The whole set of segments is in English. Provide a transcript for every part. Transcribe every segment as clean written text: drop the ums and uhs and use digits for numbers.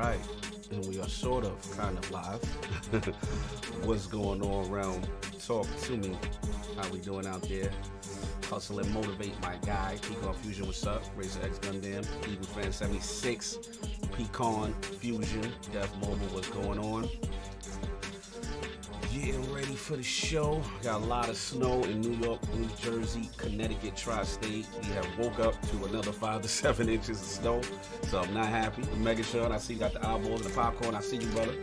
right, and we are sort of kind of live. What's going on around? Talk to me. How we doing out there? Hustle and motivate my guy. Pecan Fusion, what's up? Racer X Gundam, Eagles Fan 76, Pecan Fusion, Death Mobile, what's going on? Getting ready for the show. Got a lot of snow in New York, New Jersey, Connecticut, Tri-State. We have woke up to another 5 to 7 inches of snow, so I'm not happy. Megatron, I see you got the eyeballs and the popcorn. I see you, brother.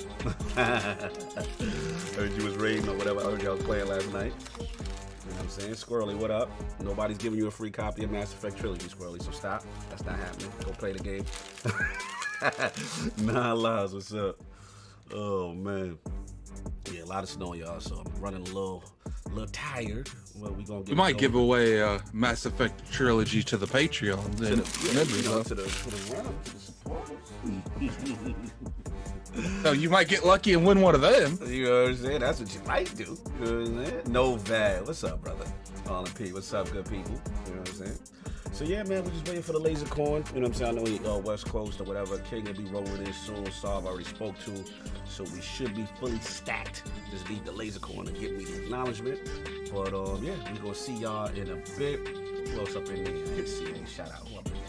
Heard you was raiding or whatever. I heard y'all was playing last night. You know what I'm saying? Squirrely, what up? Nobody's giving you a free copy of Mass Effect Trilogy, Squirrely, so stop. That's not happening. Go play the game. Nah lies, what's up? Oh, man. Yeah, a lot of snow, y'all, so I'm running a little tired. Well, we might give away Mass Effect Trilogy to the Patreon. Then to the supporters. So you might get lucky and win one of them. You know what I'm saying? That's what you might do. You know what I'm saying? No Vad. What's up, brother? All in P. What's up, good people? You know what I'm saying? So yeah, man, we're just waiting for the Lasercorn. You know what I'm saying? I know he West Coast or whatever. King will be rolling in soon. Saab already spoke to. So we should be fully stacked. Just need the Lasercorn to get me the acknowledgement. But yeah, we're gonna see y'all in a bit. Who else up in there? I didn't see any shout out. Who up in there?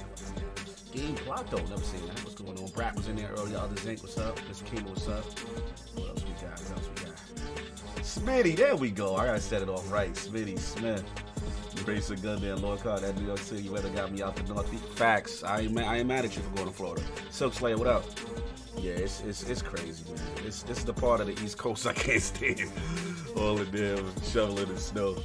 Game Plotto, never seen that. What's going on? Brat was in there earlier. Other Zinc, what's up? Mr. King, what's up? What else we got? Smitty, there we go. I gotta set it off right. Smitty Smith. Racer Gundam, LordCognito, that New York City weather got me out the Northeast. Facts. I ain't mad at you for going to Florida. Silk Slayer, what up? Yeah, it's crazy, man. This is the part of the East Coast I can't stand. All the damn shoveling and snow.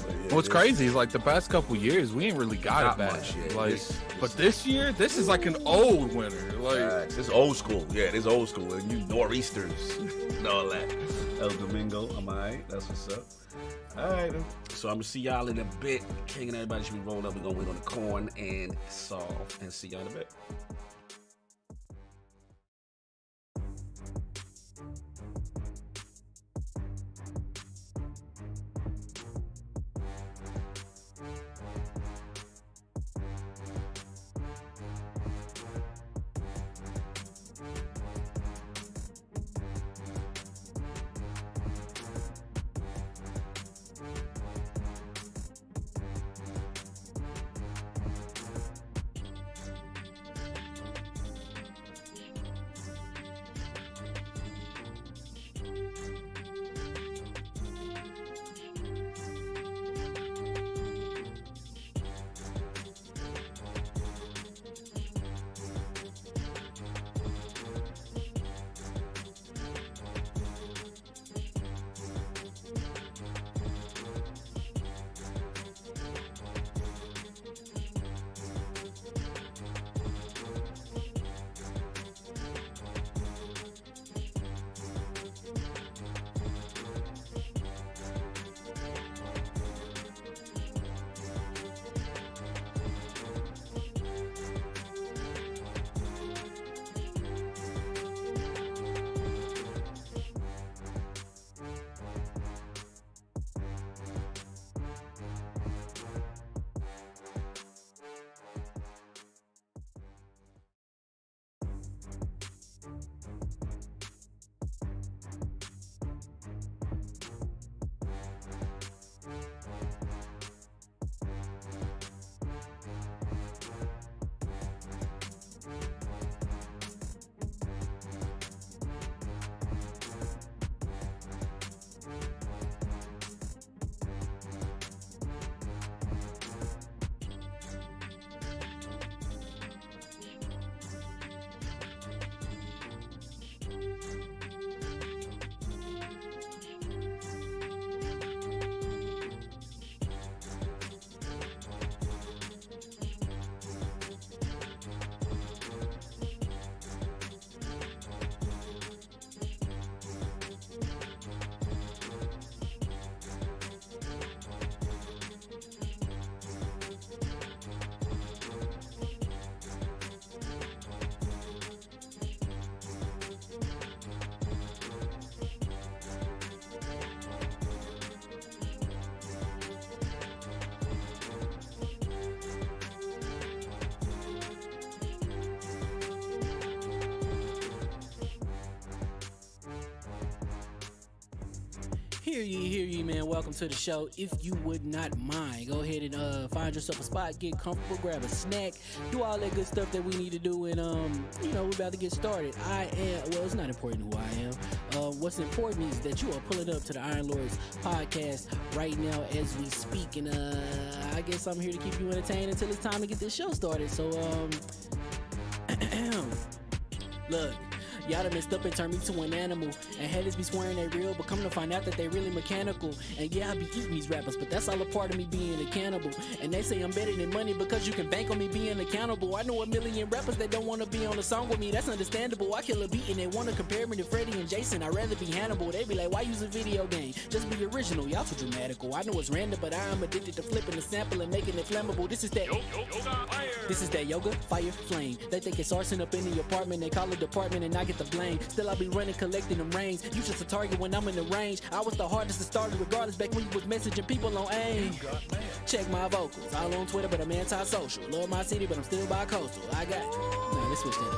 Yeah, What's crazy is like the past couple years we ain't really got it bad. Like, but this year, this is like an old winter. Like it's old school. Yeah, it is old school. And you nor'easters and all that. El Domingo, I'm alright. That's what's up. Alright, so I'm gonna see y'all in a bit. King and everybody should be rolling up. We're gonna wait on the corn and solve and see y'all in a bit. Hear ye, man. Welcome to the show. If you would not mind, go ahead and find yourself a spot, get comfortable, grab a snack, do all that good stuff that we need to do, and we're about to get started. It's not important who I am. What's important is that you are pulling up to the Iron Lords podcast right now as we speak, and I guess I'm here to keep you entertained until it's time to get this show started. So look. Y'all done messed up and turned me to an animal. And haters be swearing they real, but come to find out that they really mechanical. And yeah, I be eating these rappers, but that's all a part of me being a cannibal. And they say I'm better than money because you can bank on me being accountable. I know a million rappers that don't want to be on a song with me, that's understandable. I kill a beat and they want to compare me to Freddie and Jason. I'd rather be Hannibal. They be like, why use a video game? Just be original, y'all too dramatical. I know it's random, but I'm addicted to flipping the sample and making it flammable. This is that yoga, fire, flame. They think it's arson up in the apartment, they call it department and I get the blame. Still I be running, collecting them rings. You just a target when I'm in the range. I was the hardest to start regardless back when you was messaging people on AIM. Check my vocals, all on Twitter, but I'm anti-social. Love my city, but I'm still bi-coastal. I got nah, let's switch that up.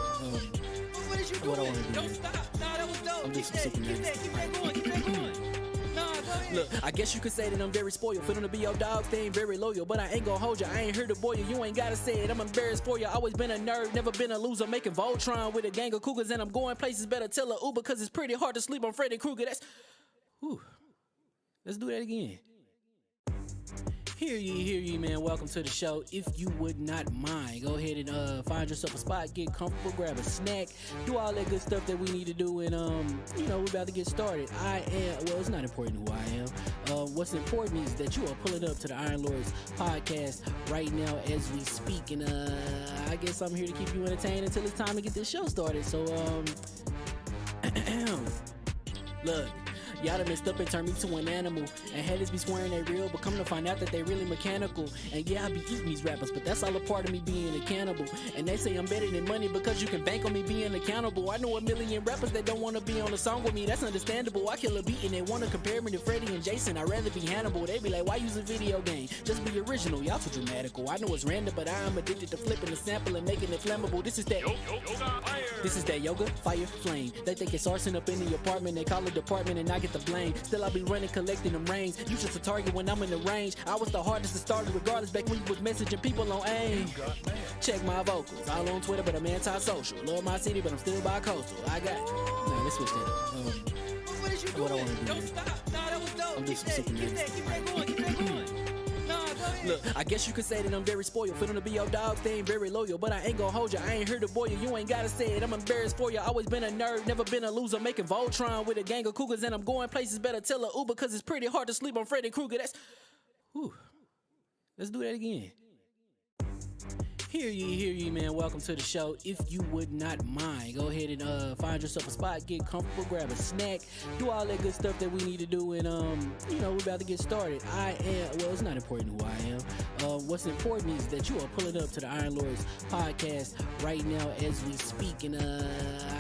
What is you doing? What I wanna do? Don't stop. Nah, that was dope. I'm Keep that going. Keep that going. Nah, go ahead. Look, I guess you could say that I'm very spoiled. For them to be your dog, they ain't very loyal. But I ain't gonna hold you, I ain't here to boil you. You ain't gotta say it, I'm embarrassed for you. Always been a nerd, never been a loser. Making Voltron with a gang of cougars. And I'm going places, better tell a Uber. Cause it's pretty hard to sleep on Freddy Krueger. That's, whew. Let's do that again. Hear ye, man. Welcome to the show. If you would not mind, go ahead and find yourself a spot, get comfortable, grab a snack, do all that good stuff that we need to do, and we're about to get started. It's not important who I am. What's important is that you are pulling up to the Iron Lords podcast right now as we speak, and I guess I'm here to keep you entertained until it's time to get this show started. So look. Y'all done messed up and turned me to an animal. And haters be swearing they real, but come to find out that they really mechanical. And yeah, I be eating these rappers, but that's all a part of me being a cannibal. And they say I'm better than money because you can bank on me being accountable. I know a million rappers that don't want to be on a song with me, that's understandable. I kill a beat and they want to compare me to Freddie and Jason. I'd rather be Hannibal. They be like, why use a video game? Just be original, y'all too dramatical. I know it's random, but I'm addicted to flipping the sample and making it flammable. This is that yoga, fire, flame. They think it's arson up in the apartment, they call it department and I get the blame. Still I be running, collecting them rings. You just a target when I'm in the range. I was the hardest to start regardless back when you was messaging people on AIM. Check my vocals, all on Twitter, but I'm anti-social. Love my city, but I'm still bi-coastal. I got nah, let's switch that up. What is you doing? What I wanna do? Don't stop. Nah, that was dope. I'm Keep just super that going. Keep that going. Nah, go ahead. Look, I guess you could say that I'm very spoiled. For them to be your dogs, they ain't very loyal. But I ain't gonna hold you, I ain't here to boil you. You ain't gotta say it, I'm embarrassed for you. Always been a nerd, never been a loser. Making Voltron with a gang of cougars. And I'm going places, better tell a Uber. Cause it's pretty hard to sleep on Freddy Krueger. That's, whew. Let's do that again. Hear ye, man. Welcome to the show. If you would not mind, go ahead and find yourself a spot, get comfortable, grab a snack, do all that good stuff that we need to do, and we're about to get started. It's not important who I am. What's important is that you are pulling up to the Iron Lords podcast right now as we speak, and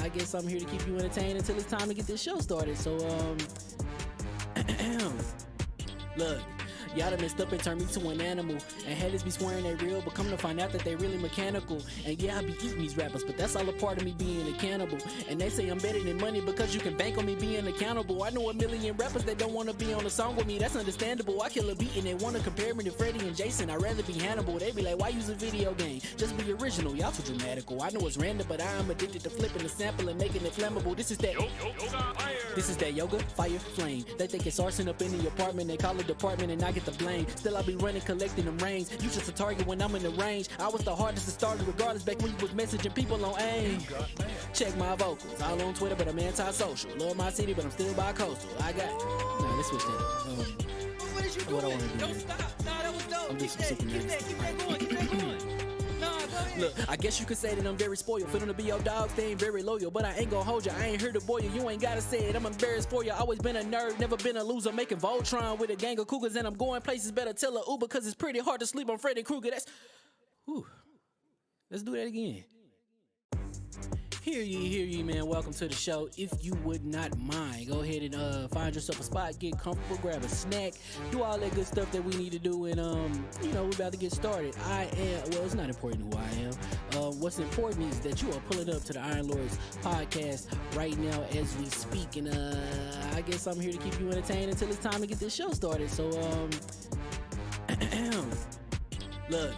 I guess I'm here to keep you entertained until it's time to get this show started. So look. Y'all done messed up and turned me to an animal. And haters be swearing they real, but come to find out that they really mechanical. And yeah, I be eating these rappers, but that's all a part of me being a cannibal. And they say I'm better than money because you can bank on me being accountable. I know a million rappers that don't want to be on a song with me, that's understandable. I kill a beat and they want to compare me to Freddie and Jason. I'd rather be Hannibal. They be like, why use a video game? Just be original, y'all too dramatical. I know it's random, but I'm addicted to flipping the sample and making it flammable. This is that yoga, fire, flame. They think it's arson up in the apartment, they call it department and I get the blame. Still I be running, collecting them rings. You just a target when I'm in the range. I was the hardest to start regardless back when you was messaging people on AIM. Check my vocals, all on Twitter, but I'm anti-social. Love my city, but I'm still bi-coastal. I got nah, let's switch that up. What is you What I doing? wanna do? Don't stop. Nah, that was dope. I'm just Keep super that going. Keep that going. Nah, go ahead. Look, I guess you could say that I'm very spoiled. For them to be your dogs, they ain't very loyal. But I ain't gonna hold you, I ain't here to boil you. You ain't gotta say it, I'm embarrassed for you. Always been a nerd, never been a loser. Making Voltron with a gang of cougars. And I'm going places, better tell a Uber. Cause it's pretty hard to sleep on Freddy Krueger. That's, whew. Let's do that again. Hear ye, man. Welcome to the show. If you would not mind, go ahead and find yourself a spot, get comfortable, grab a snack, do all that good stuff that we need to do, and we're about to get started. It's not important who I am. What's important is that you are pulling up to the Iron Lords podcast right now as we speak, and I guess I'm here to keep you entertained until it's time to get this show started. So, look.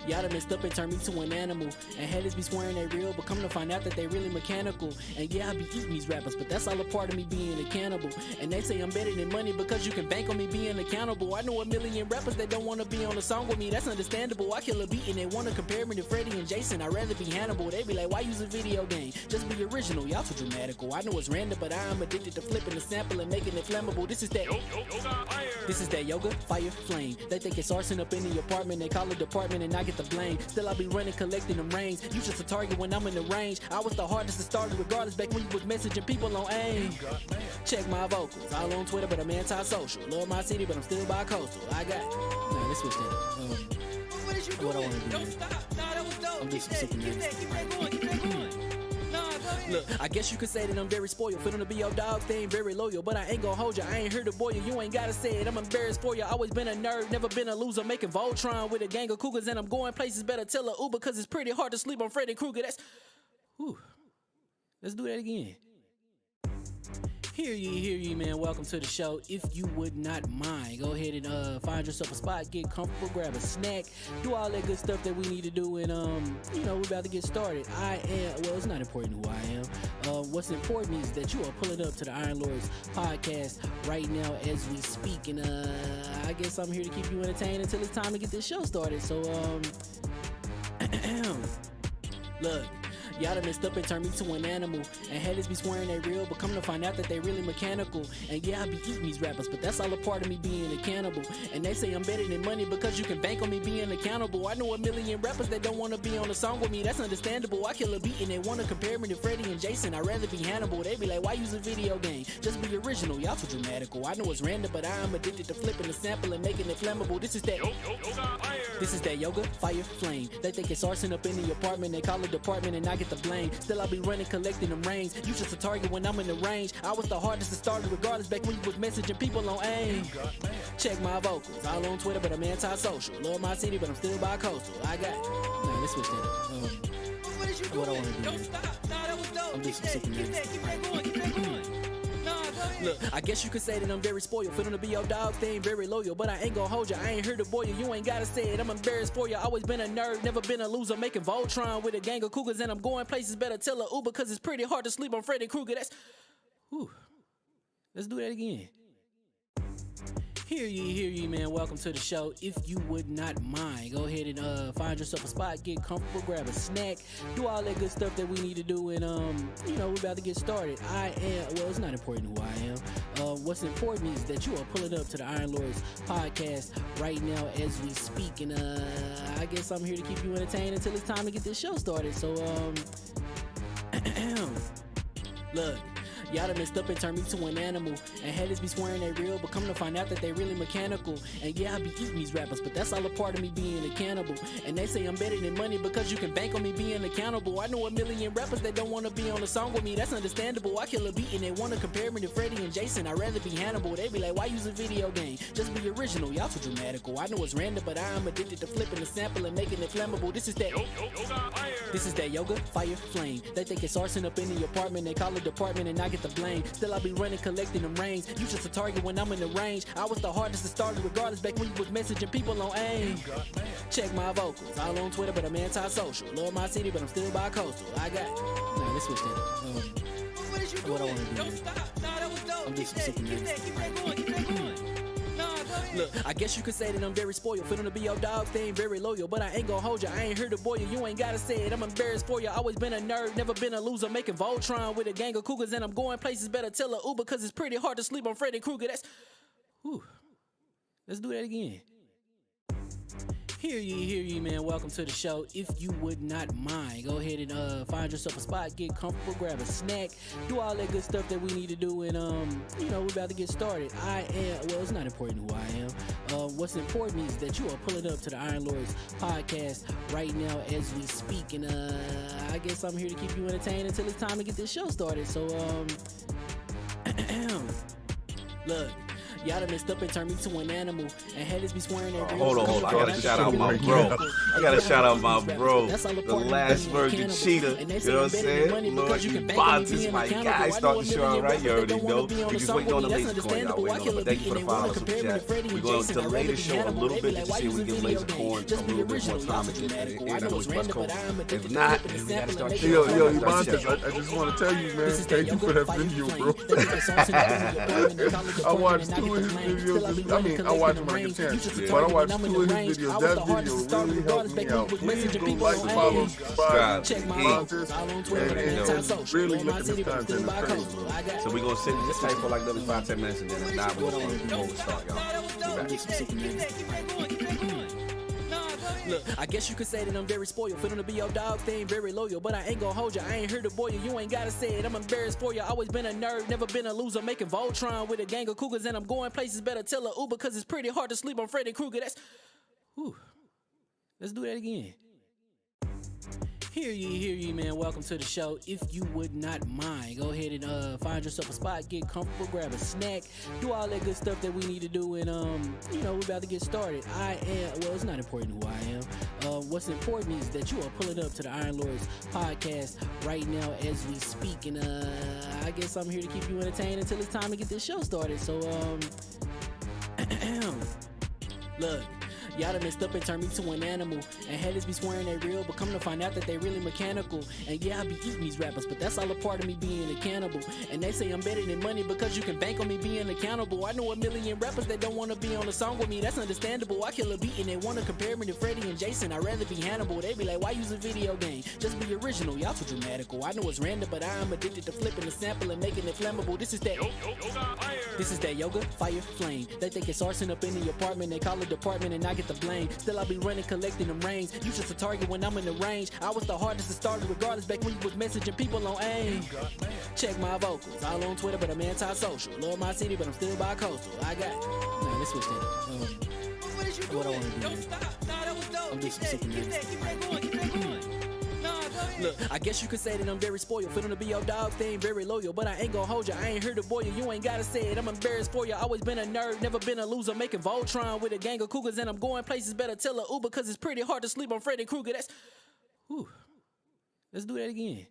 Y'all done messed up and turned me to an animal. And haters be swearing they real, but come to find out that they really mechanical. And yeah, I be eating these rappers, but that's all a part of me being a cannibal. And they say I'm better than money because you can bank on me being accountable. I know a million rappers that don't want to be on a song with me, that's understandable. I kill a beat and they want to compare me to Freddie and Jason. I'd rather be Hannibal. They be like, why use a video game? Just be original, y'all too dramatical. I know it's random, but I am addicted to flipping the sample and making it flammable. This is that yoga, fire, flame. They think it's arson up in the apartment, they call it department and I get the blame. Still I be running, collecting them rains. You just a target when I'm in the range. I was the hardest to start regardless back when you was messaging people on AIM. Check my vocals, all on Twitter, but I'm anti-social. Love my city, but I'm still bi-coastal. I got nah, let's switch that up. What is you doing? What I wanna do? Don't stop. Nah, that was dope. I'm just Keep that going. Keep that going. Nah, go ahead. Look, I guess you could say that I'm very spoiled. For them to be your dogs, they ain't very loyal. But I ain't gonna hold you, I ain't here to boil you. You ain't gotta say it, I'm embarrassed for you. Always been a nerd, never been a loser. Making Voltron with a gang of cougars. And I'm going places, better tell a Uber. Cause it's pretty hard to sleep on Freddy Krueger. That's... Whew. Let's do that again. Hear ye, man. Welcome to the show. If you would not mind, go ahead and find yourself a spot, get comfortable, grab a snack, do all that good stuff that we need to do, and we're about to get started. It's not important who I am. What's important is that you are pulling up to the Iron Lords podcast right now as we speak, and I guess I'm here to keep you entertained until it's time to get this show started. So, look. Y'all done messed up and turned me to an animal. And haters be swearing they real, but come to find out that they really mechanical. And yeah, I be eating these rappers, but that's all a part of me being a cannibal. And they say I'm better than money because you can bank on me being accountable. I know a million rappers that don't want to be on a song with me, that's understandable. I kill a beat and they want to compare me to Freddie and Jason. I'd rather be Hannibal. They be like, why use a video game? Just be original, y'all too dramatical. I know it's random, but I am addicted to flipping the sample and making it flammable. This is that yoga, fire, flame. They think it's arson up in the apartment, they call it department and I get the blame. Still I be running, collecting them rains. You just a target when I'm in the range. I was the hardest to start regardless back when you was messaging people on AIM. Check my vocals, all on Twitter, but I'm anti-social. Love my city, but I'm still bi-coastal. I got nah, let's switch that up. What is you doing? What I wanna do? Don't stop. Nah, that was dope. I'm just Keep that going. Keep that going. Nah, go ahead. Look, I guess you could say that I'm very spoiled. For them to be your dogs, they ain't very loyal. But I ain't gonna hold you, I ain't here to boil you. You ain't gotta say it, I'm embarrassed for you. Always been a nerd, never been a loser. Making Voltron with a gang of cougars. And I'm going places, better tell a Uber. Cause it's pretty hard to sleep on Freddy Krueger. That's... Whew. Let's do that again. Hear ye, man. Welcome to the show. If you would not mind, go ahead and find yourself a spot, get comfortable, grab a snack, do all that good stuff that we need to do, and we're about to get started. It's not important who I am. What's important is that you are pulling up to the Iron Lords podcast right now as we speak, and I guess I'm here to keep you entertained until it's time to get this show started. So, look. Y'all done messed up and turned me to an animal. And haters be swearing they real, but come to find out that they really mechanical. And yeah, I be eating these rappers, but that's all a part of me being a cannibal. And they say I'm better than money because you can bank on me being accountable. I know a million rappers that don't want to be on a song with me, that's understandable. I kill a beat and they want to compare me to Freddie and Jason. I'd rather be Hannibal. They be like, why use a video game? Just be original, y'all too dramatical. I know it's random, but I am addicted to flipping the sample and making it flammable. This is that yoga, fire, flame. They think it's arson up in the apartment, they call it department and I get the blame. Still I be running, collecting them rains. You just a target when I'm in the range. I was the hardest to start regardless back when you was messaging people on AIM. Check my vocals, all on Twitter, but I'm anti-social. Love my city, but I'm still bi-coastal. I got nah, let's switch that up. What is you What I doing? wanna do? Don't stop. Nah, that was dope. I'm just Keep that going. Keep that going. Nah, go ahead. Look, I guess you could say that I'm very spoiled. For them to be your dogs, they ain't very loyal. But I ain't gonna hold you, I ain't here to boil you. You ain't gotta say it, I'm embarrassed for you. Always been a nerd, never been a loser. Making Voltron with a gang of cougars. And I'm going places, better tell a Uber. Cause it's pretty hard to sleep on Freddy Krueger. That's... Whew. Let's do that again. Hear ye, man. Welcome to the show. If you would not mind, go ahead and find yourself a spot, get comfortable, grab a snack, do all that good stuff that we need to do, and we're about to get started. It's not important who I am. What's important is that you are pulling up to the Iron Lords podcast right now as we speak, and I guess I'm here to keep you entertained until it's time to get this show started. So, look. Y'all done messed up and turned me to an animal. And headers be swearing that hold on. I gotta shout out my bro. The last virgin cheetah. You know what I'm saying? Lord, you Bontis, my guy. Start the show out right. You already know. We just waiting on the Lasercorn. Y'all waiting on it. But thank you for the follow, super chat. We're going to delay the show a little bit just to see if we give Lasercorn a little bit more time to get in. I know it's West Coast. If not, then we gotta start the show. Yo, Bontis, I just want to tell you, man, thank you for that video, bro. I watched two of his videos. I watch him when I get a chance, but I watched two of his videos. That video really helped me out. Please go like, follow, subscribe, and really look at his content. It's crazy. So we're going to sit in this type for like another 5-10 minutes, and then if not, we're going to start, y'all. Look, I guess you could say that I'm very spoiled. Feeling to be your dog, they ain't very loyal. But I ain't gonna hold ya, I ain't here to boil you. You ain't gotta say it, I'm embarrassed for ya. Always been a nerd, never been a loser. Making Voltron with a gang of cougars, and I'm going places. Better tell a Uber, cause it's pretty hard to sleep on Freddy Krueger. Let's do that again. Hear ye, man. Welcome to the show. If you would not mind, go ahead and find yourself a spot, get comfortable, grab a snack, do all that good stuff that we need to do, and we're about to get started. It's not important who I am. What's important is that you are pulling up to the Iron Lords podcast right now as we speak, and I guess I'm here to keep you entertained until it's time to get this show started. So, look. Y'all done messed up and turned me to an animal. And headers be swearing they real, but come to find out that they really mechanical. And yeah, I be eating these rappers, but that's all a part of me being a cannibal. And they say I'm better than money because you can bank on me being accountable. I know a million rappers that don't want to be on a song with me, that's understandable. I kill a beat and they want to compare me to Freddie and Jason. I'd rather be Hannibal. They be like, why use a video game? Just be original, y'all too dramatical. I know it's random, but I'm addicted to flipping the sample and making it flammable. This is that yoga, fire, flame. They think it's arson up in the apartment, they call it department and I get the blame. Still I be running, collecting them rains. You just a target when I'm in the range. I was the hardest to start regardless back when you was messaging people on AIM. Check my vocals, all on Twitter, but I'm anti-social. Love my city, but I'm still bi-coastal. Let's switch that up. What I want to do. I'm doing some super music. Look, I guess you could say that I'm very spoiled. Feeling to be your dog, they ain't very loyal. But I ain't gonna hold ya, I ain't here to boil you. You ain't gotta say it, I'm embarrassed for ya. Always been a nerd, never been a loser. Making Voltron with a gang of cougars, and I'm going places. Better tell a Uber, cause it's pretty hard to sleep on Freddy Krueger. Let's do that again.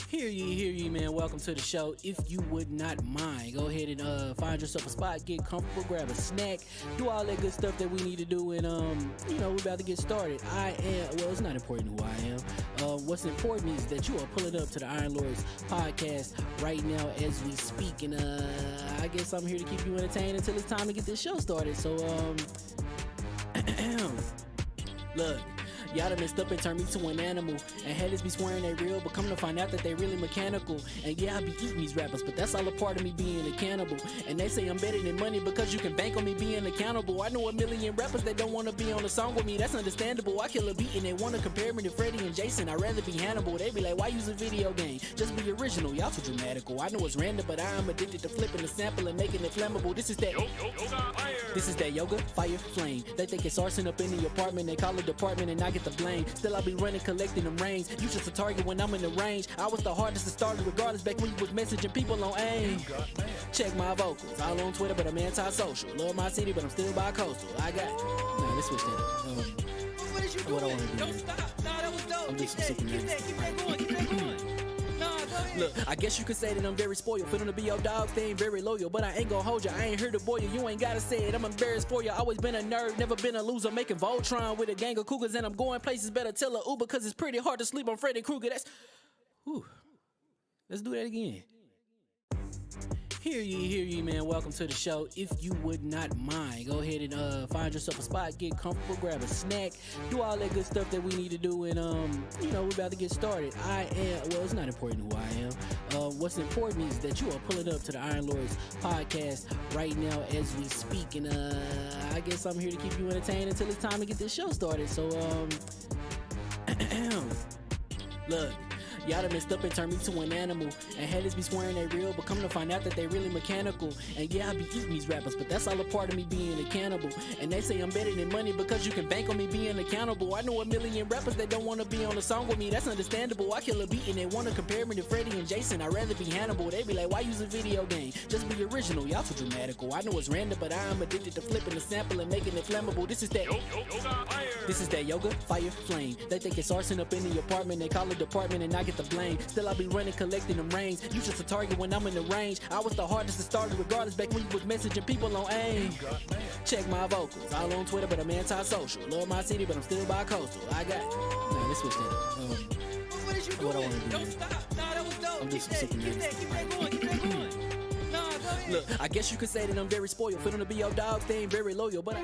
Hear ye, man. Welcome to the show. If you would not mind, go ahead and find yourself a spot, get comfortable, grab a snack, do all that good stuff that we need to do, and we're about to get started. It's not important who I am. What's important is that you are pulling up to the Iron Lords podcast right now as we speak, and I guess I'm here to keep you entertained until it's time to get this show started. So, look. Y'all done messed up and turned me to an animal. And headers be swearing they real, but come to find out that they really mechanical. And yeah, I be eating these rappers, but that's all a part of me being a cannibal. And they say I'm better than money because you can bank on me being accountable. I know a million rappers that don't want to be on a song with me, that's understandable. I kill a beat and they want to compare me to Freddie and Jason. I'd rather be Hannibal. They be like, why use a video game? Just be original, y'all too dramatical. I know it's random, but I'm addicted to flipping the sample and making it flammable. This is that yoga, fire, flame. They think it's arson up in the apartment, they call it department and I get the blame. Still I be running, collecting them rains. You just a target when I'm in the range. I was the hardest to start regardless back when you was messaging people on AIM. Check my vocals, all on Twitter, but I'm anti-social. Love my city, but I'm still bi-coastal. Let's switch that up. What I want to do. I'm doing some super music. Look, I guess you could say that I'm very spoiled. Feeling to be your dog, they ain't very loyal. But I ain't gonna hold ya, I ain't here to boil you. You ain't gotta say it, I'm embarrassed for ya. Always been a nerd, never been a loser. Making Voltron with a gang of cougars, and I'm going places. Better tell a Uber, cause it's pretty hard to sleep on Freddy Krueger. Let's do that again. Hear ye, man. Welcome to the show. If you would not mind, go ahead and find yourself a spot, get comfortable, grab a snack, do all that good stuff that we need to do, and we're about to get started. It's not important who I am. What's important is that you are pulling up to the Iron Lords podcast right now as we speak, and I guess I'm here to keep you entertained until it's time to get this show started. So look. Y'all done messed up and turned me to an animal. And haters be swearing they real, but come to find out that they really mechanical. And yeah, I be eating these rappers, but that's all a part of me being a cannibal. And they say I'm better than money because you can bank on me being accountable. I know a million rappers that don't want to be on a song with me, that's understandable. I kill a beat and they want to compare me to Freddie and Jason. I'd rather be Hannibal. They be like, why use a video game? Just be original, y'all too dramatical. I know it's random, but I'm addicted to flipping the sample and making it flammable. This is that yoga, fire, flame. They think it's arson up in the apartment, they call it department and I get the blame. Still I be running, collecting them rings. You just a target when I'm in the range. I was the hardest to start regardless back when you was messaging people on AIM. Check my vocals, all on Twitter but I'm anti-social. Love my city but I'm still bi-coastal. I got nah, let's switch that up. What is you doing? What I wanna do, Don't man. stop. Nah, that was dope. I'm just Keep that going. Keep that going. Nah, go ahead. Look, I guess you could say that I'm very spoiled. For them to be your dogs, they ain't very loyal, but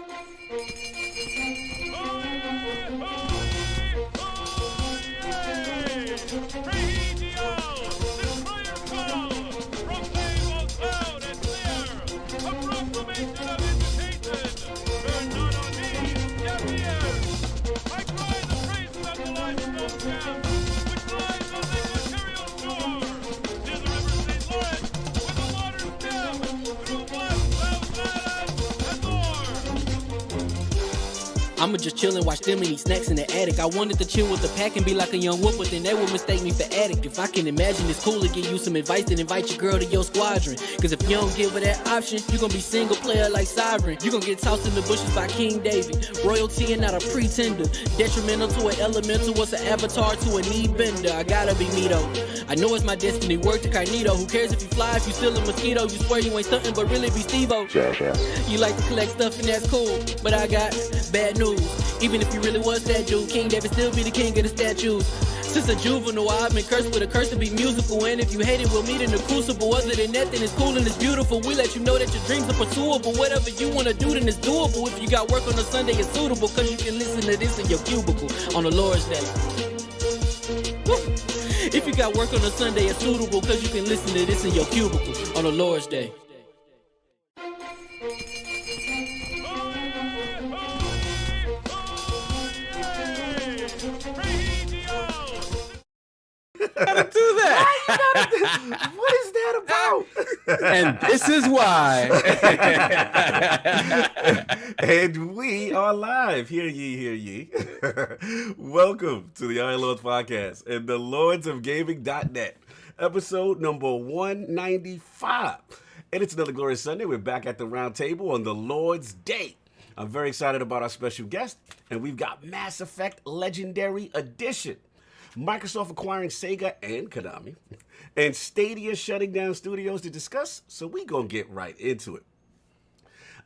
I'ma just chill and watch them and eat snacks in the attic. I wanted to chill with the pack and be like a young whoop, but then they would mistake me for addict. If I can imagine it's cool to give you some advice, then invite your girl to your squadron. Cause if you don't give her that option, you gon' be single player like Sovereign. You gon' get tossed in the bushes by King David. Royalty and not a pretender. Detrimental to an elemental, what's an avatar to a knee bender? I gotta be me though. I know it's my destiny, work to Cognito. Who cares if you fly, if you still a mosquito? You swear you ain't stunting, but really be Steve-O. You like to collect stuff and that's cool, but I got bad news. Even if you really was that dude, King David still be the king of the statues. Since a juvenile, I've been cursed with a curse to be musical. And if you hate it, we'll meet in the crucible. Other than that, then it's cool and it's beautiful. We let you know that your dreams are pursuable. Whatever you wanna do, then it's doable. If you got work on a Sunday, it's suitable. Cause you can listen to this in your cubicle on the Lord's Day. Woo. If you got work on a Sunday, it's suitable. Cause you can listen to this in your cubicle on the Lord's Day. Gotta do that. What is that about? And this is why. And we are live. Hear ye. Welcome to the Iron Lords podcast and the Lords of Gaming.net, episode number 195. And it's another glorious Sunday. We're back at the round table on the Lord's Day. I'm very excited about our special guest, and we've got Mass Effect Legendary Edition. Microsoft acquiring Sega and Konami, and Stadia shutting down studios to discuss, so we gonna get right into it.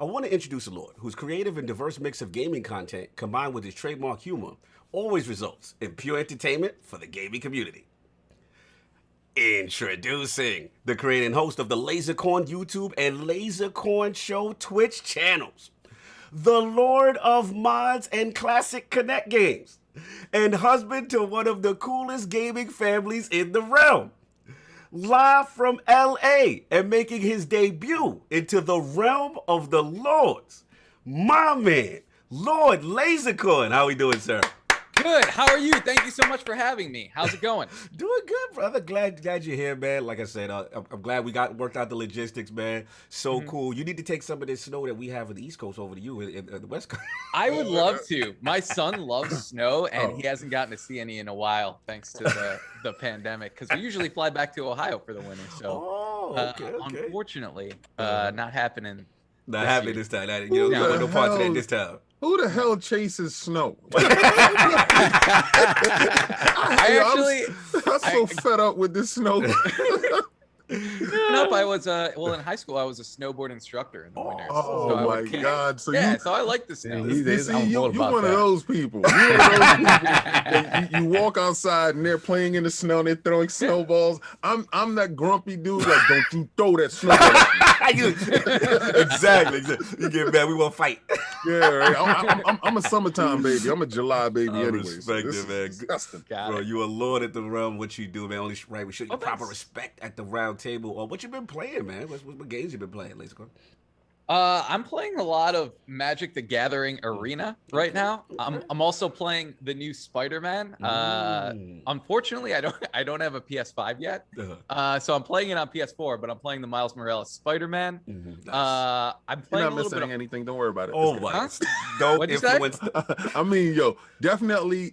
I want to introduce a Lord whose creative and diverse mix of gaming content combined with his trademark humor always results in pure entertainment for the gaming community. Introducing the creator and host of the Lasercorn YouTube and Lasercorn Show Twitch channels, the Lord of Mods and Classic Connect Games, and husband to one of the coolest gaming families in the realm. Live from LA and making his debut into the realm of the Lords, my man, Lord Lasercorn. How we doing, sir? Good. How are you? Thank you so much for having me. How's it going? Doing good, brother. Glad you're here, man. Like I said, I'm glad we worked out the logistics, man. So cool. You need to take some of this snow that we have on the East Coast over to you in the West Coast. I would love to. My son loves snow, and he hasn't gotten to see any in a while, thanks to the pandemic. Because we usually fly back to Ohio for the winter. So, okay. Unfortunately, not happening. Not happening this time. You don't want no parts of that this time. Who the hell chases snow? I actually, I'm so fed up with this snow. Nope, I was well in high school. I was a snowboard instructor in the winter. Oh so my God! So so I like the snow. you one of those people. You're one of those people that you walk outside and they're playing in the snow and they're throwing snowballs. I'm that grumpy dude. Like, don't you throw that snowball? Exactly. You get mad. We want to fight. Yeah, right. I'm a summertime baby. I'm a July baby anyway. Respect it, man. Disgusting. Bro, you a lord at the realm. What you do, man? Only right. We show you proper respect at the round table. Or what you been playing, man? What games you been playing, Lasercorn? I'm playing a lot of Magic the Gathering Arena right now. I'm also playing the new Spider-Man. Unfortunately, I don't have a PS5 yet. So I'm playing it on PS4, but I'm playing the Miles Morales Spider-Man. Nice. I'm playing You're not missing anything. Don't worry about it. Oh my! Don't influence. I mean, yo, definitely.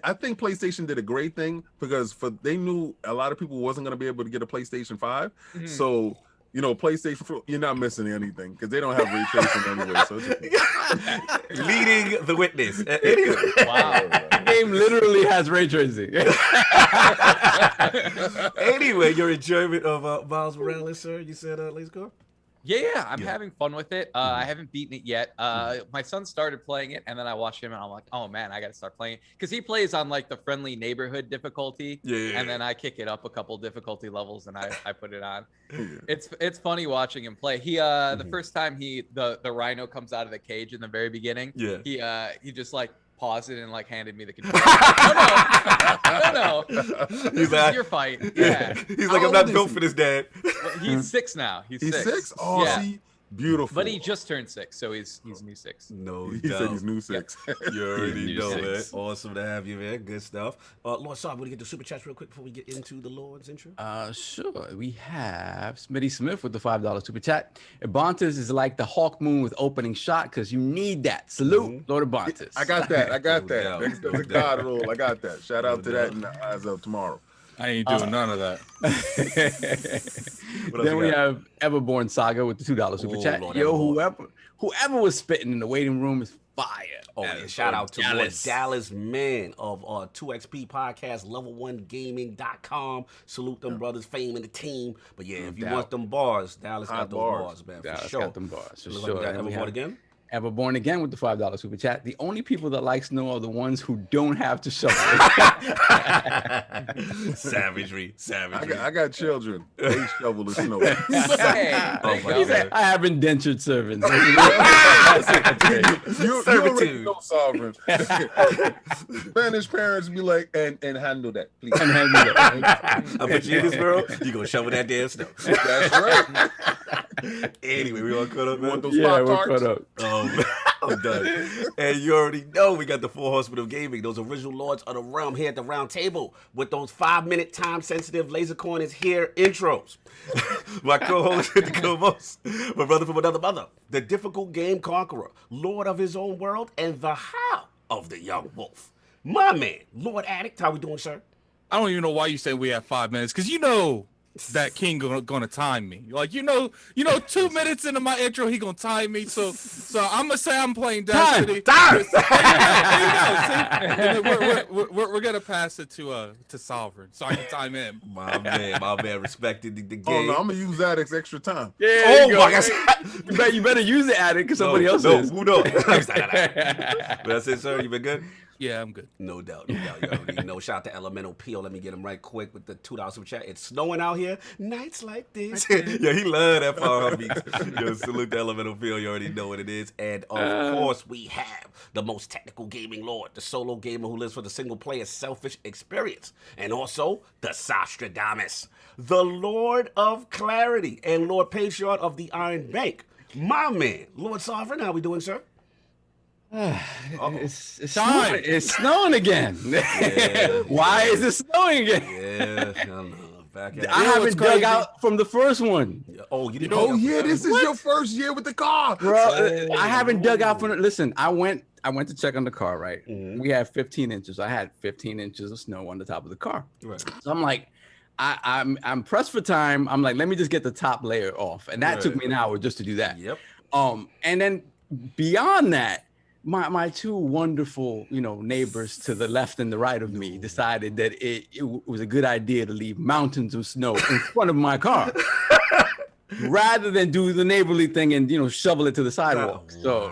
I think PlayStation did a great thing because they knew a lot of people wasn't going to be able to get a PlayStation 5. So. You know, PlayStation, you're not missing anything because they don't have ray tracing anyway. So leading the witness. Anyway. Wow. The game literally has ray tracing. Anyway, your enjoyment of Miles Morales, sir, you said, Lasercorn? Yeah, I'm having fun with it. I haven't beaten it yet. My son started playing it, and then I watched him, and I'm like, oh man, I got to start playing it because he plays on like the friendly neighborhood difficulty. And then I kick it up a couple difficulty levels, and I put it on. It's funny watching him play. He the first time the rhino comes out of the cage in the very beginning. He just like paused it and like handed me the controller. No. He's like, your fight. Yeah. He's like, I'm not built for this, Dad. He's 6 now. He's 6. Oh, see, beautiful. But he just turned 6, so he's new 6. No, he said he's new 6. You already know, man. Awesome to have you, man. Good stuff. Lord, sorry, want to get the super chats real quick before we get into the Lord's intro? Sure. We have Smitty Smith with the $5 super chat. Ebontis is like the Hawk Moon with opening shot because you need that. Salute, Lord Ebontis. I got that. That's a God rule. I got that. Shout out to that in the eyes of tomorrow. I ain't doing none of that. Then we have Everborn Saga with the $2 super chat. Lord, yo, whoever was spitting in the waiting room is fire. Oh, yeah. Shout out to Lord Dallas, man, of 2XP Podcast, level1gaming.com. Salute them brothers, Fame and the team. But yeah, if you want them bars, Dallas got those bars, man. Dallas for sure. got them bars, for Look sure. Like we got Everborn again? Everborn again with the $5 super chat. The only people that like snow are the ones who don't have to shovel. Savagery. I got children. They shovel the snow. He said, I have indentured servants. You already know sovereign. Spanish parents be like, and handle that, please. And handle that. I put you in this world, you gonna shovel that damn snow. That's right. Anyway, we all caught up, man. Yeah, we're caught up. I'm done. And you already know we got the 4 Horsemen of Gaming, those original lords of the realm here at the round table with those 5-minute time-sensitive Lasercorn is here intros. My co-host and the co-host, my brother from another mother, the difficult game conqueror, lord of his own world, and the how of the young wolf. My man, Lord Addict, how we doing, sir? I don't even know why you say we have 5 minutes, because you know that King gonna time me. Like, you know, 2 minutes into my intro, he gonna time me. So I'm gonna say I'm playing Destiny. Time. We're gonna pass it to Sovereign, so I can time him. My man, respected the game. Oh no, I'm gonna use Addict's extra time. Yeah, oh my gosh. You better use the Addict because somebody else is. Who knows? That's it, sir. You been good? Yeah, I'm good. No doubt. You already know. Shout out to Elemental Peel. Let me get him right quick with the $2 super chat. It's snowing out here. Nights like this. Yeah, he love that far beats. Yo, salute to Elemental Peel. You already know what it is. And of course, we have the most technical gaming lord, the solo gamer who lives for the single player selfish experience. And also the Sastradamus, the Lord of Clarity and Lord Patriarch of the Iron Bank. My man, Lord Sovereign, how we doing, sir? It's snowing again. Yeah. Why is it snowing again? Yeah, I don't know. I haven't dug out from the first one. Oh, you didn't? Oh yeah, this is your first year with the car, bro. I haven't dug out from it. Listen, I went to check on the car. Right, we had 15 inches. I had 15 inches of snow on the top of the car. Right. So I'm like, I'm pressed for time. I'm like, let me just get the top layer off, and that took me an hour just to do that. Yep. And then beyond that, my two wonderful, neighbors to the left and the right of me decided that it was a good idea to leave mountains of snow in front of my car rather than do the neighborly thing and shovel it to the sidewalk. So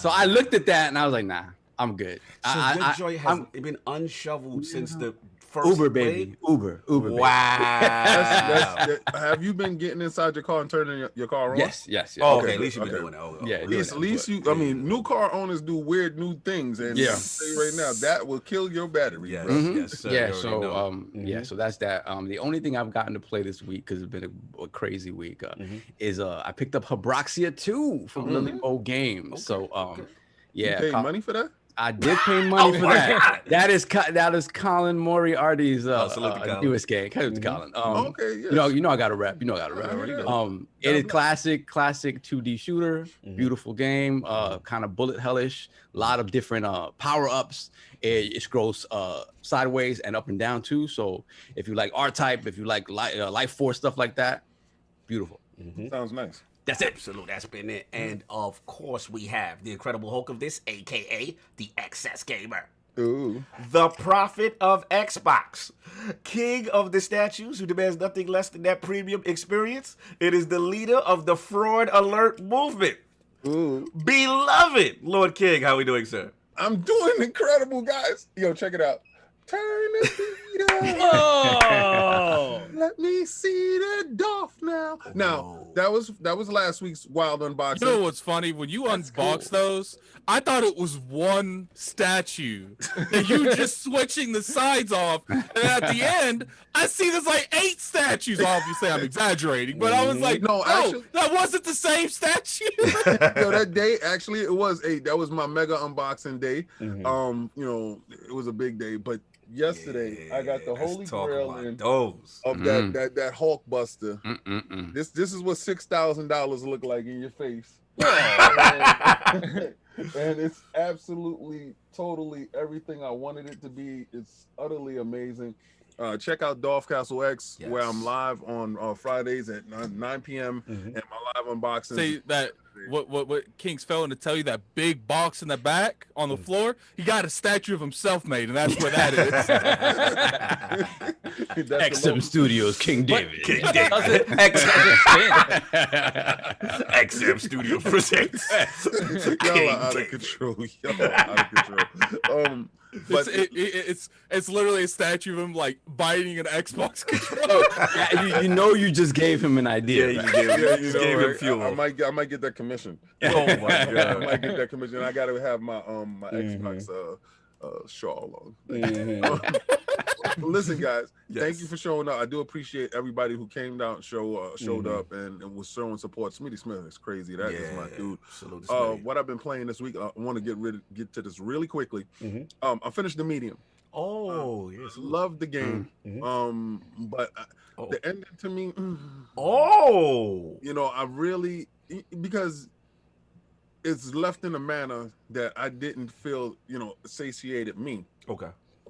I looked at that and I was like, nah, I'm good. So your joint has been unshoveled since the first Uber, baby. Uber. Wow. Have you been getting inside your car and turning your car on? Yes. Oh, okay. At least you've been doing that. Yeah. At least you. I mean, new car owners do weird new things, and I'll say right now that will kill your battery. Yes, bro. yes, sir. Yeah. So so that's that. The only thing I've gotten to play this week, because it's been a crazy week, is I picked up Habroxia 2 from LOGNET Poll Games. Okay. So You paid money for that? I did pay money for that. That is Colin Moriarty's newest game. Colin. Okay, yeah. You know I got a rep. It is classic 2D shooter, beautiful game, kind of bullet hellish, a lot of different power-ups. It scrolls sideways and up and down too. So if you like R-Type, if you like Life Force, stuff like that, beautiful. Sounds nice. That's it. Absolutely, that's been it. And of course, we have the Incredible Hulk of this, aka the XS Gamer. Ooh. The prophet of Xbox, king of the statues who demands nothing less than that premium experience. It is the leader of the fraud alert movement. Ooh. Beloved Lord King, how we doing, sir? I'm doing incredible, guys. Yo, check it out. Turn the beat up. Oh, Let me see the Dolph now. Now, that was last week's wild unboxing. You know what's funny? When you unbox those, I thought it was one statue. And you just switching the sides off. And at the end, I see there's like 8 statues. Obviously, I'm exaggerating. But I was like, no, actually, that wasn't the same statue. Yo, that day, actually, it was 8. That was my mega unboxing day. It was a big day. But yesterday, I got the holy grail of that Hulk Buster. This is what $6,000 look like in your face. And it's absolutely, totally everything I wanted it to be. It's utterly amazing. Check out Dolph Castle X, where I'm live on Fridays at 9 p.m. and my live unboxing. See that what King's failing to tell you, that big box in the back on the floor, he got a statue of himself made, and that's where that is. XM Studios, King David. XM Studio presents. Y'all are out of control. But it's literally a statue of him like biting an Xbox controller. You just gave him an idea. Yeah, you gave him fuel. I might get that commission. Oh my god! I might get that commission. I gotta have my my Xbox shawl on. Listen, guys, thank you for showing up. I do appreciate everybody who came down, showed up, and was showing support. Smitty Smith is crazy. That is my dude. What I've been playing this week, I want to get to this really quickly. I finished The Medium. Oh, yes. Love the game. But the ending to me. I really, because it's left in a manner that I didn't feel, satiated me. Okay.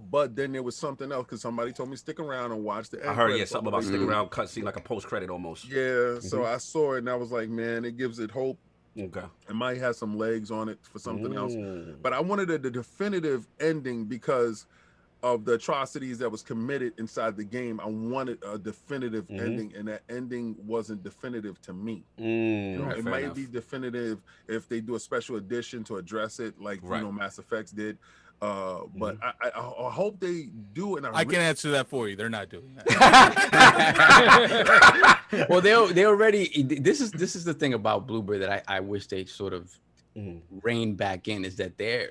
But then there was something else, because somebody told me stick around and watch the end. I heard something about sticking around, cutscene, like a post credit almost. Yeah, so I saw it and I was like, man, it gives it hope. Okay. It might have some legs on it for something else. But I wanted the definitive ending because of the atrocities that was committed inside the game. I wanted a definitive ending, and that ending wasn't definitive to me. It might be definitive if they do a special edition to address it, like Mass Effects did. But I hope they do, and I can answer that for you. They're not doing that. Well, they already. This is the thing about Bluebird that I wish they sort of rein back in, is that they're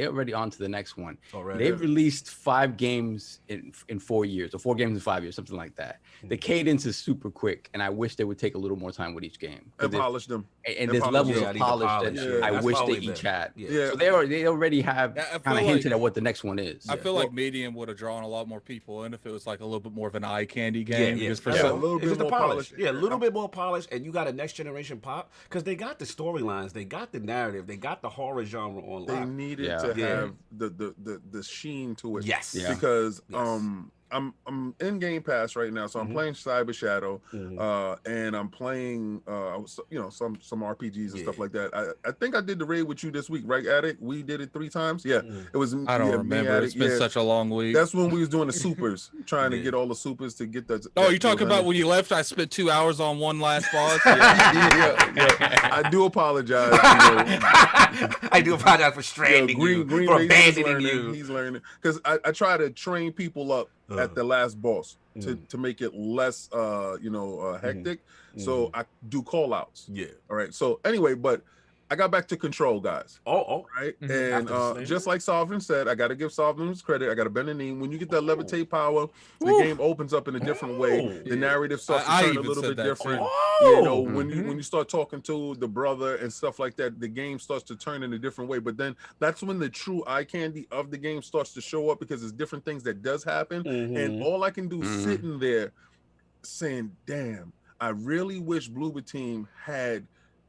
already on to the next one. They've released 5 games in 4 years, or 4 games in 5 years, something like that. The cadence is super quick, and I wish they would take a little more time with each game. And polish them. And there's levels of polish that I wish they each had. So they already have kind of hinted at what the next one is. I feel like Medium would have drawn a lot more people in if it was like a little bit more of an eye candy game. A little bit more polish. Yeah, a little bit more polish, and you got a next generation pop, because they got the storylines, they got the narrative, they got the horror genre on lock. They needed to have the sheen to it. Yes. Because I'm in Game Pass right now, so I'm playing Cyber Shadow, and I'm playing some RPGs and stuff like that. I think I did the raid with you this week, right, Addict? We did it 3 times. Yeah, it was. I don't remember. It's been such a long week. That's when we was doing the supers, trying to get all the supers to get that. Oh, you're talking about when you left? I spent 2 hours on one last boss. I do apologize. I do apologize for stranding you, for abandoning you. He's learning because I try to train people up at the last boss to make it less hectic. So I do call outs. Yeah. All right. So anyway, but I got back to Control, guys. Right. And just like Sovereign said, I got to give Sovereign his credit. I got to bend the knee. When you get that levitate power, the game opens up in a different way. The narrative starts to turn a little bit different. You know, when you start talking to the brother and stuff like that, the game starts to turn in a different way. But then that's when the true eye candy of the game starts to show up, because there's different things that does happen. And all I can do is sitting there saying, damn, I really wish Bloober Team had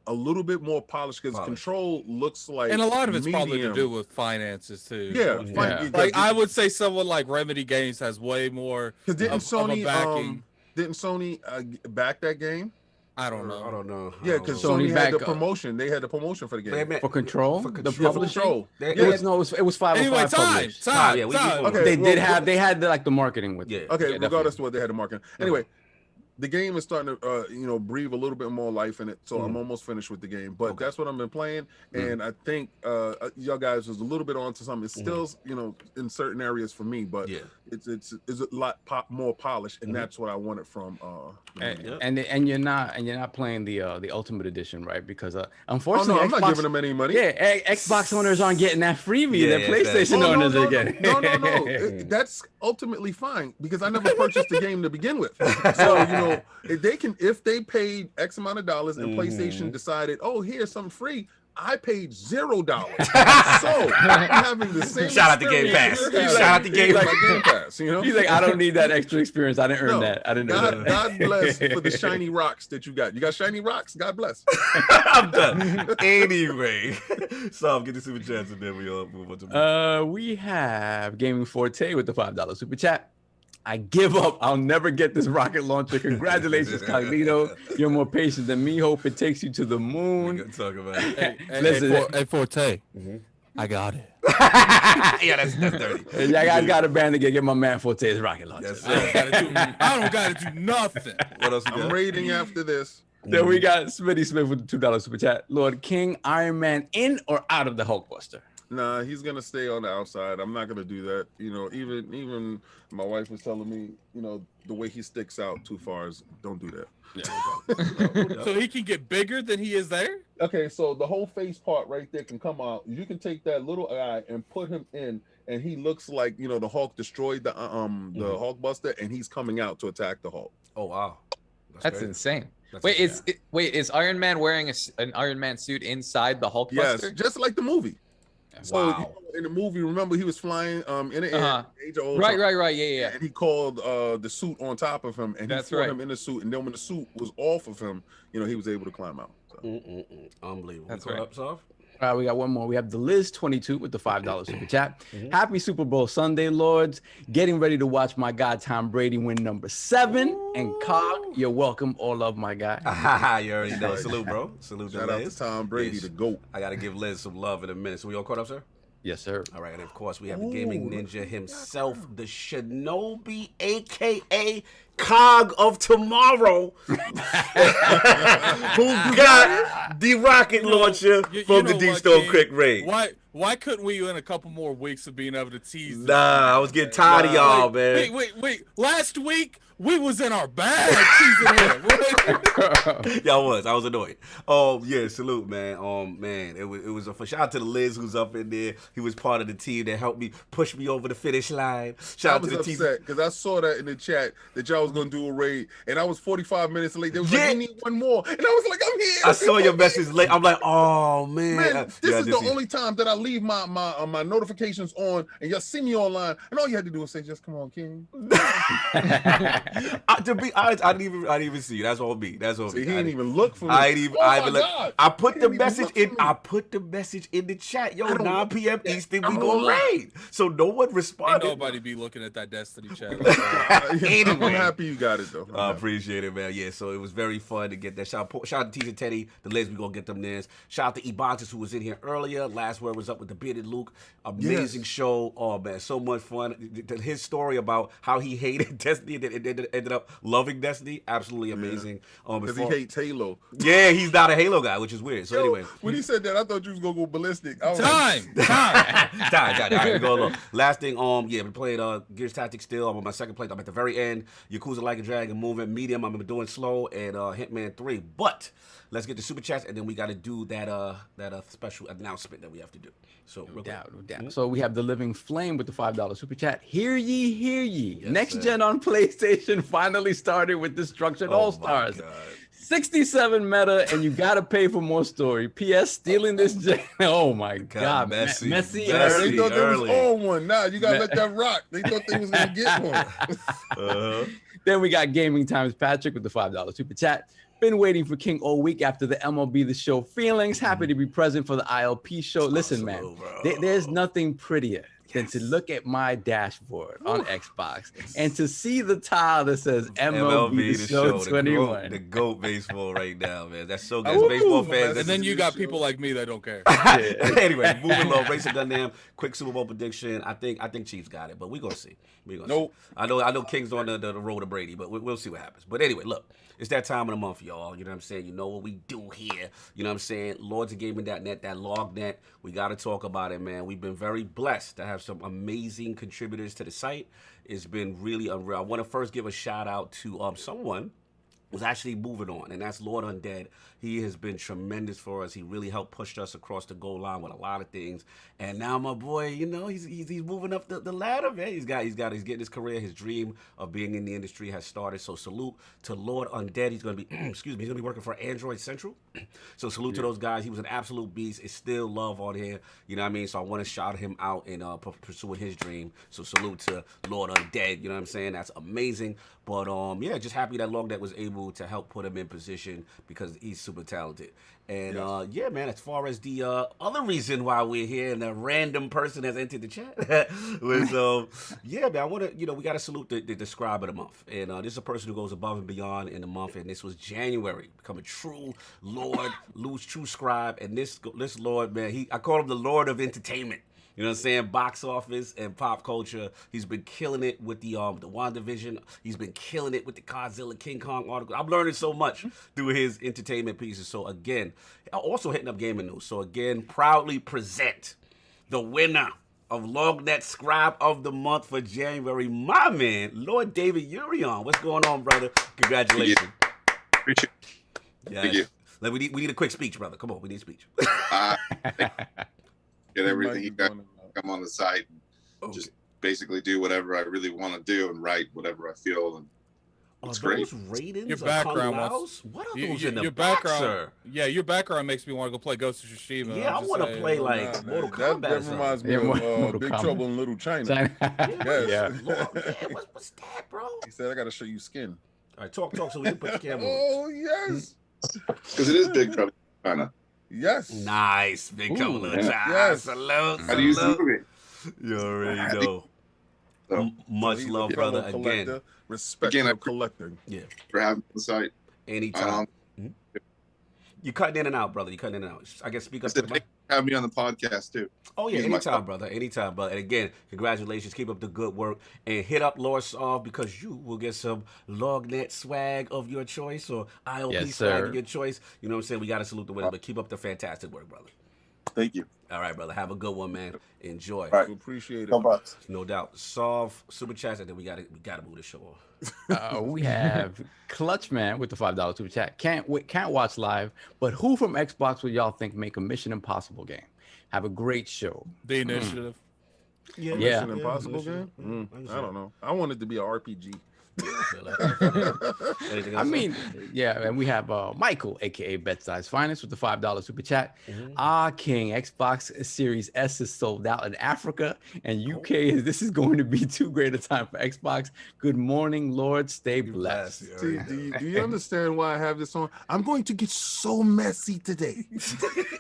a little bit more polished, because Control looks like, and a lot of it's probably to do with finances too. Like I would say someone like Remedy Games has way more. Because didn't Sony back that game? I don't know. Yeah, because Sony had the promotion. They had the promotion for the game. For Control? The publisher? It was 505 anyway, time. Okay, they had the marketing with it. Okay, regardless of what they had the marketing. Anyway, the game is starting to breathe a little bit more life in it, so I'm almost finished with the game. But that's what I've been playing, and I think y'all guys was a little bit onto something. It's still in certain areas for me, but it's a lot more polished, and that's what I wanted from. And you're not playing the Ultimate Edition, right? Because unfortunately, I'm not giving them any money. Yeah, Xbox owners aren't getting that freebie that PlayStation owners are getting. No. That's ultimately fine, because I never purchased the game to begin with. So if they paid X amount of dollars and PlayStation decided, oh, here's something free, I paid $0. So I'm having the same. Shout out to Game Pass. Shout out to Game Pass. He's like, I don't need that extra experience. I didn't earn that. I didn't know that. God bless for the shiny rocks that you got. You got shiny rocks. God bless. I'm done. Anyway, so get the super chats and then we all move on to. We have Gaming Forte with the $5 super chat. I give up. I'll never get this rocket launcher. Congratulations, Cognito. You're more patient than me. Hope it takes you to the moon. We're gonna talk about it. Hey, Forte. I got it. Yeah, that's dirty. Y'all guys got a band to get my man Forte's rocket launcher. I don't gotta do nothing. What else? I'm raiding after this. Then we got Smitty Smith with the $2 super chat. Lord King, Iron Man in or out of the Hulkbuster? Nah, he's gonna stay on the outside. I'm not gonna do that. Even my wife was telling me, the way he sticks out too far is don't do that. Yeah. So he can get bigger than he is there? Okay, so the whole face part right there can come out. You can take that little guy and put him in, and he looks like the Hulk destroyed the Hulkbuster, and he's coming out to attack the Hulk. Oh wow, that's insane. Is Iron Man wearing an Iron Man suit inside the Hulkbuster? Yes, just like the movie. So in the movie, remember he was flying in the air. Age of Ultron. Right, yeah. And he called the suit on top of him, and he threw him in the suit. And then when the suit was off of him, he was able to climb out. So. Unbelievable. That's right. All right, we got one more. We have the Liz22 with the $5 super chat. Happy Super Bowl Sunday, Lords. Getting ready to watch my guy Tom Brady win number 7. And Cog, you're welcome. All love my guy. You already know. Salute, bro. Salute to Liz. Shout out to Tom Brady, the GOAT. I got to give Liz some love in a minute. So we all caught up, sir? Yes, sir. All right, and of course, we have the gaming ninja himself, the Shinobi, a.k.a. Cog of Tomorrow, who got the rocket launcher from the Deep Stone Creek raid. Why couldn't we in a couple more weeks of being able to tease? Nah, I was getting tired of y'all, man. Wait. Last week, we was in our bag teasing him. Y'all was. I was annoyed. Yeah, salute, man. Man, it was a shout out to the Liz who's up in there. He was part of the team that helped me push me over the finish line. Shout out to the team. I was upset because I saw that in the chat that y'all was gonna do a raid, and I was 45 minutes late. They was like, "We need one more," and I was like, "I'm here." I saw your message late. I'm like, "Oh man, this is the only time that I leave my notifications on, and y'all see me online, and all you had to do was say, 'Just come on, King.'" To be honest, I didn't even see you. That's all me. That's all See, me. he didn't even look for me. I didn't even. Oh I my even look. God. I put He the didn't even message look in. for me. I put the message in the chat. Yo, I don't 9 p.m. look at Eastern, that. we I'm gonna gonna lie. raid. So no one Ain't responded. nobody be looking at that Destiny chat. Anyway. I'm happy you got it though. I appreciate it, man. Yeah, so it was very fun to get that. Shout out to Teaser Teddy, the Liz, we gonna get them names. Shout out to Ebontis, who was in here earlier. Last word was up with the bearded Luke. Amazing show. Oh man, so much fun. His story about how he hated Destiny and ended up loving Destiny, absolutely amazing. Because he hates Halo. Yeah, he's not a Halo guy, which is weird. So anyway, when he said that, I thought you was gonna go ballistic. I was Time. All right, we go along. Last thing, yeah, we played Gears Tactics still. I'm on my second play. I'm at the very end. Yakuza Like a Dragon, moving medium. I'm doing slow, and Hitman 3. But let's get the super chats, and then we got to do that special announcement that we have to do. So No doubt. So we have the Living Flame with the $5 super chat. Hear ye, hear ye. Yes, Next gen on PlayStation finally started with Destruction All Stars. 67 meta, and you gotta pay for more story. PS stealing this gen. Oh my God, messy They thought they was on one. Nah, you gotta let that rock. They thought they was gonna get one. Then we got Gaming Times Patrick with the $5 super chat. Been waiting for King all week after the MLB The Show feelings. Happy to be present for the ILP show. Listen, man, there's nothing prettier than to look at my dashboard on Xbox and to see the tile that says MLB The Show 21. The GOAT baseball right now, man. That's so good. As baseball fans. And then you got people like me that don't care. Anyway, moving along. Racing Gundam. Quick Super Bowl prediction. I think Chiefs got it, but we're gonna see. See. I know King's on the road to Brady, but we'll see what happens. But anyway, look. It's that time of the month, y'all. You know what I'm saying? You know what we do here. You know what I'm saying? LordsOfGaming.net, that LOGNET. We got to talk about it, man. We've been very blessed to have some amazing contributors to the site. It's been really unreal. I want to first give a shout out to someone who's actually moving on, and that's Lord Undead. He has been tremendous for us. He really helped push us across the goal line with a lot of things. And now my boy, you know, he's moving up the ladder, man. He's getting his career. His dream of being in the industry has started. So salute to Lord Undead. He's gonna be he's gonna be working for Android Central. So salute to those guys. He was an absolute beast. It's still love on here. You know what I mean? So I want to shout him out in pursuing his dream. So salute to Lord Undead. You know what I'm saying? That's amazing. But yeah, just happy that LOGNET was able to help put him in position because he's super talented. And yeah, man, as far as the other reason why we're here and a random person has entered the chat was, yeah, man, I want to, we got to salute the scribe of the month. And this is a person who goes above and beyond in the month. And this was January, become a true Lord, true scribe. And this Lord, man, I call him the Lord of Entertainment. You know what I'm saying? Box office and pop culture. He's been killing it with the WandaVision. He's been killing it with the Godzilla King Kong article. I'm learning so much through his entertainment pieces. So again, also hitting up gaming news. So again, proudly present the winner of LOGNET Scribe of the Month for January, my man, Lord David Urion. What's going on, brother? Congratulations. Appreciate it. Yes. Thank you. Like, we need a quick speech, brother. Come on, we need a speech. Get everything you got. Come on the site and just basically do whatever I really want to do and write whatever I feel, and it's great. Ratings your background what are those in the your back, background, sir? Yeah, your background makes me want to go play Ghost of Tsushima. Yeah, I want to play like Mortal Kombat. That reminds me of Big Trouble in Little China. Yes. What's that, bro? He said, I got to show you skin. All right, talk so we can put the camera on. Oh, yes. Because it is Big Trouble in China. Yes. Nice. Big Trouble in China. Yes. Salute. How do you use the movie? You already know. So, much love, brother. Again, respect for collecting. Yeah. For having the site. Anytime. You cutting in and out, brother. You cutting in and out. I guess speak up to the mic. Have me on the podcast too. Oh yeah, anytime, brother. Anytime, brother. And again, congratulations. Keep up the good work and hit up Lord Soft because you will get some LOGNET swag of your choice or ILP swag of your choice. You know what I'm saying? We got to salute the winner, but keep up the fantastic work, brother. Thank you. All right, brother. Have a good one, man. Enjoy. All right. Appreciate it. No doubt. Solve super chats, and then we gotta move the show on. We have Clutch Man with the $5 super chat. Can't watch live, but who from Xbox would y'all think make a Mission Impossible game? Have a great show. The Initiative. Mission Impossible game? I don't know. I want it to be an RPG. Anything I else? mean, yeah, and we have Michael, aka Bet-Size Finest, with the $5 super chat. King, Xbox Series S is sold out in Africa and UK. This is going to be too great a time for Xbox. Good morning, Lord. Stay blessed. See, do you understand why I have this on? I'm going to get so messy today.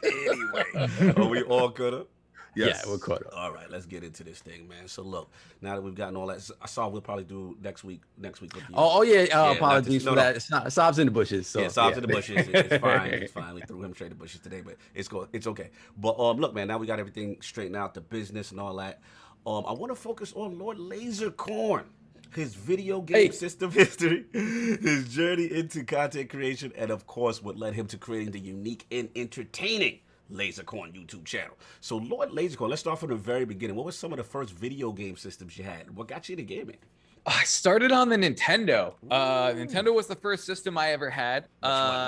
Anyway, are we all caught up? Yes. Yeah, we're caught up. All right, let's get into this thing, man. So look, now that we've gotten all that, I saw we'll probably do next week. With the, apologies for that. Sob's in the bushes. So, Sob's in the bushes. It's fine. It's fine. We threw him straight to the bushes today, but it's okay. But look, man, now we got everything straightened out, the business and all that. I want to focus on Lord Lasercorn, his video game system history, his journey into content creation, and of course, what led him to creating the unique and entertaining Lasercorn YouTube channel. So Lord Lasercorn, let's start from the very beginning. What was some of the first video game systems you had? What got you into gaming? I started on the Nintendo. Nintendo was the first system I ever had.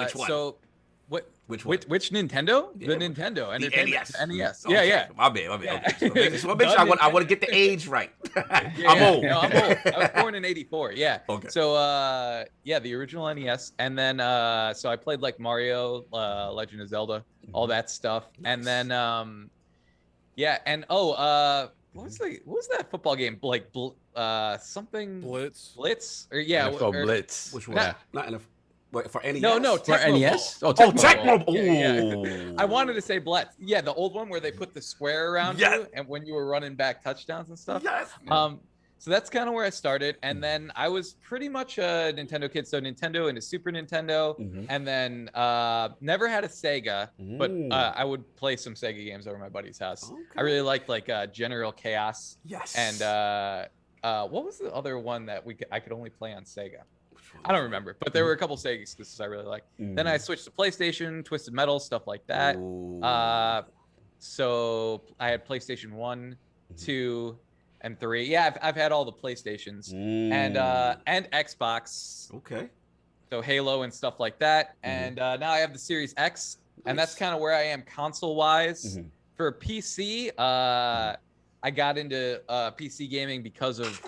Which one? So Which one? Which Nintendo? Yeah, the Nintendo. The NES. NES. Okay. Yeah. My bad. Yeah. Okay. So make sure I want to get the age right. I'm old. No, I'm old. I was born in '84. Yeah. Okay. So the original NES, and then so I played like Mario, Legend of Zelda, all that stuff, and then what was that football game like? Something Blitz. Or Blitz. Which one? Not enough. Wait, for NES? No, For Tecmo NES? Bowl. Tecmo Bowl. Yeah. I wanted to say Blitz. Yeah, the old one where they put the square around you, and when you were running back touchdowns and stuff. Yes. So that's kind of where I started, and then I was pretty much a Nintendo kid. So Nintendo into Super Nintendo, and then never had a Sega, but I would play some Sega games over my buddy's house. Okay. I really liked like General Chaos. Yes. And what was the other one that I could only play on Sega? I don't remember, but there were a couple Sega exclusives I really liked. Then I switched to PlayStation, Twisted Metal, stuff like that. So I had PlayStation 1, 2, and 3. Yeah, I've had all the PlayStations and Xbox. Okay. So Halo and stuff like that. And now I have the Series X, and that's kind of where I am console-wise. For PC, I got into PC gaming because of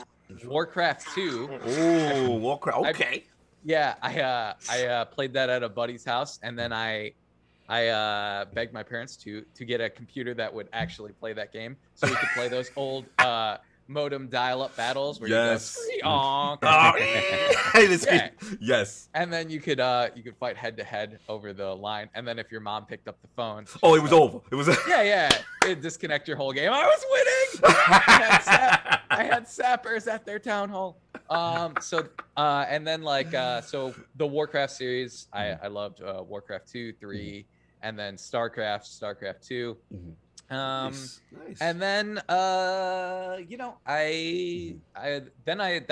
Warcraft 2. Oh, Warcraft. Okay. I played that at a buddy's house, and then I begged my parents to get a computer that would actually play that game, so we could play those old modem dial-up battles where you go, yes. And then you could fight head-to-head over the line, and then if your mom picked up the phone, it was over. It was it'd disconnect your whole game. I was winning. I had sappers at their town hall. And then so the Warcraft series, I loved Warcraft 2, 3, and then StarCraft 2. Nice. And then that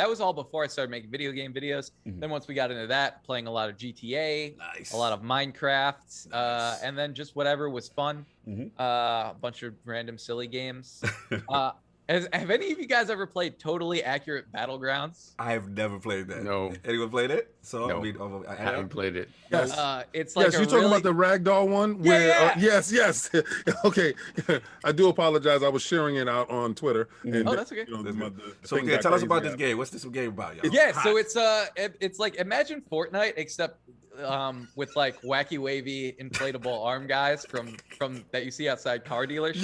was all before I started making video game videos. Then once we got into that, playing a lot of GTA, a lot of Minecraft, and then just whatever was fun, a bunch of random silly games. Have any of you guys ever played Totally Accurate Battlegrounds? I have never played that. No. Anyone played it? So no. I haven't played it. Yes. It's like you're talking about the ragdoll one where yes. Okay. I do apologize. I was sharing it out on Twitter. And, that's okay. Tell us about this game. What's this game about, y'all? So it's like imagine Fortnite except with like wacky wavy inflatable arm guys from that you see outside car dealerships.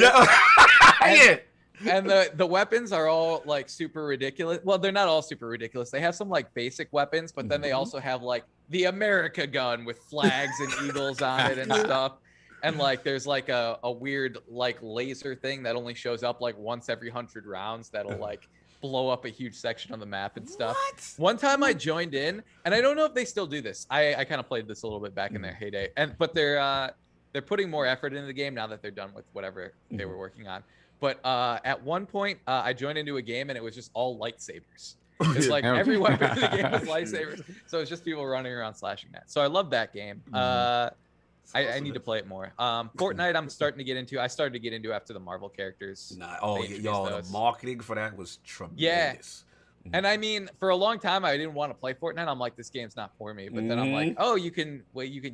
Yeah. And the weapons are all like super ridiculous. Well, they're not all super ridiculous. They have some like basic weapons, but then they also have like the America gun with flags and eagles on it and stuff. And like there's like a weird like laser thing that only shows up like once every 100 rounds that'll like blow up a huge section on the map and stuff. One time I joined in, and I don't know if they still do this. I kind of played this a little bit back in their heyday, but they're putting more effort into the game now that they're done with whatever they were working on. But at one point, I joined into a game and it was just all lightsabers. It's like every weapon in the game was lightsabers. So it's just people running around slashing that. So I love that game. I need to play it more. Fortnite, I started to get into after the Marvel characters. The marketing for that was tremendous. And I mean, for a long time, I didn't want to play Fortnite. I'm like, this game's not for me. But then I'm like, oh, you can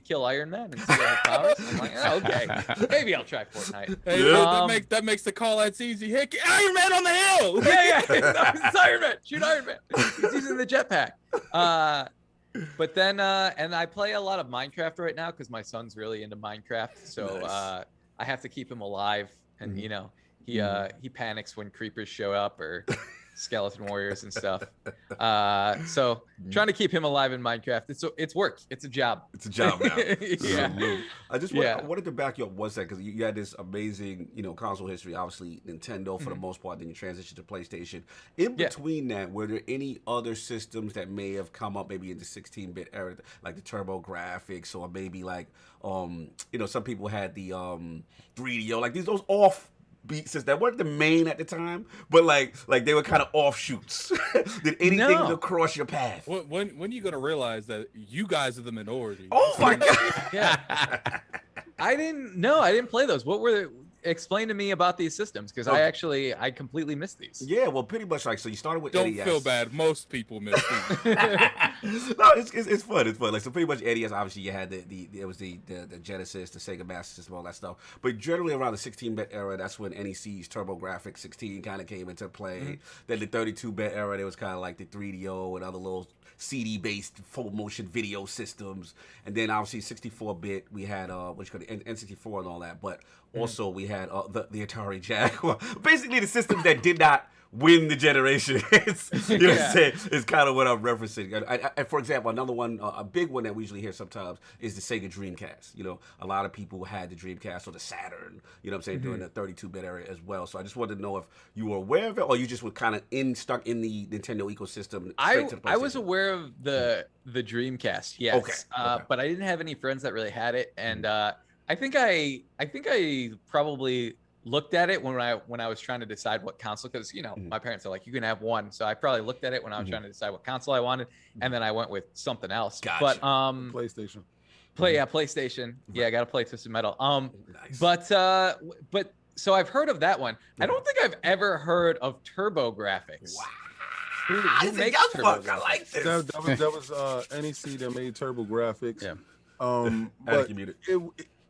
kill Iron Man and see his powers. I'm like, oh, okay, maybe I'll try Fortnite. Hey, that makes the call outs easy. Hey, Iron Man on the hill. Yeah. It's Iron Man. Shoot Iron Man. He's using the jetpack. But then, and I play a lot of Minecraft right now because my son's really into Minecraft. So Nice. I have to keep him alive. And, you know, he panics when creepers show up or skeleton warriors and stuff. So trying to keep him alive in Minecraft. It's work. It's a job. It's a job now. Yeah. I wanted to back you up one second because you had this amazing, console history. Obviously, Nintendo for the most part. Then you transitioned to PlayStation. In between that, were there any other systems that may have come up, maybe in the 16-bit era, like the Turbo Graphics, or maybe like, some people had the 3DO, like those off beat systems that weren't the main at the time, but like they were kind of offshoots. Did anything cross your path? When are you gonna realize that you guys are the minority? Oh my god! Yeah. I didn't play those. What were explain to me about these systems, because I completely missed these. Yeah, well, pretty much so you started with NES. Don't feel bad. Most people miss these. No, it's fun. It's fun. Like, so pretty much NES. Obviously, you had the Genesis, the Sega Master System, all that stuff. But generally around the 16-bit era, that's when NEC's TurboGrafx 16 kind of came into play. Then the 32-bit era, there was kind of like the 3DO and other little CD-based full motion video systems, and then obviously 64-bit we had N64 and all that, but also we had the Atari Jaguar. Basically, the systems that did not win the generation. What I'm saying? It's kind of what I'm referencing. And for example, another one, a big one that we usually hear sometimes is the Sega Dreamcast. A lot of people had the Dreamcast or the Saturn, during the 32-bit era as well. So I just wanted to know if you were aware of it, or you just were kind of stuck in the Nintendo ecosystem. I was aware of the Dreamcast, yes. Okay. But I didn't have any friends that really had it, and I think I probably looked at it when I was trying to decide what console, because my parents are like, you can have one, so I probably looked at it when I was trying to decide what console I wanted, and then I went with something else. Gotcha. But PlayStation. PlayStation. Yeah, I got to play Twisted Metal. Nice. But so I've heard of that one. I don't think I've ever heard of TurboGrafx. Wow. Who makes TurboGrafx? I like this. That was NEC that made TurboGrafx. Yeah. But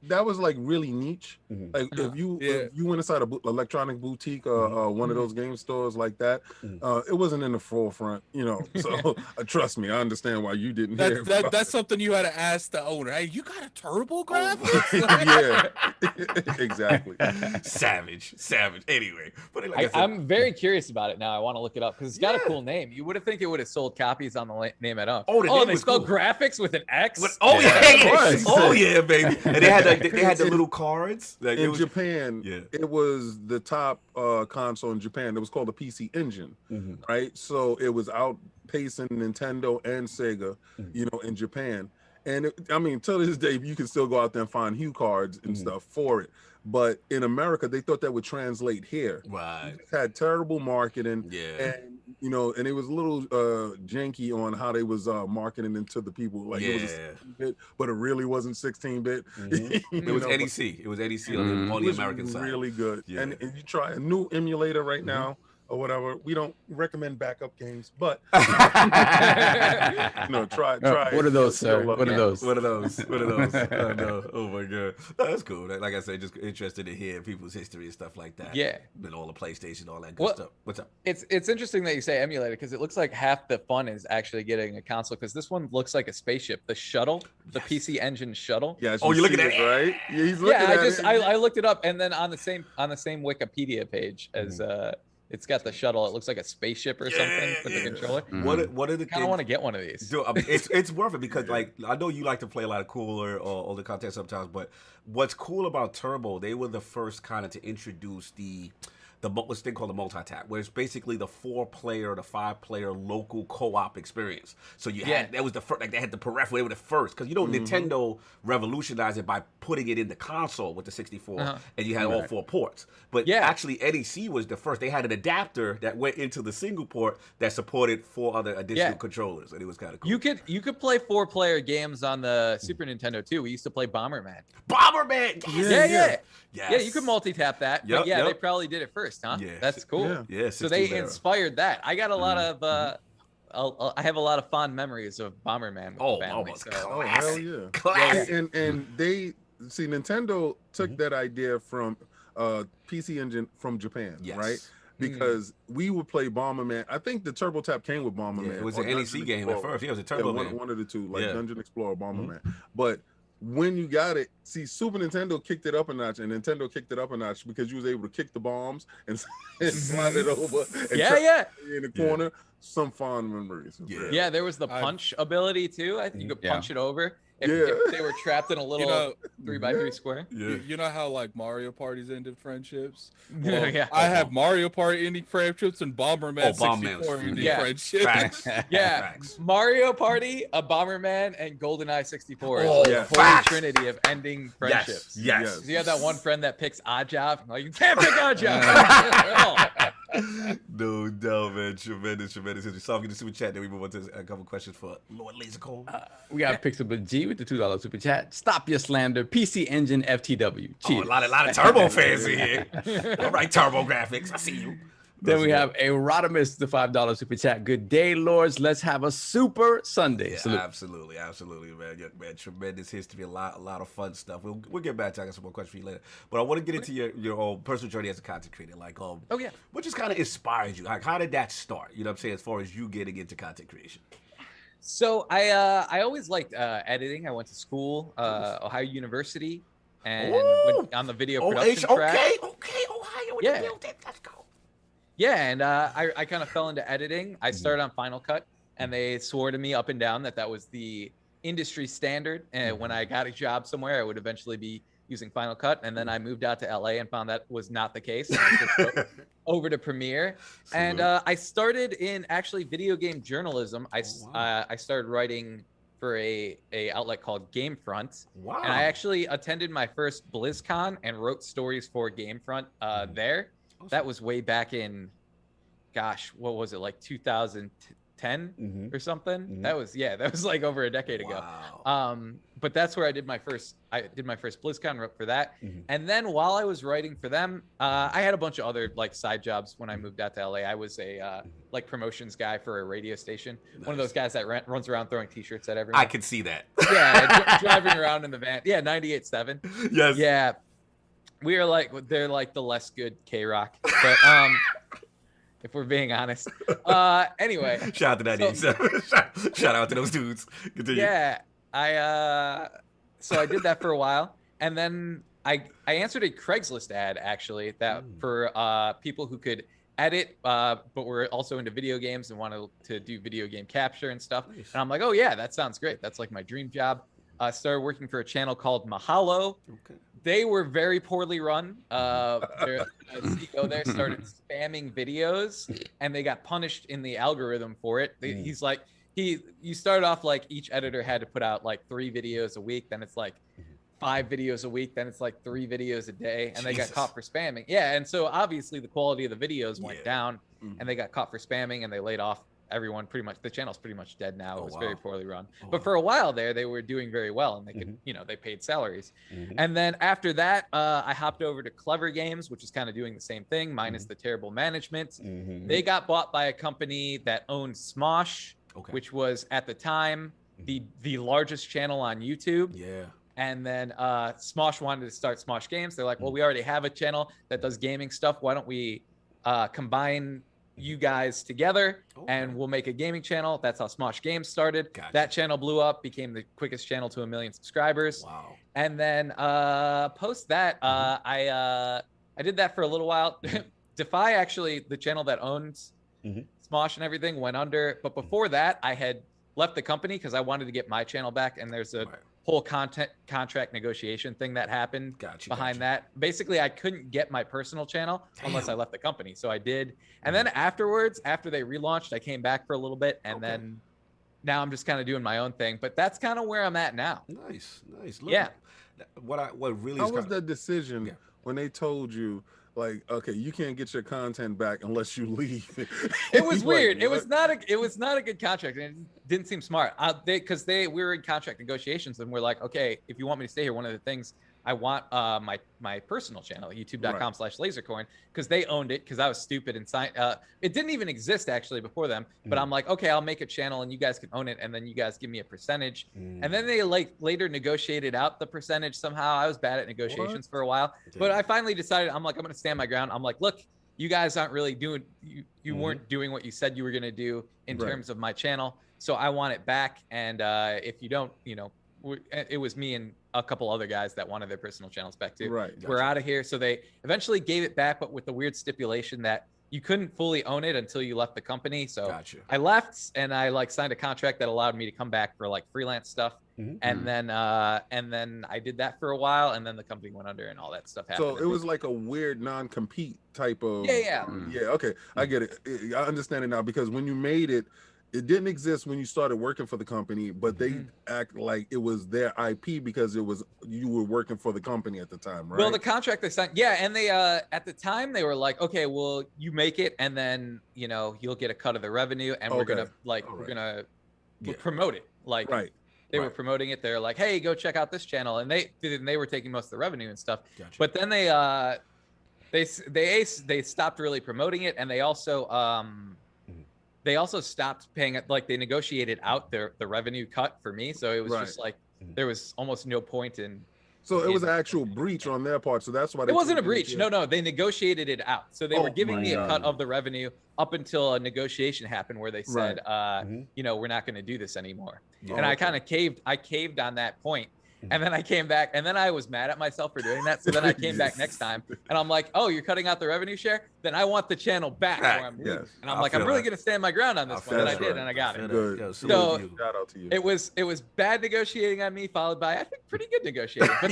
that was like really niche. Like if you went inside a electronic boutique, one of those game stores like that, it wasn't in the forefront, So trust me, I understand why you didn't hear. That's something you had to ask the owner. Hey, you got a TurboGrafx? Yeah, exactly. Savage. Anyway, but I'm very curious about it now. I want to look it up because it's got a cool name. You would have think it would have sold copies on the name at all. Oh, they spelled graphics with an X. Oh yeah, baby. And they had the little cards. Like, in Japan, it was the top console in Japan. It was called the PC Engine, right? So it was outpacing Nintendo and Sega, in Japan. And till this day, you can still go out there and find Hue cards and stuff for it. But in America, they thought that would translate here. Right. It had terrible marketing. Yeah. And and it was a little janky on how they was marketing it to the people. Like it was a 16-bit, but it really wasn't 16-bit. It was NEC. It was NEC on the American side. Really good. Yeah. And you try a new emulator right now or whatever. We don't recommend backup games, but try. What are those, sir? What are those? What are those? Oh no! Oh my god! That's cool. Like I said, just interested to hear people's history and stuff like that. Yeah. And all the PlayStation, all that good stuff. What's up? It's interesting that you say emulator, because it looks like half the fun is actually getting a console, because this one looks like a spaceship. The shuttle, the PC Engine shuttle. Yeah. Oh, you're looking at it, right? Yeah, he's looking at it. I looked it up, and then on the same Wikipedia page as it's got the shuttle. It looks like a spaceship or something with the controller. What are the? I kind of want to get one of these. Dude, it's worth it because like I know you like to play a lot of cooler or older content sometimes, but what's cool about Turbo? They were the first kind of to introduce the what's thing called the multi-tap, where it's basically the 4-player, the 5-player local co-op experience. So you had that was the first, like they had the peripheral. They were the first, because Nintendo revolutionized it by putting it in the console with the 64, and you had all 4 ports. But actually, NEC was the first. They had an adapter that went into the single port that supported 4 other additional controllers, and it was kind of cool. You could play 4-player games on the Super Nintendo too. We used to play Bomberman. Bomberman. Yeah. You could multi-tap that. But they probably did it first. first, huh? Yeah. That's cool. Yeah. Yeah. So they 16 era. inspired that. I got a lot of I have a lot of fond memories of Bomberman with the family. Bomber's So. Oh, hell classic. yeah. Classic. And they see Nintendo took that idea from PC Engine from Japan, Yes. right? Because we would play Bomberman. I think the Turbo Tap came with Bomberman. Yeah, it was or an Dungeon NEC game at Explorer. first. Yeah, it was a Turbo game. One of the two, like Yeah. Dungeon Explorer, Bomberman. But when you got it, see, Super Nintendo kicked it up a notch, and Nintendo kicked it up a notch because you was able to kick the bombs and slide it over. And Yeah. in the corner. Some fond memories. Yeah, there was the punch ability too. I think you could punch it over if they were trapped in a little 3x3 square. Yeah. You know how like Mario parties ended friendships? Well, yeah. I have Mario Party ending friendships and Bomberman 64 ending friendships. Facts. Yeah, Facts. Mario Party, a Bomberman, and GoldenEye 64. Oh, It's yeah. the holy Facts. trinity of ending friendships. Yes. 'Cause you have that one friend that picks Oddjob. Like, you can't pick Oddjob. No, man. Tremendous history. So I'm going to super chat. Then we move on to a couple questions for Lord Lasercorn. We got Pixable G with the $2 super chat. Stop your slander. PC Engine FTW. Oh, Cheers. a lot of Turbo fans in here. All right, Turbo Graphics. I see you. Then we have a Rodimus, the $5 super chat. Good day, Lords. Let's have a super Sunday. Yeah, Salute. absolutely, man. Yeah, man, tremendous history, a lot of fun stuff. We'll get back to I got some more questions for you later. But I want to get into your own personal journey as a content creator. Like, what just kind of inspired you? Like, how did that start? You know what I'm saying? As far as you getting into content creation. So I always liked editing. I went to school, Ohio University, and went on the video production track. Okay, Ohio in Yeah. the building. Let's go. Yeah, and I kind of fell into editing. I started on Final Cut, and they swore to me up and down that was the industry standard. And when I got a job somewhere, I would eventually be using Final Cut. And then I moved out to LA and found that was not the case. And I switched over to Premiere. And I started in actually video game journalism. I started writing for a outlet called Gamefront. Wow. And I actually attended my first BlizzCon and wrote stories for Gamefront there. That was way back in, gosh, what was it, like 2010 or something? That was like over a decade ago. But that's where I did my first BlizzCon, wrote for that. And then while I was writing for them, I had a bunch of other like side jobs when I moved out to LA. I was a like promotions guy for a radio station. Nice. One of those guys that runs around throwing t-shirts at everyone. I could see that. Yeah, driving around in the van. Yeah, 98.7. Yes. Yeah. They're like the less good K-Rock, but if we're being honest. Anyway. Shout out to that 87. Shout out to those dudes. Continue. Yeah. So I did that for a while, and then I answered a Craigslist ad actually that for people who could edit, but were also into video games and wanted to do video game capture and stuff. Nice. And I'm like, oh yeah, that sounds great. That's like my dream job. Started working for a channel called Mahalo. Okay. They were very poorly run. Their CEO there started spamming videos, and they got punished in the algorithm for it. He's like, you started off like each editor had to put out like 3 videos a week, then it's like 5 videos a week, then it's like 3 videos a day, and they got caught for spamming. Yeah, and so obviously the quality of the videos went down, and they got caught for spamming, and they laid off everyone pretty much. The channel's pretty much dead now. It was very poorly run. But for a while there, they were doing very well, and they could, they paid salaries. And then after that, I hopped over to Clever Games, which is kind of doing the same thing, minus the terrible management. They got bought by a company that owned Smosh, which was at the time the largest channel on YouTube. Yeah. And then Smosh wanted to start Smosh Games. They're like, well, we already have a channel that does gaming stuff. Why don't we combine you guys together and we'll make a gaming channel. That's how Smosh Games started. Gotcha. That channel blew up, became the quickest channel to 1 million subscribers. Wow. And then post that, I did that for a little while. Defy, actually, the channel that owns Smosh and everything, went under. But before that, I had left the company because I wanted to get my channel back, and there's a whole contract negotiation thing that happened behind that. Basically, I couldn't get my personal channel unless I left the company. So I did. And then afterwards, after they relaunched, I came back for a little bit, and then now I'm just kind of doing my own thing. But that's kind of where I'm at now. Nice. Look, yeah. What really How was that decision when they told you, like, okay, you can't get your content back unless you leave? It was weird. Like, it was not a good contract, and it didn't seem smart. We were in contract negotiations, and we're like, okay, if you want me to stay here, one of the things I want my personal channel, youtube.com/lasercorn, because they owned it, because I was stupid and signed. It didn't even exist actually before them, but I'm like, okay, I'll make a channel and you guys can own it, and then you guys give me a percentage. And then they like later negotiated out the percentage somehow. I was bad at negotiations for a while, but I finally decided, I'm like, I'm gonna stand my ground. I'm like, look, you guys aren't really doing, you weren't doing what you said you were gonna do in terms of my channel, so I want it back. And if you don't, you know, it was me and a couple other guys that wanted their personal channels back too. Right. We're out of here. So they eventually gave it back, but with the weird stipulation that you couldn't fully own it until you left the company. So I left, and I like signed a contract that allowed me to come back for like freelance stuff. And then I did that for a while, and then the company went under and all that stuff happened. So it was like a weird non-compete type of. Yeah. Okay, I get it. I understand it now, because when you made it, it didn't exist when you started working for the company, but they act like it was their IP because it was, you were working for the company at the time, right? Well, the contract they signed, and they at the time they were like, okay, well, you make it, and then you know you'll get a cut of the revenue, and we're gonna we're gonna promote it, like they were promoting it. They're like, hey, go check out this channel, and they were taking most of the revenue and stuff. But then they stopped really promoting it, and they also stopped paying it. Like they negotiated out the revenue cut for me, so it was just like there was almost no point in. So it was an actual breach on their part, so that's why it wasn't a breach. No, they negotiated it out. So they were giving me a cut of the revenue up until a negotiation happened where they said, you know, we're not going to do this anymore. And I kind of caved. I caved on that point. And then I came back, and then I was mad at myself for doing that. So then I came back next time, and I'm like, "Oh, you're cutting out the revenue share? Then I want the channel back where I'm leaving." And I'm like, "I'm really gonna stand my ground on this one." And I did, and I got it. Good. So shout out to you. it was bad negotiating on me, followed by I think pretty good negotiating. But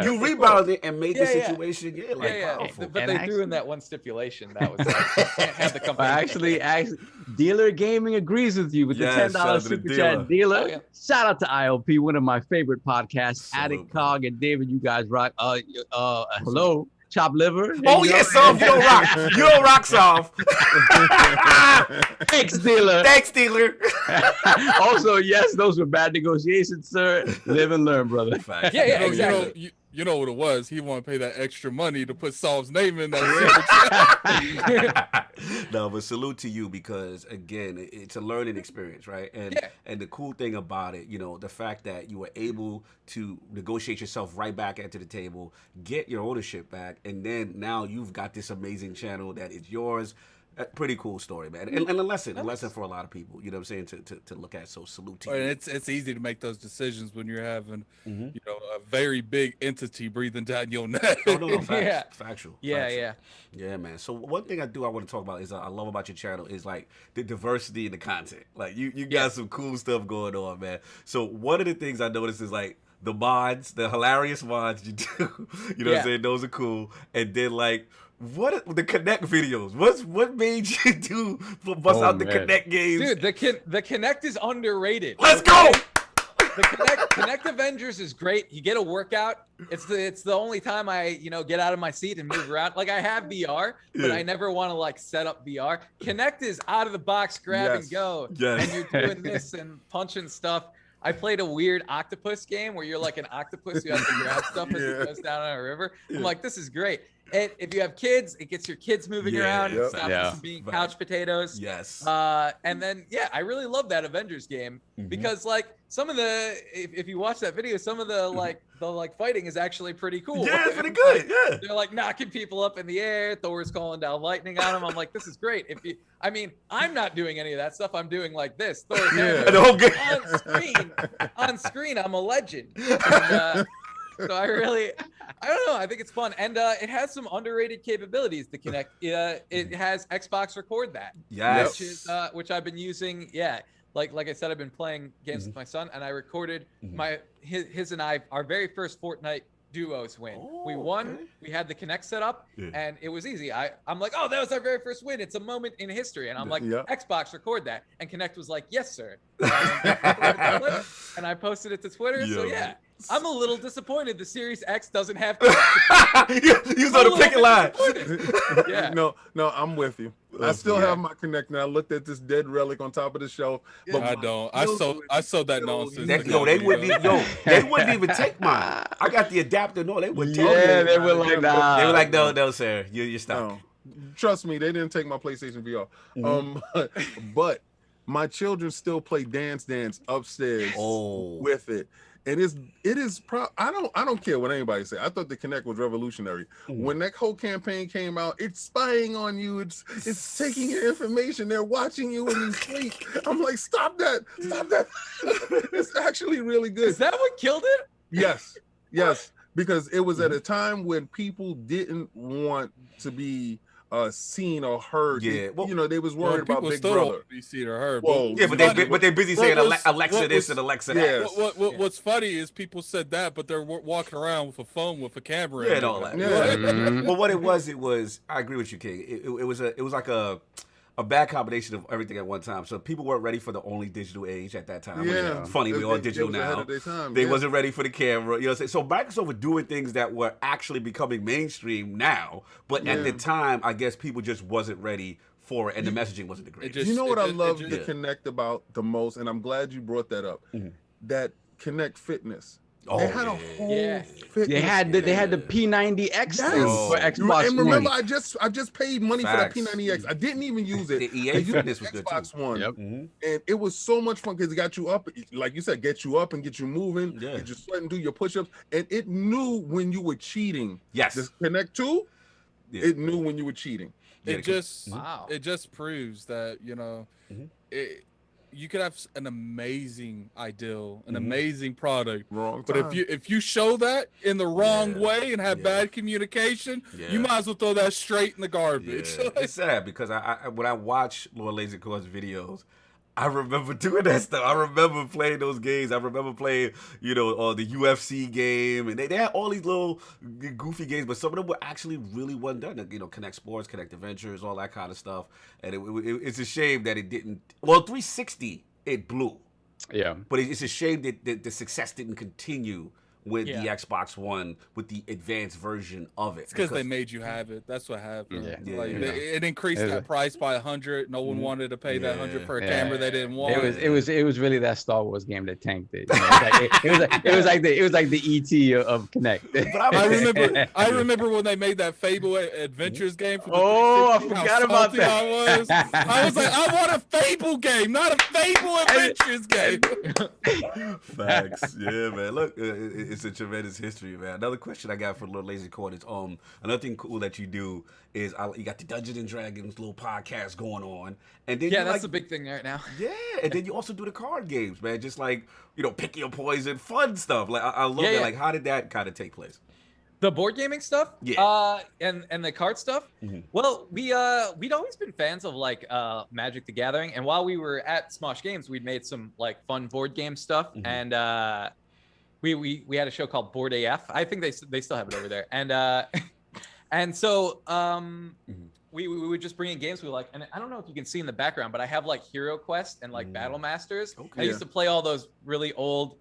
you rebounded it and made the situation powerful. But they threw in that one stipulation that was like, can't have the company. Actually, Dealer Gaming agrees with you with the $10 super chat. Dealer, shout out to ILP, one of my favorite podcasts. Addict Cog and David, you guys rock. Hello, Chop Liver. Soft, you don't rock. You don't rock, Soft. Thanks, Dealer. Thanks, Dealer. Also, yes, those were bad negotiations, sir. Live and learn, brother. Exactly. You know what it was. He wanted to pay that extra money to put Saul's name in that. No, but salute to you, because again, it's a learning experience, right? And the cool thing about it, you know, the fact that you were able to negotiate yourself right back into the table, get your ownership back, and then now you've got this amazing channel that is yours. Pretty cool story, man, and a lesson for a lot of people. You know what I'm saying? To look at. So salute to you. It's easy to make those decisions when you're having you know, a very big entity breathing down your neck. Factual. Yeah, man. So one thing I want to talk about is I love about your channel is like the diversity in the content. Like you got some cool stuff going on, man. So one of the things I noticed is like the mods, the hilarious mods you do. You know what I'm saying? Those are cool. And then like, what the Connect videos? What made you do bust out the Connect games? Dude, the Connect is underrated. Let's go. The Connect Avengers is great. You get a workout. It's the only time I get out of my seat and move around. Like I have VR, but I never want to like set up VR. Connect is out of the box, grab and go. And you're doing this and punching stuff. I played a weird octopus game where you're like an octopus. You have to grab stuff as it goes down on a river. I'm like, this is great. And if you have kids, it gets your kids moving around. It stops them from being couch potatoes. And then, I really love that Avengers game because like some of the, if you watch that video, some of the fighting is actually pretty cool. Yeah, it's pretty good. Yeah. They're like knocking people up in the air. Thor's calling down lightning on them. I'm like, this is great. I'm not doing any of that stuff. I'm doing like this. Thor's on screen, I'm a legend. And, so I don't know. I think it's fun, and it has some underrated capabilities. The Kinect, it has Xbox Record that, which I've been using. Yeah, like I said, I've been playing games with my son, and I recorded his and I our very first Fortnite duos win. We won. We had the Kinect set up, and it was easy. I'm like, oh, that was our very first win. It's a moment in history, and I'm like, Xbox Record that, and Kinect was like, yes, sir. And I posted it to Twitter. So I'm a little disappointed the Series X doesn't have. You on the picket line. No, I'm with you. I still have my Kinect now. I looked at this dead relic on top of the shelf. But I don't. I sold that nonsense. They wouldn't even take mine. I got the adapter. No, they wouldn't take it. Yeah, they were like, nah. They were like, no, sir, you're stuck. No. Trust me, they didn't take my PlayStation VR. But my children still play Dance Dance upstairs with it. And it is I don't care what anybody say. I thought the Kinect was revolutionary. When that whole campaign came out, it's spying on you. It's taking your information. They're watching you when you sleep. I'm like, stop that. It's actually really good. Is that what killed it? Yes. Because it was at a time when people didn't want to be seen or heard. Yeah, they was worried about Big Brother. Be seen or heard. But they're busy saying Alexa this and Alexa that. What's funny is people said that, but they're walking around with a phone with a camera. Yeah, and all that. Yeah. Well, what it was. I agree with you, King. It was like a bad combination of everything at one time. So people weren't ready for the only digital age at that time. Yeah, it's funny, we're all digital now. They wasn't ready for the camera. You know, so Microsoft was doing things that were actually becoming mainstream now, but at the time, I guess people just wasn't ready for it, and the messaging wasn't the greatest. You know what I love the Kinect about the most, and I'm glad you brought that up. That Kinect Fitness. They had a whole fitness. They had the P90X thing for Xbox And remember, One. I just paid money for that P90X. I didn't even use it. The EA Fitness was good Xbox too. One. And it was so much fun because it got you up, like you said, get you up and get you moving. Yeah. Get you sweating, do your push-ups, and it knew when you were cheating. Yes. This Kinect 2, it knew when you were cheating. It just proves that you could have an amazing ideal, an amazing product, but if you show that in the wrong way and have bad communication, you might as well throw that straight in the garbage. It's sad because when I watch Lord Lasercorn's videos, I remember doing that stuff. I remember playing those games. I remember playing, the UFC game, and they had all these little goofy games, but some of them were actually really well done. Kinect Sports, Kinect Adventures, all that kind of stuff. And it's a shame that it didn't. Well, 360 it blew. Yeah, but it's a shame that the success didn't continue with the Xbox One, with the advanced version of it. It's because they made you have it. That's what happened. It increased that price by 100. No one wanted to pay that 100 for a camera they didn't want. It was really that Star Wars game that tanked it. It was like the ET of Kinect. But I remember when they made that Fable Adventures game. For the I forgot about that. I was like, I want a Fable game, not a Fable Adventures game. Facts, yeah, man. Look. It's a tremendous history, man. Another question I got for Lord Lasercorn is another thing cool that you do is you got the Dungeons&Dragons little podcast going on, and then that's a big thing right now. Yeah, and then you also do the card games, man. Just like pick your poison, fun stuff. Like I love that. Yeah. Like how did that kind of take place? The board gaming stuff, and the card stuff. Well, we'd always been fans of like Magic the Gathering, and while we were at Smosh Games, we'd made some like fun board game stuff, and we had a show called Board AF. I think they still have it over there, and so we would just bring in games we like, and I don't know if you can see in the background, but I have like Hero Quest and like Battle Masters. I used to play all those really old.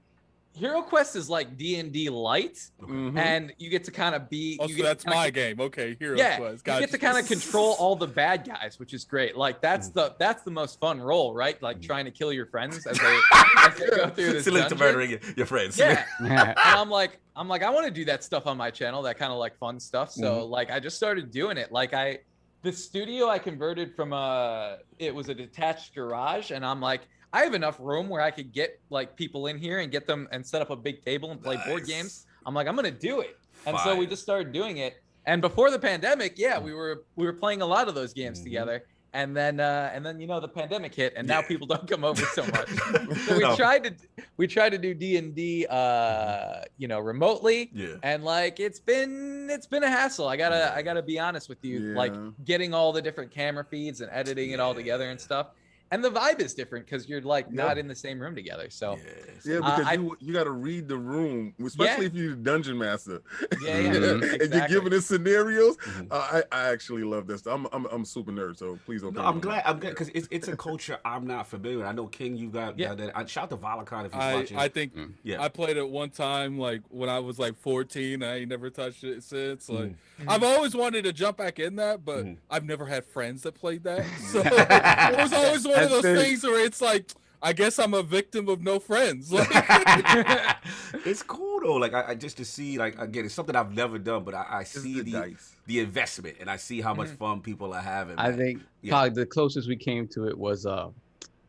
Hero Quest is like D&D light, and you get to kind of be. So that's my game. Okay, Hero Quest. Gotcha. You get to kind of control all the bad guys, which is great. Like that's the most fun role, right? Like trying to kill your friends as they go through this dungeon. To murdering your friends. Yeah, and I'm like, I want to do that stuff on my channel, that kind of like fun stuff. So like, I just started doing it. Like the studio I converted from it was a detached garage, and I'm like, I have enough room where I could get like people in here and get them and set up a big table and play board games. I'm like, I'm gonna do it. And so we just started doing it. And before the pandemic, we were playing a lot of those games together. And then the pandemic hit, and now people don't come over so much. So we tried to do D&D remotely. Yeah. And like it's been a hassle. I gotta be honest with you. Like getting all the different camera feeds and editing it all together and stuff. and the vibe is different because you're like not in the same room together. So because you got to read the room, especially if you're a dungeon master. Exactly. And you're giving us scenarios. I actually love this. I'm super nerd, so please don't. No, I'm glad because it's a culture I'm not familiar with. I know King, you got that. I shout to Volacon if he's watching. I think I played it one time, like when I was like 14. I ain't never touched it since. Like I've always wanted to jump back in that, but I've never had friends that played that. So it was always one of those things where it's like, I guess I'm a victim of no friends. It's cool though. Like I just to see, like, again, it's something I've never done, but I see the investment and I see how much fun people are having. I think probably the closest we came to it was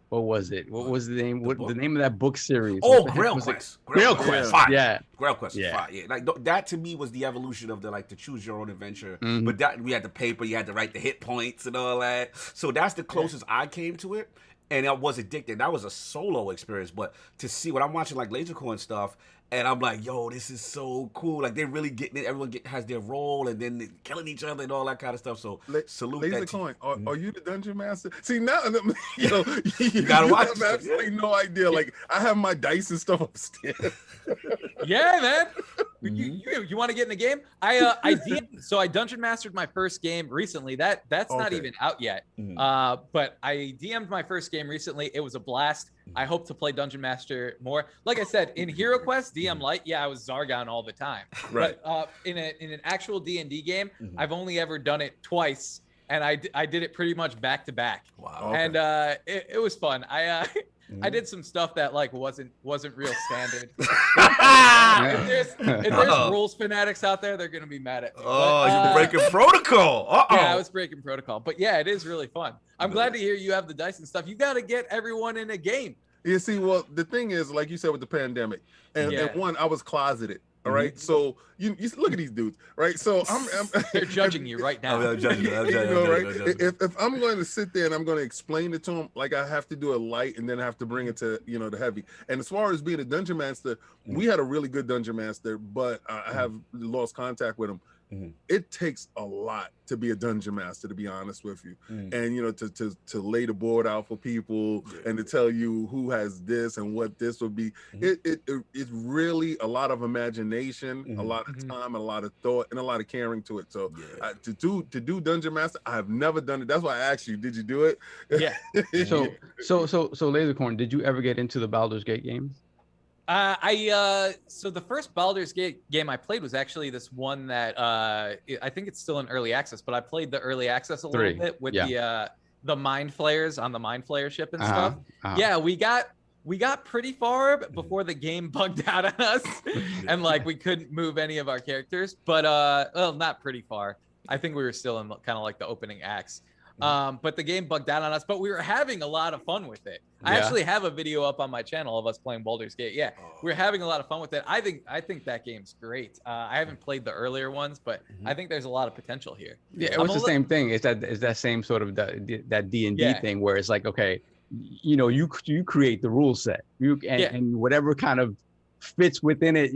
what was it? What was the name? The name of that book series? Oh, Grail Quest. Grail Quest. Yeah. Grail Quest was fire. Yeah. Like that to me was the evolution of the choose your own adventure. But that we had the paper, you had to write the hit points and all that. So that's the closest I came to it. And I was addicted. That was a solo experience. But to see what I'm watching, like Lasercorn stuff, and I'm like, yo, this is so cool. Like they're really getting it. Everyone has their role, and then they're killing each other and all that kind of stuff. So salute Lasercorn. Are you the dungeon master? See now, you know, you gotta watch. I have absolutely no idea. Like I have my dice and stuff upstairs. Yeah, man. You want to get in the game? I dungeon mastered my first game recently. That's not even out yet. But I DM'd my first game recently. It was a blast. I hope to play Dungeon Master more. Like I said, in Hero Quest, DM Light, I was Zargon all the time. Right. But in an actual D&D game, I've only ever done it twice, and I did it pretty much back to back. Wow. And it was fun. I did some stuff that wasn't real standard. If there's rules fanatics out there, they're gonna be mad at me. You're breaking protocol. Yeah, I was breaking protocol. But yeah, it is really fun. I'm glad to hear you have the dice and stuff. You got to get everyone in a game. You see, well, the thing is, like you said with the pandemic, and one, I was closeted. All right, so you look at these dudes, right? So they're judging you right now. I'm judging you. If I'm going to sit there and I'm going to explain it to them, like I have to do it light and then I have to bring it to the heavy. And as far as being a dungeon master, we had a really good dungeon master, but I have lost contact with him. It takes a lot to be a dungeon master, to be honest with you, and to lay the board out for people and to tell you who has this and what this would be. It's really a lot of imagination, a lot of time, a lot of thought, and a lot of caring to it. So to do dungeon master, I have never done it. That's why I asked you, did you do it? Yeah. So Lasercorn, did you ever get into the Baldur's Gate games? So the first Baldur's Gate game I played was actually this one that I think it's still in early access, but I played the early access a little bit with the Mind Flayers on the Mind Flayer ship and stuff. Yeah, we got pretty far before the game bugged out on us and we couldn't move any of our characters, but well, not pretty far. I think we were still in kind of like the opening acts. But the game bugged out on us, but we were having a lot of fun with it. I actually have a video up on my channel of us playing Baldur's Gate. Yeah, we're having a lot of fun with it. I think that game's great. I haven't played the earlier ones, but I think there's a lot of potential here. Yeah, it was the same thing. It's that same sort of that D&D thing where it's like, okay, you create the rule set, and whatever kind of fits within it,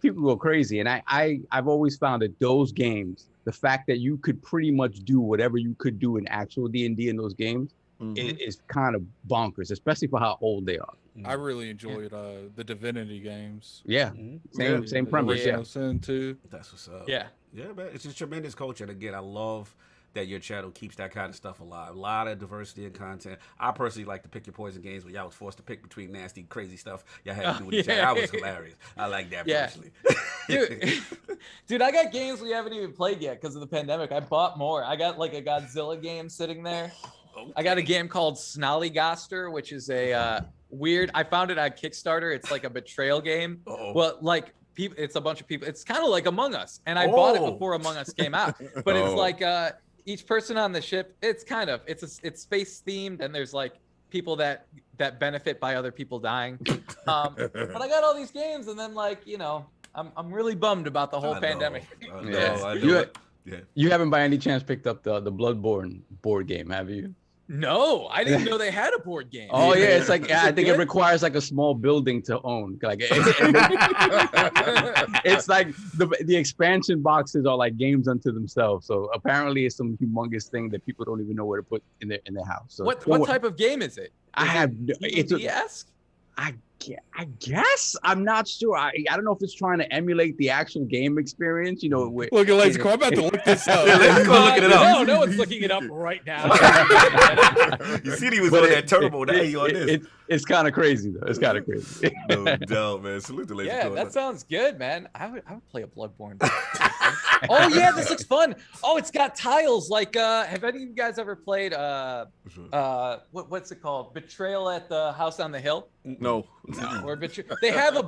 people go crazy. And I've always found that those games, the fact that you could pretty much do whatever you could do in actual D&D in those games is kind of bonkers, especially for how old they are. I really enjoyed the Divinity games. Yeah, same premise. Yeah, too. That's what's up. Yeah, man. It's a tremendous culture, and again, I love that your channel keeps that kind of stuff alive. A lot of diversity in content. I personally like to pick your poison games where y'all was forced to pick between nasty, crazy stuff y'all had to do with each other. That was hilarious. I like that personally. Dude, I got games we haven't even played yet because of the pandemic. I bought more. I got like a Godzilla game sitting there. Okay. I got a game called Snollygoster, which is a weird. I found it on Kickstarter. It's like a betrayal game. Well, people, it's a bunch of people. It's kind of like Among Us, and I bought it before Among Us came out. But it's like each person on the ship. It's space themed, and there's like people that benefit by other people dying. But I got all these games, and then I'm really bummed about the whole pandemic. You haven't by any chance picked up the Bloodborne board game, have you? No, I didn't know they had a board game. Oh yeah, it's like I think it requires like a small building to own. Like it's like the expansion boxes are like games unto themselves. So apparently it's some humongous thing that people don't even know where to put in their house. So what type of game is it? It's a I guess I'm not sure. I don't know if it's trying to emulate the actual game experience. You know, look at Lasercorn. I'm about to look this up. Let's go look it up. No one's looking it up right now. You see, he was on that turbo. Now he on this. It's kind of crazy though. It's kind of crazy. No doubt, man. Salute to Lasercorn. Yeah, that sounds good, man. I would play a Bloodborne. Oh yeah, this looks fun. Oh, it's got tiles. Like, have any of you guys ever played what's it called? Betrayal at the House on the Hill? No. Or they have a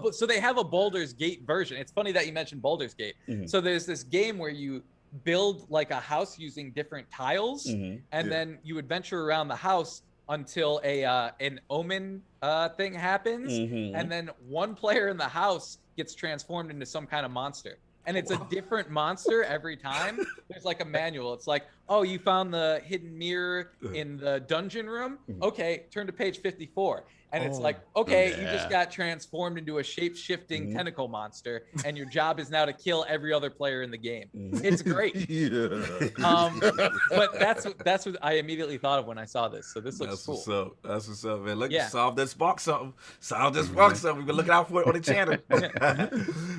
Baldur's Gate version. It's funny that you mentioned Baldur's Gate. Mm-hmm. So there's this game where you build like a house using different tiles, and then you adventure around the house until an omen thing happens, and then one player in the house gets transformed into some kind of monster. And it's a different monster every time. There's like a manual. It's like, oh, you found the hidden mirror in the dungeon room? Okay, turn to page 54. And it's like, okay, you just got transformed into a shape-shifting tentacle monster, and your job is now to kill every other player in the game. It's great. But that's what I immediately thought of when I saw this. So this looks cool. What's up. That's what's up, man. Look, solve that spark something. Solve that spark something. We've been looking out for it on the channel.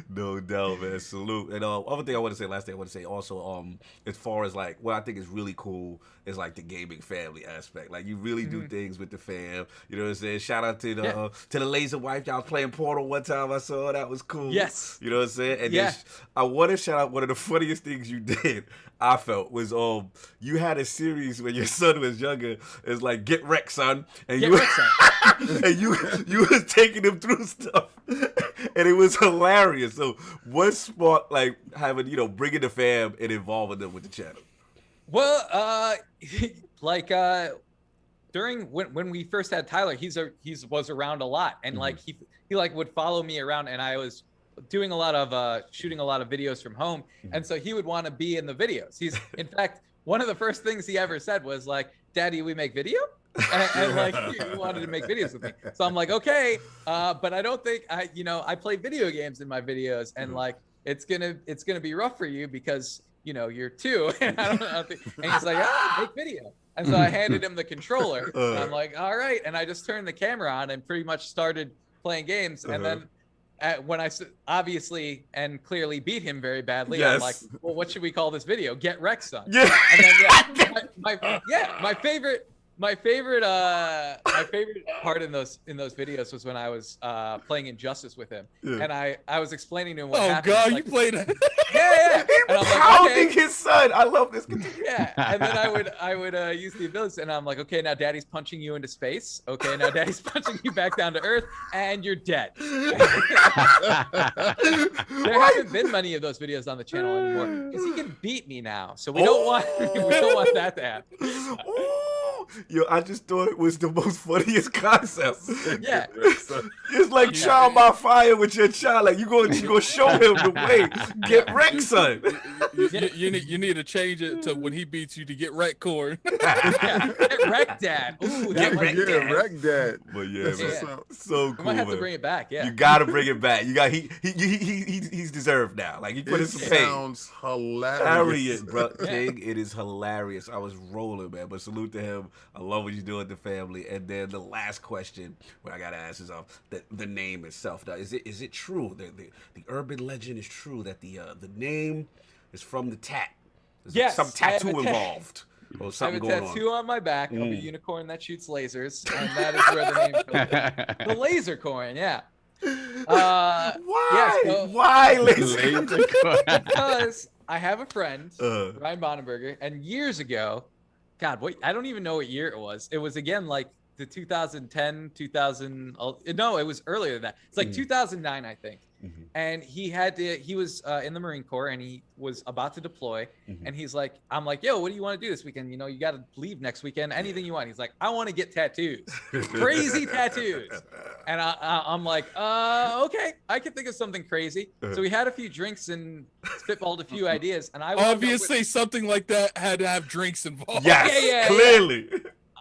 No doubt, man. Salute. And other thing I want to say, last thing I want to say also, as far as like what I think is really cool is like the gaming family aspect. Like you really do things with the fam. You know what I'm saying? Shout out to the Laser wife. Y'all was playing Portal one time. I saw that was cool. Yes. You know what I'm saying? And then I want to shout out one of the funniest things you did. I felt was you had a series when your son was younger. It's like Get Wrecked, Son, and you was taking him through stuff, and it was hilarious. So what sparked like having bringing the fam and involving them with the channel? Well, during when we first had Tyler, he was around a lot, and like he like would follow me around, and I was doing a lot of shooting a lot of videos from home, and so he would want to be in the videos. He's in fact one of the first things he ever said was like, "Daddy, we make video?" and like he wanted to make videos with me. So I'm like, okay, but I don't think I play video games in my videos, and like it's gonna be rough for you because you're 2, and I don't think. And he's like, make video. And so I handed him the controller, and I'm like, all right. And I just turned the camera on and pretty much started playing games. And then when I obviously and clearly beat him very badly, I'm like, well, what should we call this video? Get Wrecked, Son. Yeah. And then my favorite part in those videos was when I was playing Injustice with him, and I was explaining to him what happened. Oh God, like, you played it. Yeah. And I'm pounding his son. I love this. Yeah, and then I would use the abilities, and I'm like, okay, now Daddy's punching you into space. Okay, now Daddy's punching you back down to Earth, and you're dead. There haven't been many of those videos on the channel anymore because he can beat me now, so we don't want that to happen. Yo, I just thought it was the most funniest concept. Yeah. It's like trial by fire with your child. Like you gonna show him the way. Get wrecked, son. You need to change it to when he beats you to get wrecked, Corn. Get wrecked, Dad. Ooh, get wrecked, Dad. But yeah, so cool. I might have man. to bring it back. Yeah, you gotta bring it back. You got he's deserved now. Like he put in some pain. Sounds hilarious, bro. King, it is hilarious. I was rolling, man. But salute to him. I love what you do with the family. And then the last question where I gotta ask is the name itself. Now, is it true that the urban legend is true that the name is from the tat? Yes, some tattoo involved. Or something I have a tattoo on my back of a unicorn that shoots lasers, and that is where the name comes from. The Lasercorn, yeah. Why? Yeah, so, why Lasercorn? Because I have a friend, Ryan Bonenberger, and years ago, God, I don't even know what year it was. It was again like the 2010, 2000. No, it was earlier than that. It's like 2009, I think. And he was in the Marine Corps, and he was about to deploy. And he's like, I'm like, yo, what do you want to do this weekend? You got to leave next weekend. Anything you want. He's like, I want to get tattoos, crazy tattoos. And I'm like, okay, I can think of something crazy. So we had a few drinks and spitballed a few ideas. And I obviously something like that had to have drinks involved. Yes, clearly.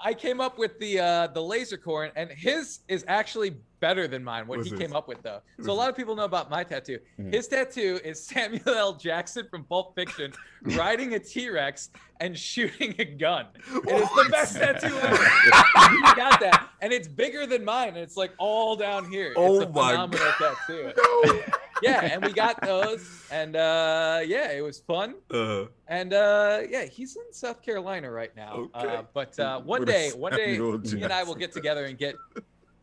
I came up with the Lasercorn, and his is actually better than mine. What he came up with, though. So a lot of people know about my tattoo. His tattoo is Samuel L. Jackson from Pulp Fiction riding a T-Rex and shooting a gun. And it's the best tattoo ever. You got that, and it's bigger than mine, and it's like all down here. Oh it's a phenomenal tattoo. Yeah, and we got those, and yeah, it was fun. And yeah, he's in South Carolina right now. Okay. But one day, he and I will get together and get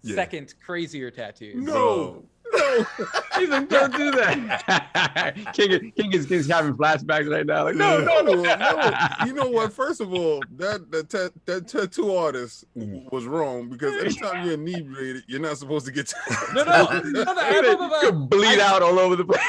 second crazier tattoos. No. He's like, don't do that. King is having flashbacks right now. Like, no. You know what? First of all, that tattoo artist was wrong, because anytime you're inebriated, you're not supposed to get No. Bleed out all over the place.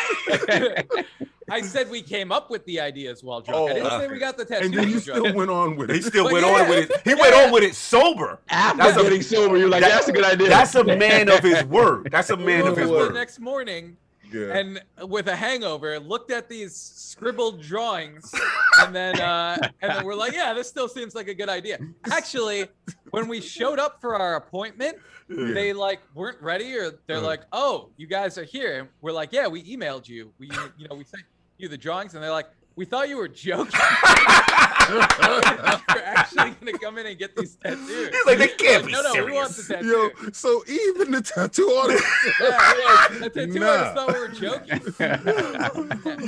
I said we came up with the ideas while drunk. I didn't say we got the tattoo. And then you still went on with it. He still went on with it. He went on with it sober. After getting sober, you're like, that's a good idea. That's a man of his word. That's a man of his The word. next morning, and with a hangover, looked at these scribbled drawings, and then we're like, yeah, this still seems like a good idea. Actually, when we showed up for our appointment, they like weren't ready, or they're like, oh, you guys are here. And we're like, yeah, we emailed you. We sent you the drawings, and they're like, we thought you were joking. You're actually gonna come in and get these tattoos. He's like, they can't be serious. No, we want the tattoo. Yo, so even the tattoo artist. The tattoo artist thought we were joking.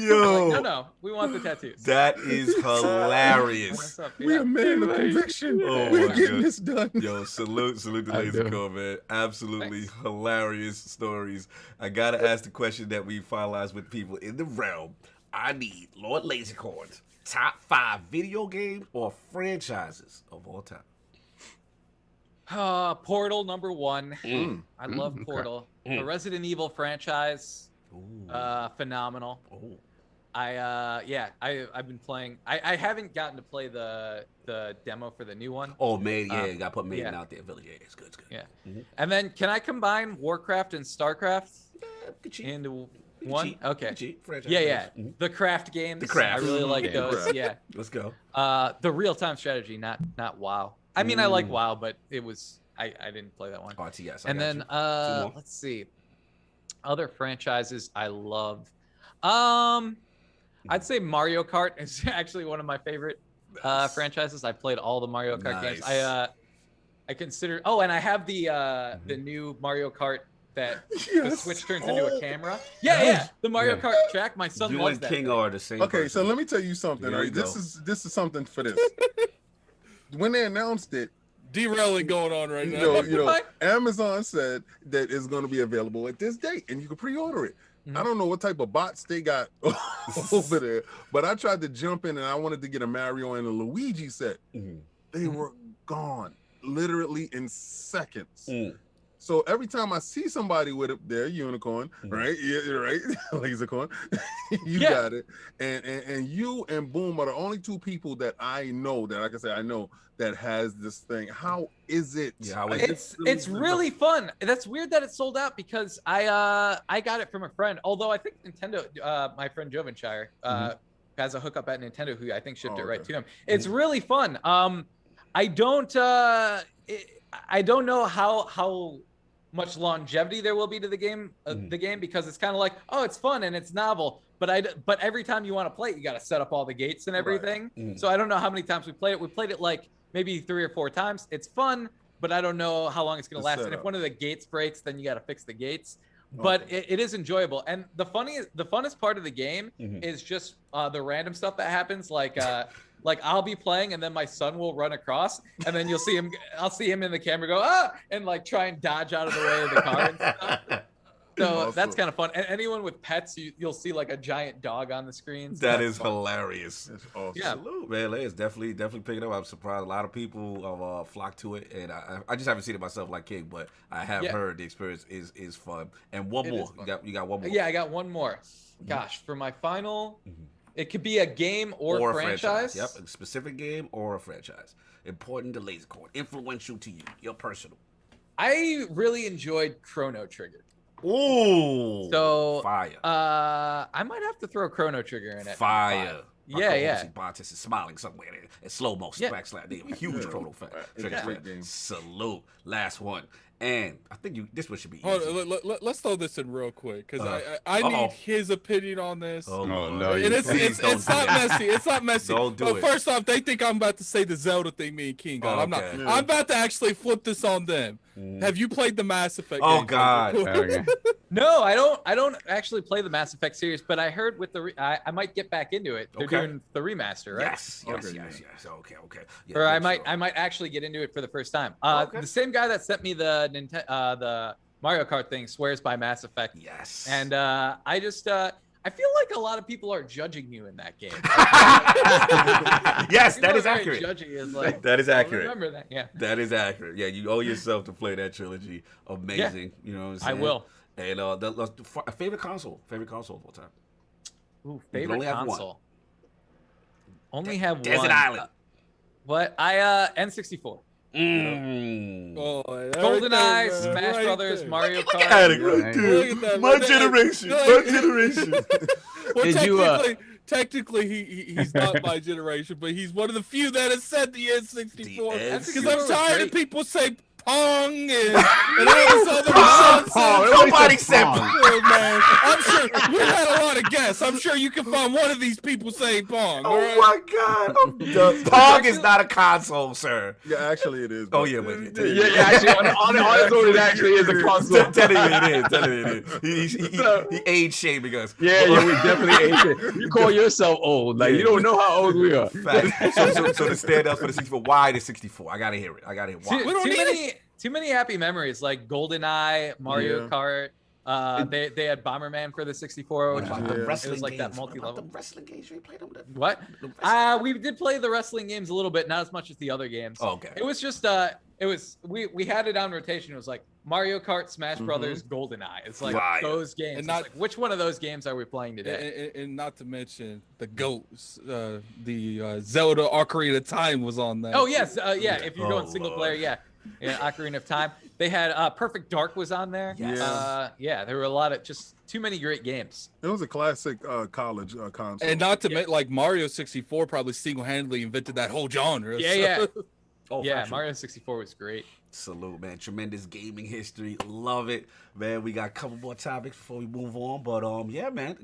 Yo. Like, no, we want the tattoos. That is hilarious. What's up? We're a man of conviction. We're getting this done. Yo, salute to Lasercorn, man. Absolutely hilarious stories. I gotta ask the question that we finalized with people in the realm. I need Lord Lasercorn's top 5 video games or franchises of all time. Portal #1. I love Portal. The Resident Evil franchise, phenomenal. I've been playing. I haven't gotten to play the demo for the new one. Oh man, you got to put Maiden out there. Village, it's good. Yeah, and then can I combine Warcraft and StarCraft into one? Okay. Yeah. The Craft games. The Craft. I really like those. Yeah. Let's go. The real-time strategy, not WoW. I mean, I like WoW, but it was I didn't play that one. RTS. And then let's see, other franchises I love. I'd say Mario Kart is actually one of my favorite franchises. I played all the Mario Kart games. I consider. Oh, and I have the new Mario Kart that the Switch turns into a camera. Yeah. The Mario Kart track. My son loves that. King are the same. Okay, so let me tell you something. Right? This is something for this. When they announced it, derailing going on right now. You know, Amazon said that it's going to be available at this date, and you can pre-order it. I don't know what type of bots they got over there, but I tried to jump in and I wanted to get a Mario and a Luigi set. They were gone, literally in seconds. So every time I see somebody with their unicorn, right? Yeah, right, Lasercorn, you got it. And you and Boom are the only two people that I know that, like I said, I know that has this thing. How is it? Yeah, it's really fun. That's weird that it sold out because I got it from a friend. Although I think Nintendo, my friend Jovenshire, has a hookup at Nintendo who I think shipped it right to him. It's really fun. I don't know how much longevity there will be to the game, because it's kind of like, oh, it's fun and it's novel, but every time you want to play it, you got to set up all the gates and everything. So I don't know how many times we played it. We played it like maybe 3 or 4 times. It's fun, but I don't know how long it's going to last. And if one of the gates breaks, then you got to fix the gates. But it is enjoyable. And the funnest part of the game is just the random stuff that happens. Like I'll be playing and then my son will run across and then I'll see him in the camera go, and like try and dodge out of the way of the car and stuff. So that's kind of fun. And anyone with pets, you'll see like a giant dog on the screen. So that is hilarious. That's awesome. Yeah, salute, man. It's definitely picking up. I'm surprised a lot of people have flocked to it, and I just haven't seen it myself like King, but I have heard the experience is fun. And one more, you got one more. Yeah, I got one more. Gosh, for my final, it could be a game or a franchise. Yep, a specific game or a franchise. Important to Lasercorn, influential to you, your personal. I really enjoyed Chrono Trigger. Ooh. So fire. I might have to throw Chrono Trigger in it. Fire. Yeah. Bontis is smiling somewhere there. In slow mo, backslap. They have a huge Chrono Trigger fan. Salute. Last one. And I think this one should be easy. Let's throw this in real quick because I need his opinion on this. Oh no! And it's not messy. It's not messy. Don't do it. First off, they think I'm about to say the Zelda thing. Me and King got. I'm not. I'm about to actually flip this on them. Have you played the Mass Effect? Oh game? God! No, I don't actually play the Mass Effect series, but I heard with the I might get back into it. They're doing the remaster, right? Yes. Okay. Yeah, or I might actually get into it for the first time. The same guy that sent me the Mario Kart thing swears by Mass Effect. Yes. And I just I feel like a lot of people are judging you in that game. Yes, that is accurate. Judging is like, that is accurate. Remember that, yeah. That is accurate. Yeah, you owe yourself to play that trilogy. Amazing. Yeah. You know what I'm saying? I will. And the favorite console of all time. Ooh, favorite console. Only have one. Desert Island. What? I N64. GoldenEye, Smash Brothers, Mario Kart. My generation. Well, technically, he's not my generation, but he's one of the few that has said the N64. Because I'm tired of people say Pong and all this other nonsense. Nobody said Pong. Man. I'm sure we had a lot of guests. I'm sure you can find one of these people saying Pong. Oh my God! I'm done. Pong is not a console, sir. Yeah, actually it is. Oh yeah, actually on its own it actually is a console. Telling you it is. He age shaming us. Yeah, we definitely age it. You call yourself old, like you don't know how old we are. Fact. So the standouts for the 64. Why the 64? I gotta hear it. Why? Too many happy memories like GoldenEye, Mario Kart. They had Bomberman for the 64. Which the wrestling it was like games? that multi-level. The wrestling games you played them. What? We did play the wrestling games a little bit, not as much as the other games. Oh, okay. It was just we had it on rotation. It was like Mario Kart, Smash Brothers, GoldenEye. It's like those games. And like, which one of those games are we playing today? And not to mention the GOATs, the Zelda Ocarina of Time was on that. Oh yes, if you're going single player, yeah, Ocarina of Time. They had Perfect Dark was on there. Yes. There were a lot of just too many great games. It was a classic college console. And not to mention, like Mario 64 probably single-handedly invented that whole genre. Yeah. Oh, Mario 64 was great. Salute, man. Tremendous gaming history. Love it, man. We got a couple more topics before we move on, but yeah, man.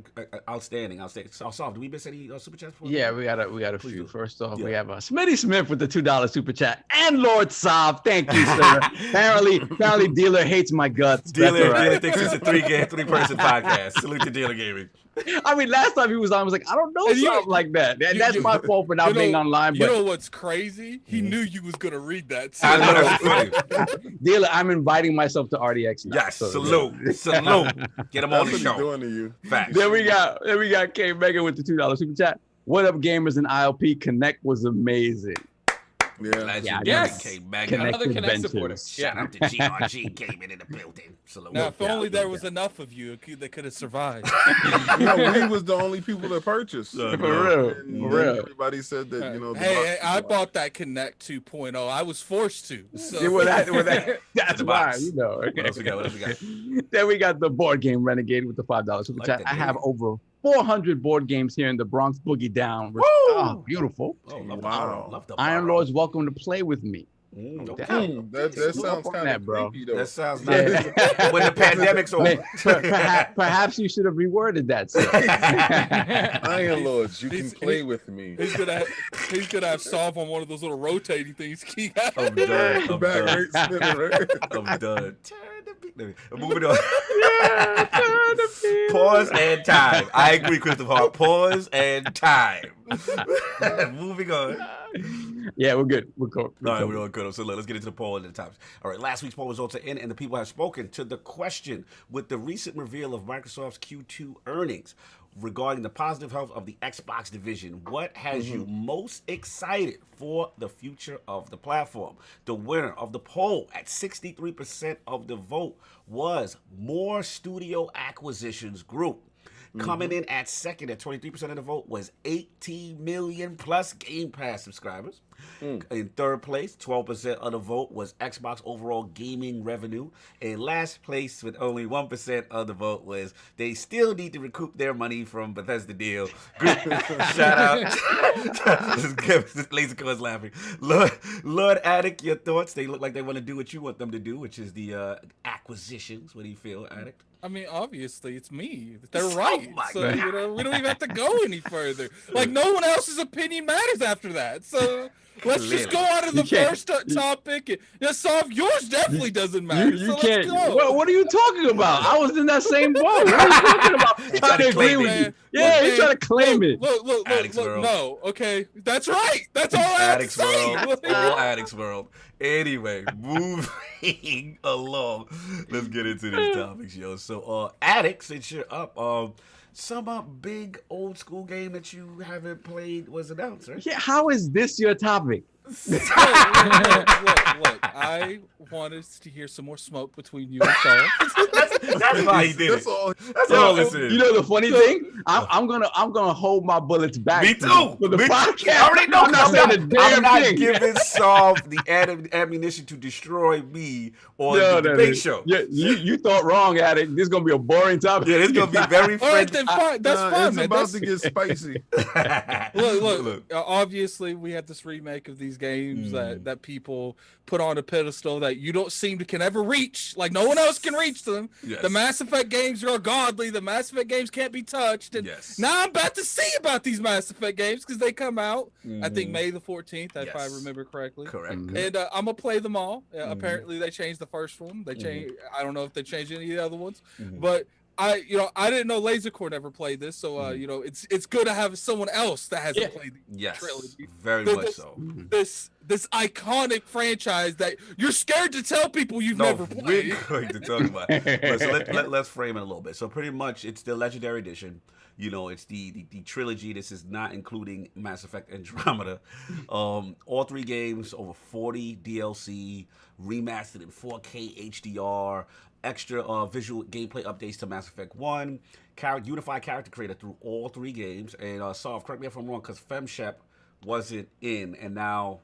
Outstanding. So, do we miss any super chats? Yeah, we got a few. First off, we have Smitty Smith with the $2 super chat, and Lord Saab. Thank you, sir. apparently, Dealer hates my guts. Dealer thinks it's a three-person podcast. Salute to Dealer Gaming. I mean, last time he was on, I was like, I don't know something like that. That's my fault for not being online. But you know what's crazy? He knew you was gonna read that. I know. Dealer, I'm inviting myself to RDX now. Yes, salute. Get him on the show. Doing to you. Facts. Then we got K Megan with the $2 super chat. What up, gamers and ILP? Connect was amazing. Yes. Another Connect supporter. Shout out to GRG Gaming in the building. Salute. Now, if only there was enough of you, they could have survived. We was the only people that purchased. For real. Everybody said that, Hey, I bought that Connect 2.0. I was forced to. So. That's why, What else we got? Then we got the board game Renegade with the $5 super chat. I have over 400 board games here in the Bronx Boogie Down. Oh, beautiful. Oh, love the Iron Lord's welcome to play with me. That sounds kind of creepy, though. That sounds nice. When the pandemic's over. Perhaps you should have reworded that, sir. Iron Lords, you can play with me. He's gonna have solve on one of those little rotating things. I'm done. I'm done. Moving on. Pause and time. I agree, Christopher. Pause and time. Moving on. Yeah, we're good. We're cool. All right, we're all good. So let's get into the poll and the topics. All right, last week's poll results are in, and the people have spoken to the question with the recent reveal of Microsoft's Q2 earnings regarding the positive health of the Xbox division. What has you most excited for the future of the platform? The winner of the poll at 63% of the vote was More Studio Acquisitions Group. Coming in at second at 23% of the vote was 18 million plus Game Pass subscribers. In third place, 12% of the vote was Xbox overall gaming revenue. In last place, with only 1% of the vote, was they still need to recoup their money from Bethesda deal. Shout out. Lasercorn's laughing. Lord Addict, your thoughts? They look like they want to do what you want them to do, which is the acquisitions. What do you feel, Addict? I mean, obviously, it's me. They're right. So, you know, we don't even have to go any further. Like, no one else's opinion matters after that. So, let's just go out of the first topic. And just solve yours definitely doesn't matter. You can't. What are you talking about? I was in that same boat. What are you talking about? Trying to agree with you. Yeah, you're trying to claim it. Look, no. Okay. That's right. That's all I have to say. All Addicts World. Anyway, moving along. Let's get into these topics, yo. So, Addict, since you're up, some big old school game that you haven't played was announced, right? Yeah, how is this your topic? Look, I wanted to hear some more smoke between you and Saul. That's why he did it. That's all this is. You know the funny thing? I'm gonna hold my bullets back. Me too. For the podcast. I already know. I'm not saying a damn I'm thing. not giving Saul the ammunition to destroy me on the debate show. Yeah, you thought wrong, Addict. This is gonna be a boring topic. Yeah, it's gonna be very All right, French. then fine. That's fine, It's man. about to get spicy. Look. Obviously, we had this remake of these games that people put on a pedestal that you don't seem to can ever reach. Like no one else can reach them. Yes. The Mass Effect games are godly. The Mass Effect games can't be touched. And now I'm about to see about these Mass Effect games because they come out, I think May the 14th, if I remember correctly. Correct. And I'm gonna play them all. Apparently, they changed the first one. They changed. I don't know if they changed any of the other ones, but I didn't know Lasercorn ever played this, so it's good to have someone else that hasn't played the trilogy. Very much so. This iconic franchise that you're scared to tell people you've never played. We're going to talk about it. So let's frame it a little bit. So pretty much, it's the Legendary Edition. You know, it's the trilogy. This is not including Mass Effect Andromeda. All three games, over 40 DLC, remastered in 4K HDR. Extra visual gameplay updates to Mass Effect 1, unified character creator through all three games, and Solve, correct me if I'm wrong, because FemShep wasn't in, and now...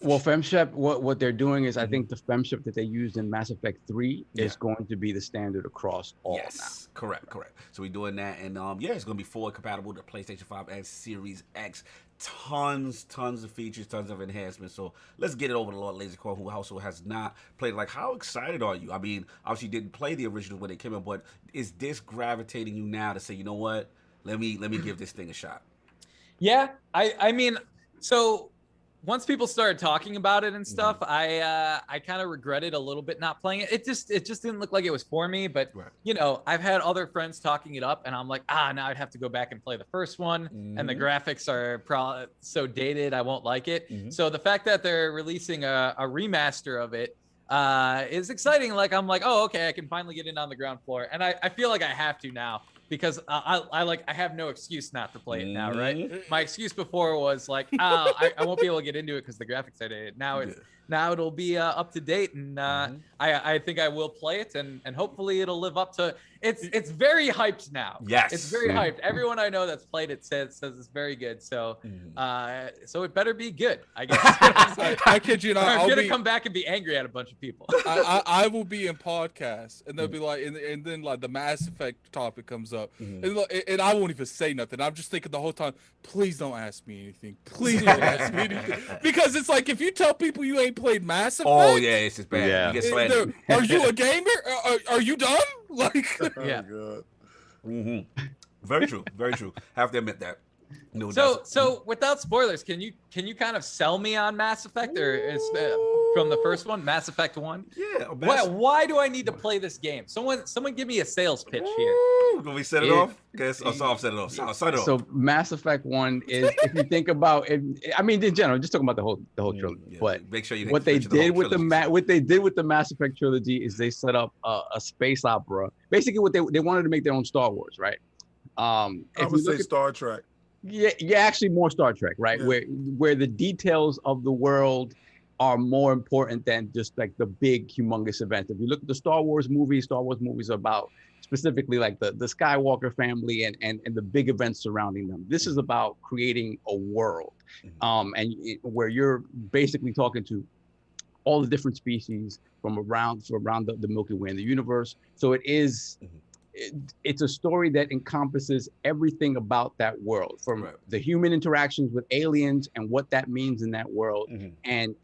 Well, FemShep, what they're doing is, I think the FemShep that they used in Mass Effect 3 is going to be the standard across all now. Correct. So we're doing that, and it's going to be forward compatible to PlayStation 5 and Series X. Tons of features, tons of enhancements. So let's get it over to Lord Lasercorn, who also has not played. Like, how excited are you? I mean, obviously you didn't play the original when they came in, but is this gravitating you now to say, you know what? Let me give this thing a shot. Yeah, I mean, so once people started talking about it and stuff, I kind of regretted a little bit not playing it. It just didn't look like it was for me. But you know, I've had other friends talking it up, and I'm like, now I'd have to go back and play the first one, and the graphics are probably so dated, I won't like it. So the fact that they're releasing a remaster of it is exciting. Like I'm like, oh, okay, I can finally get in on the ground floor, and I feel like I have to now. Because I have no excuse not to play it now, right? My excuse before was like, I won't be able to get into it because the graphics are dated. Now it'll be up to date, and I think I will play it, and hopefully it'll live up to. It's very hyped now. Yes, it's very hyped. Everyone I know that's played it says it's very good. So so it better be good, I guess. I kid you not. I'm gonna come back and be angry at a bunch of people. I will be in podcasts, and they'll be like, and then like the Mass Effect topic comes up, and I won't even say nothing. I'm just thinking the whole time, please don't ask me anything. Please don't ask me anything, because it's like if you tell people you ain't played Mass Effect, it's just bad. Yeah. You get slandered. Are you a gamer? Are you dumb? Like, yeah. Very true. Have to admit that. No. So without spoilers, can you kind of sell me on Mass Effect, or is from the first one, Mass Effect 1? Yeah. Why do I need to play this game? Someone give me a sales pitch here. Can we set it off? Guess I'll set it off. Set it off. So Mass Effect 1 is, if you think about it, I mean, in general, just talking about the whole trilogy. But make sure you what they did with the Mass Effect trilogy is they set up a space opera. Basically, what they wanted to make their own Star Wars, right? I would say Star Trek. Yeah, actually more Star Trek, right? Yeah. Where the details of the world are more important than just like the big humongous events. If you look at the Star Wars movies are about specifically like the Skywalker family and the big events surrounding them. This is about creating a world, where you're basically talking to all the different species from around the Milky Way and the universe. So it is, it's a story that encompasses everything about that world, from the human interactions with aliens and what that means in that world, and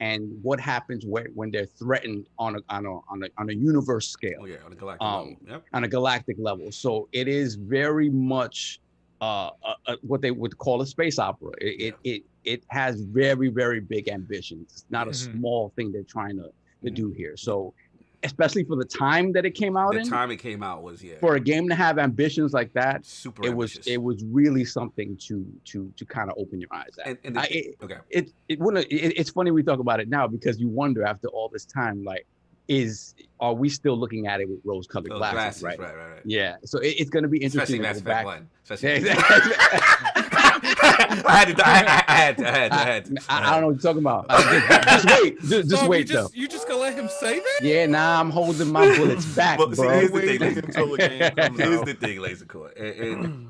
what happens when they're threatened on a universe scale. On a galactic level. Yep. On a galactic level. So it is very much what they would call a space opera. It has very, very big ambitions. It's not a small thing they're trying to do here. So especially for the time that it came out The time it came out was, for a game to have ambitions like that, super it ambitious. was really something to kind of open your eyes at. It's funny we talk about it now, because you wonder after all this time, like, are we still looking at it with rose-colored glasses, right? Right. Yeah. So it's going to be interesting. Especially to go back. I had to. I don't know what you're talking about. Just wait, though. You just gonna let him say that? Yeah, I'm holding my bullets back, But bro. here's the thing, Lasercorn. And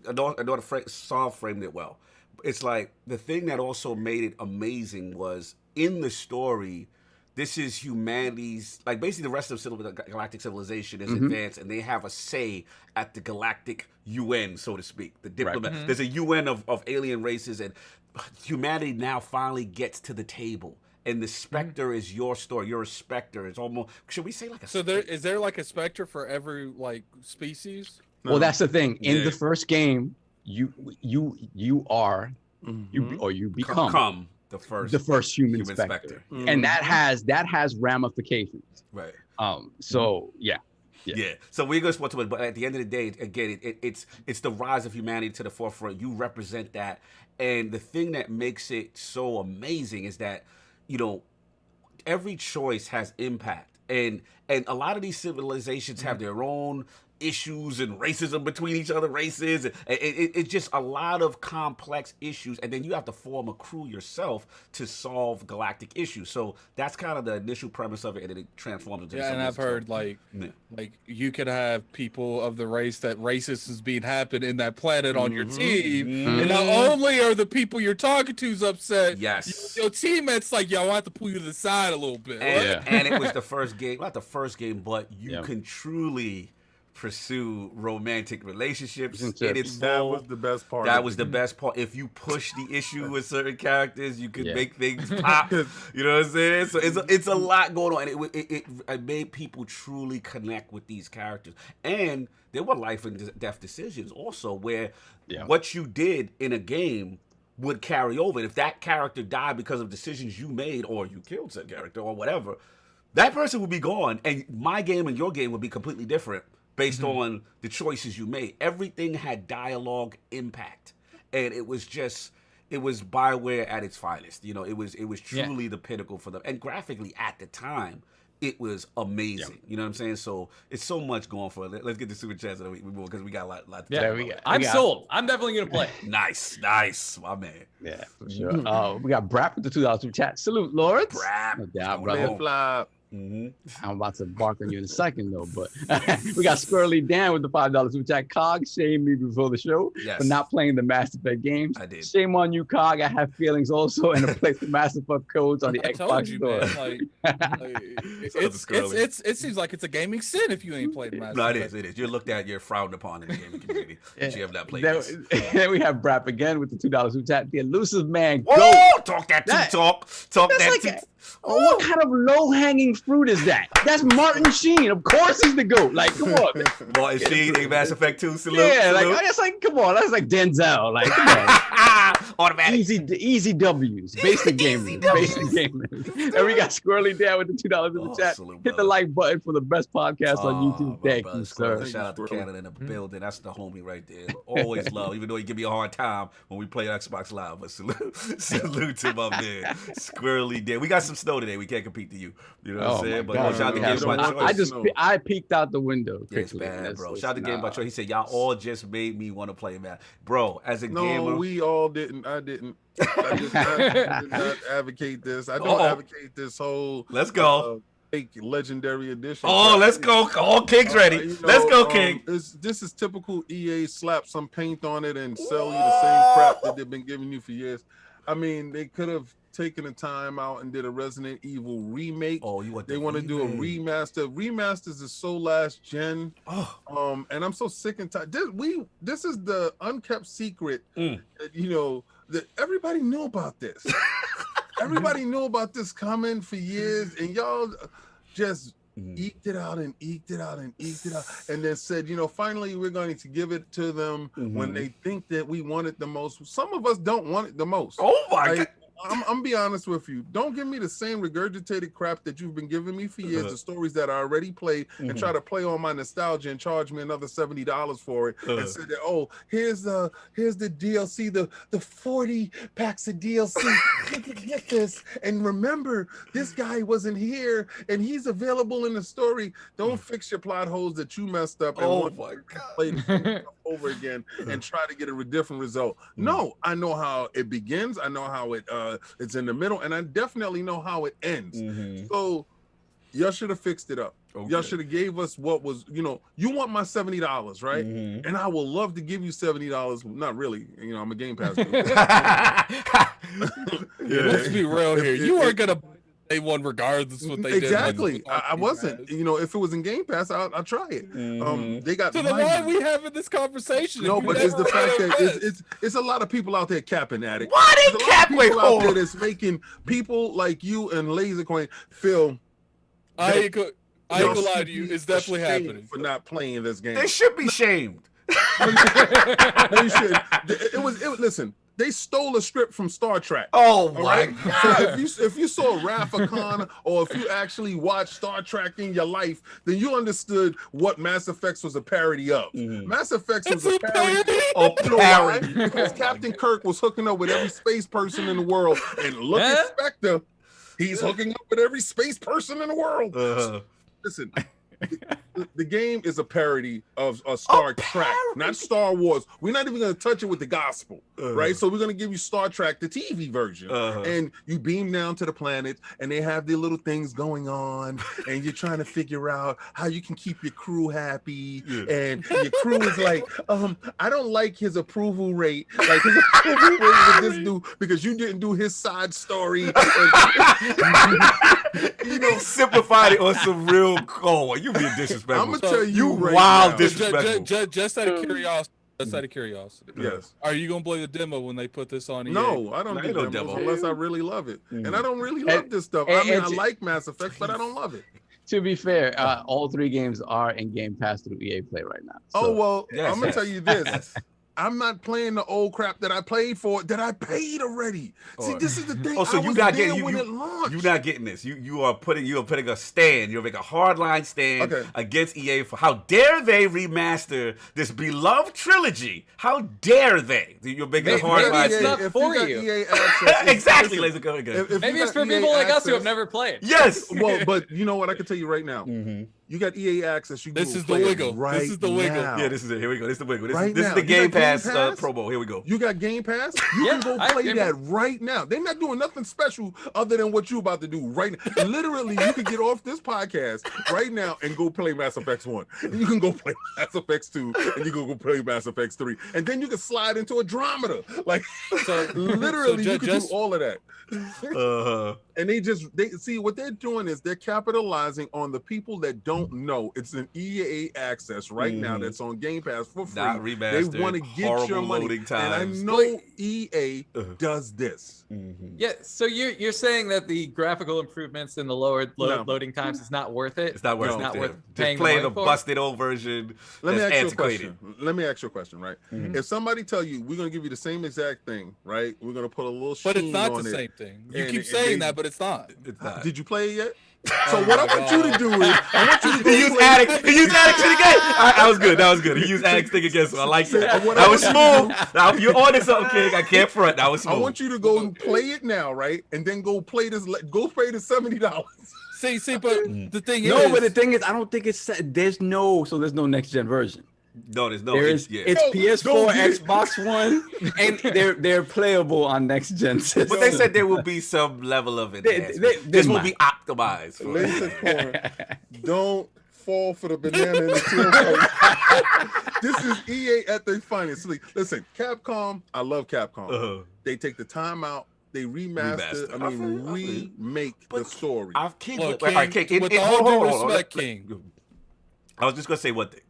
I know the song framed it well. It's like, the thing that also made it amazing was, in the story, this is humanity's, like, basically the rest of galactic civilization is advanced, and they have a say at the galactic UN, so to speak. The diplomat. There's a UN of alien races, and humanity now finally gets to the table. And the Spectre is your story. You're a Spectre. It's almost, should we say like a? So is there like a Spectre for every like species? No. Well, that's the thing. In the first game, you are you become the first human Spectre. And that has ramifications. Right. So yeah. So we're going to spoil to it, but at the end of the day, again, it's the rise of humanity to the forefront. You represent that, and the thing that makes it so amazing is that, every choice has impact, and a lot of these civilizations have their own issues and racism between each other races. It's just a lot of complex issues, and then you have to form a crew yourself to solve galactic issues. So that's kind of the initial premise of it, and then it transforms into and I've heard like you could have people of the race that racism is being happen in that planet on your team, and not only are the people you're talking to's upset, your teammates like, yo, I have to pull you to the side a little bit. And it was the first game, not the first game, but you can truly pursue romantic relationships in its full. That was the best part. That was the best part. If you push the issue with certain characters, you could make things pop. You know what I'm saying? So it's a lot going on, and it made people truly connect with these characters. And there were life and death decisions also, where what you did in a game would carry over. And if that character died because of decisions you made, or you killed said character, or whatever, that person would be gone, and my game and your game would be completely different based on the choices you made. Everything had dialogue impact, and it was BioWare at its finest. It was truly the pinnacle for them, and graphically at the time, it was amazing. You know what I'm saying? So it's so much going for it. Let's get the super chats and we move, because we got a lot to talk about. I'm sold. I'm definitely gonna play. Nice, my man. Yeah, for sure. We got Brap with the $2 super chat. Salute, Lords. Brap. No doubt, brother. I'm about to bark on you in a second, though. But we got Squirrely Dan with the $5 super chat. Cog shamed me before the show for not playing the Mass Effect games. I did. Shame on you, Cog. I have feelings also, and I placed the Mass Effect codes on the Xbox store. It seems like it's a gaming sin if you ain't played Mass Effect. It is. You're looked at. You're frowned upon in the gaming community. You have not played this. Then we have Brap again with the $2 super chat. The elusive man. Whoa! Talk that talk. What kind of low-hanging fruit is that? That's Martin Sheen. Of course he's the GOAT. Like, come on, man. Martin Sheen in Mass Effect 2. Salute. Yeah, salute. Come on. That's like Denzel. Like, come on. Automatic. Easy W's. Basic gaming. And we got Squirrely down with the $2 in the chat. Salute, hit the like button for the best podcast on YouTube. Thank you, sir. Shout out to Canada in the building. That's the homie right there. Always love, even though he give me a hard time when we play Xbox Live. But salute to my man, Squirrely Dan. We got some snow today. We can't compete to you. You know what I'm saying? But God, shout out to Games by Choice. I peeked out the window. Yeah, it's bad, bro. Shout out to Game by Choice. He said y'all all just made me want to play, man. Bro, as a gamer, we all didn't. I didn't. I did not advocate this. I don't advocate this whole. Let's go. Fake Legendary Edition. Oh, let's go. All King's ready. Let's go, King. This is typical EA. Slap some paint on it and sell you the same crap that they've been giving you for years. I mean, they could have taken the time out and did a Resident Evil remake. Oh, you want they want to do a remaster. Remasters is so last gen. And I'm so sick and tired. This is the unkept secret. That, you know, that everybody knew about this. Everybody knew about this coming for years, and y'all just eked it out and eked it out and eked it out, and then said, you know, finally we're going to give it to them when they think that we want it the most. Some of us don't want it the most. Oh my God. I'm be honest with you. Don't give me the same regurgitated crap that you've been giving me for years. The stories that I already played, and try to play on my nostalgia and charge me another $70 for it, and say that, oh, here's the DLC, the 40 packs of DLC. Get this, and remember, this guy wasn't here, and he's available in the story. Don't fix your plot holes that you messed up. And play the over again and try to get a different result. No, I know how it begins. I know how it's in the middle, and I definitely know how it ends. So y'all should have fixed it up. Y'all should have gave us what was, you know, you want my $70, right? And I will love to give you $70. Not really, you know, I'm a Game Pass. Let's be real here. You weren't gonna day one regardless what they did. Exactly. I wasn't. You know, if it was in Game Pass, I'll try it. They got. So then why are we having this conversation? No, but it's the fact that it's a lot of people out there capping at it. Why they cap? Wait, out there that's making people like you and Lasercorn feel. I ain't gonna lie to you. It's definitely happening for not playing this game. They should be shamed. No, you should. It was. Listen. They stole a script from Star Trek. Oh my God! So if you saw Wrath of Khan, or if you actually watched Star Trek in your life, then you understood what Mass Effect was a parody of. Mass Effect was a parody. You know why? Because Captain Kirk was hooking up with every space person in the world, and look at Spectre, he's hooking up with every space person in the world. Listen. The game is a parody of Star Trek, not Star Wars. We're not even going to touch it with the gospel, right? So we're going to give you Star Trek, the TV version, and you beam down to the planet, and they have their little things going on, and you're trying to figure out how you can keep your crew happy, and your crew is like, I don't like his approval rate, like his approval rate with this dude because you didn't do his side story. You know, simplified it on some real cold. You being disrespectful. I'm gonna tell you right wild now. disrespectful. Just out of curiosity. Just out of curiosity. Yes. Are you gonna play the demo when they put this on EA? No, I don't do demos unless I really love it, and I don't really love this stuff. I mean, I like Mass Effect, but I don't love it. To be fair, all three games are in Game Pass through EA Play right now. So. Oh well, I'm gonna tell you this. I'm not playing the old crap that I paid already. See, this is the thing. Oh, so you're not getting you're not getting this. You are putting a stand. You're making a hardline stand against EA for how dare they remaster this beloved trilogy? How dare they? You're making a hardline stand. Not for you. EA access, exactly, Lasercorn. Maybe it's for people like us who have never played. Yes. Well, but you know what? I can tell you right now. You got EA access. This is the wiggle. Right. This is the wiggle. Now. Yeah, this is it. Here we go. This is the wiggle. Right this now. is the Game Pass Pass? promo. Here we go. You got Game Pass? You can go play that right now. They're not doing nothing special other than what you're about to do right now. Literally, you can get off this podcast right now and go play Mass Effect 1. And you can go play Mass Effect 2, and you can go play Mass Effect 3. And then you can slide into Andromeda. Like, literally, you can do all of that. And they see what they're doing is they're capitalizing on the people that don't know. It's an EA access right now that's on Game Pass for free. Not remastered. They want to get your money, and I know EA does this. Yeah, so you're saying that the graphical improvements and the lowered loading times is not worth it? It's not worth it. It's not worth Just paying play the for? busted old version. Let me ask antiquated. you a question, right? If somebody tell you we're gonna give you the same exact thing, right? We're gonna put a little but sheen it's not on the it. same thing. You keep saying that, but it's not. It's not. Did you play it yet? So what I want you to do is, I want you to He used Addict. He used Addict to the game. That was good. That was good. He used Addict thing against him. I like that. That was smooth. Now, you're on to something, King. I can't front. That was smooth. I want you to go and play it now, right? And then go play this. Go pay the $70. See, but the thing is, no, but the thing is, I don't think there's no next gen version. No, there's no. It's PS4, Xbox One, and they're playable on next gen systems. But they said there will be some level of enhancement. This will be optimized. Lasercorn, don't fall for the banana in the tailpipe. This is EA at their finest. Listen, Capcom, I love Capcom. They take the time out. They remaster. Remake the story. King, with all due respect, King. I was just gonna say one thing.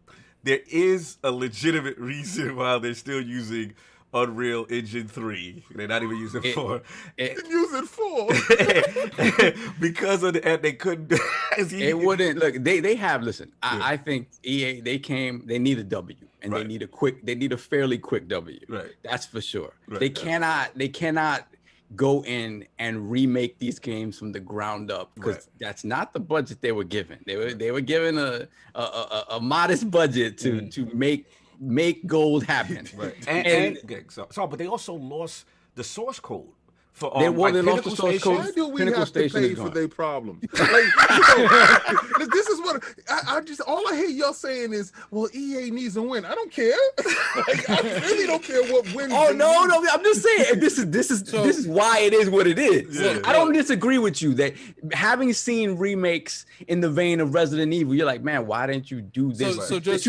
There is a legitimate reason why they're still using Unreal Engine 3. They're not even using 4. Using 4 because of and they couldn't. It wouldn't look. They have. Listen, I think EA. They need a W, and they need a fairly quick W. Right. That's for sure. Right. They cannot go in and remake these games from the ground up because that's not the budget they were given. They were given a modest budget to make gold happen. Right. But they also lost the source code. They lost the source code. Why do we have to pay for their problems? This is what I just. All I hear y'all saying is, "Well, EA needs a win." I don't care. I really don't care what wins. Oh no! I'm just saying this is why it is what it is. Yeah. I don't disagree with you that having seen remakes in the vein of Resident Evil, you're like, man, why didn't you do this? So just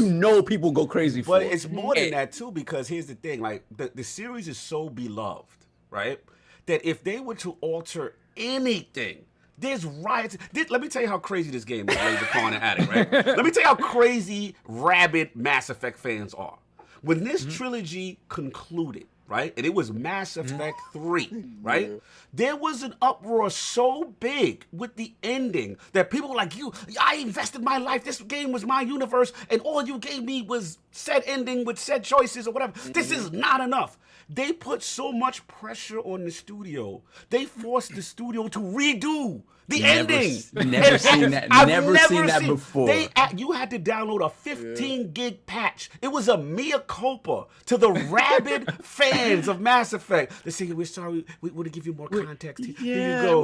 people go crazy for. But it's more than that too, because here's the thing: like the series is so beloved, right? That if they were to alter anything, there's riots. Let me tell you how crazy this game is, Lasercorn and Addict, right? Let me tell you how crazy rabid Mass Effect fans are. When this trilogy concluded, right, and it was Mass Effect 3, right, there was an uproar so big with the ending that people were like, I invested my life. This game was my universe, and all you gave me was said ending with said choices or whatever. This is not enough. They put so much pressure on the studio. They forced the studio to redo the ending. Never seen that. Never seen that before. You had to download a 15 gig patch. It was a mea culpa to the rabid fans of Mass Effect. They say, we're sorry. We want to give you more context. Here you go.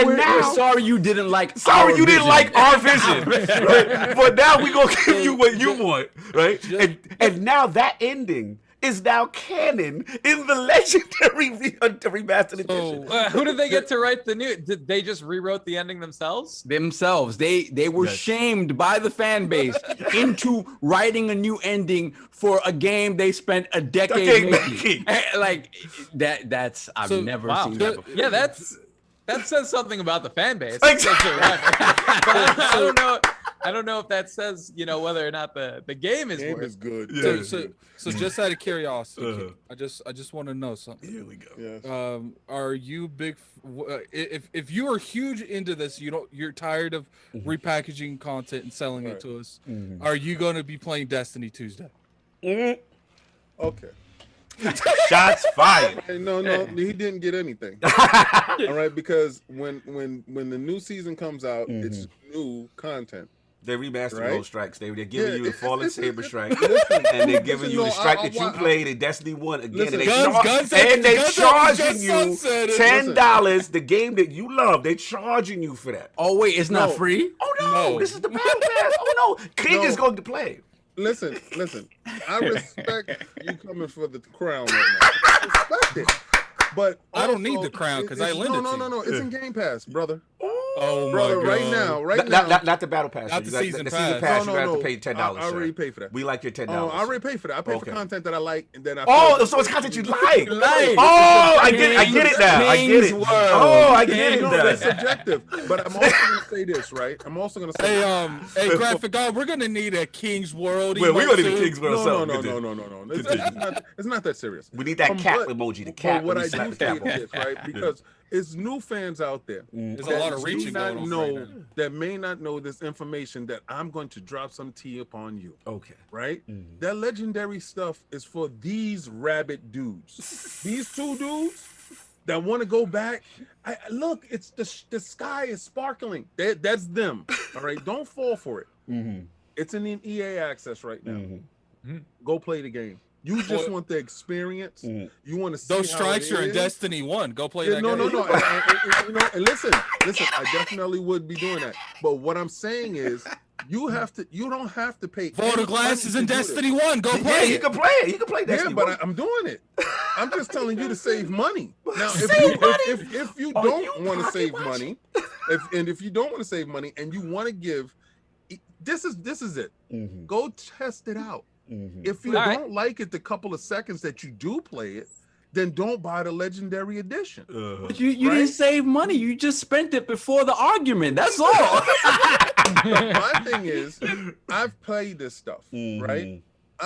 We're sorry you didn't like. Sorry you didn't like our vision. Right? But now we're gonna give you what you want, right? And now that ending is now canon in the legendary remastered edition. Who did they get to write the new? Did they just rewrote the ending themselves? They were shamed by the fan base into writing a new ending for a game they spent a decade making. Like that's I've never seen that before. Yeah, that says something about the fan base. I don't know if that says, whether or not the game is worth. Is good. Yeah. So just out of curiosity, I just want to know something. Here we go. Yes. Are you big? If you are huge into this, you're tired of repackaging content and selling it to us. Are you going to be playing Destiny Tuesday? Okay. Shots fired. Hey, no, he didn't get anything. All right, because when the new season comes out, it's new content. They remastered those strikes. They're giving you the Fallen Saber strike, and they're giving you the strike that you played in Destiny 1 again. And they're charging you $10. The game that you love, they're charging you for that. Oh wait, it's not free? Oh no, this is the battle pass. Oh no, King is going to play. Listen. I respect you coming for the crown right now. I respect it. But I don't need the crown because I lend it to you. No. It's in Game Pass, brother. Oh, brother, my God. right now. Not the battle pass. Not the season pass. You have to pay $10. I already paid for that. We like your $10. I already paid for that. I paid for content that I like, and then I. So it's content you like. I get it now. I get it. I get it. No, that's subjective. But I'm also going to say this, right? I'm also going to say. Hey, Graphic God, we're going to need a King's World. Well, we're going to need a King's World. No. It's not that serious. We need that cat emoji. The cat. What I do say is this, right? Because it's new fans out there. There's a lot of reaching going on right now. That may not know this information that I'm going to drop some tea upon you. Okay. Right? That legendary stuff is for these rabbit dudes. These two dudes, that want to go back. Look, it's the sky is sparkling. That's them. All right, don't fall for it. It's in the EA access right now. Go play the game. You just want the experience. You want to see those strikes are in Destiny 1. Go play that game. No. And listen. I definitely would be doing that. But what I'm saying is, you don't have to pay. Photo glasses in Destiny 1. Go play it. You can play it. You can play Destiny 1. But I'm doing it. I'm just telling you to save money. Now, if you don't want to save money, if you don't want to save money and you want to give, this is it. Go test it out. If you don't like it the couple of seconds that you do play it, then don't buy the Legendary Edition. But you didn't save money. You just spent it before the argument. That's all. My thing is, I've played this stuff, right?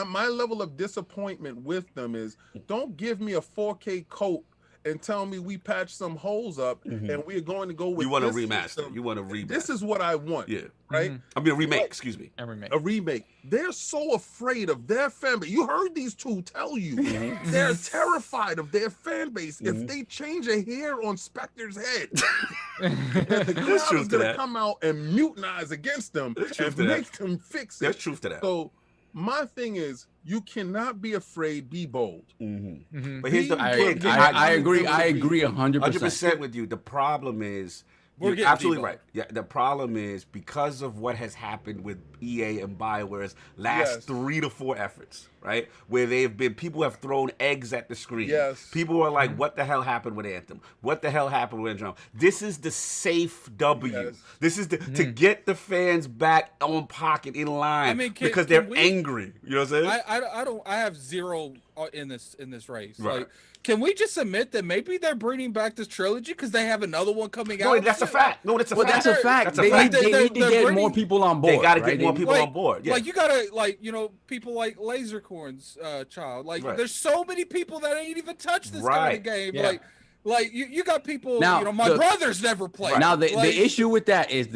My level of disappointment with them is, don't give me a 4K coat and tell me we patched some holes up and we're going to go with. You want a this remaster. system. You want a remaster. This is what I want. Yeah. Right. I mean, a remake. Excuse me. A remake. They're so afraid of their fan base. You heard these two tell you. They're terrified of their fan base. If they change a hair on Spectre's head, that the crowd is going to come out and mutinize against them and make them fix it. There's truth to that. So my thing is, you cannot be afraid, be bold. But here's the I agree 100%. 100% with you. The problem is, you're absolutely right. Yeah, the problem is, because of what has happened with EA and BioWare's last 3 to 4 efforts, right? Where people have thrown eggs at the screen. People are like, what the hell happened with Anthem? What the hell happened with Andromeda? This is the safe W. This is to get the fans back on pocket in line, because they're angry. You know what I'm saying? I have zero in this race. Right. Like, can we just admit that maybe they're bringing back this trilogy because they have another one coming out? No, that's a fact. No, that's a fact. That's a fact. They need to get more people on board. They got to get more people on board. Yeah. Like, you gotta, people like Lasercorn's child. Like, there's so many people that ain't even touched this kind of game. Yeah. Like you got people. Now, my brothers never played. Now the issue with that is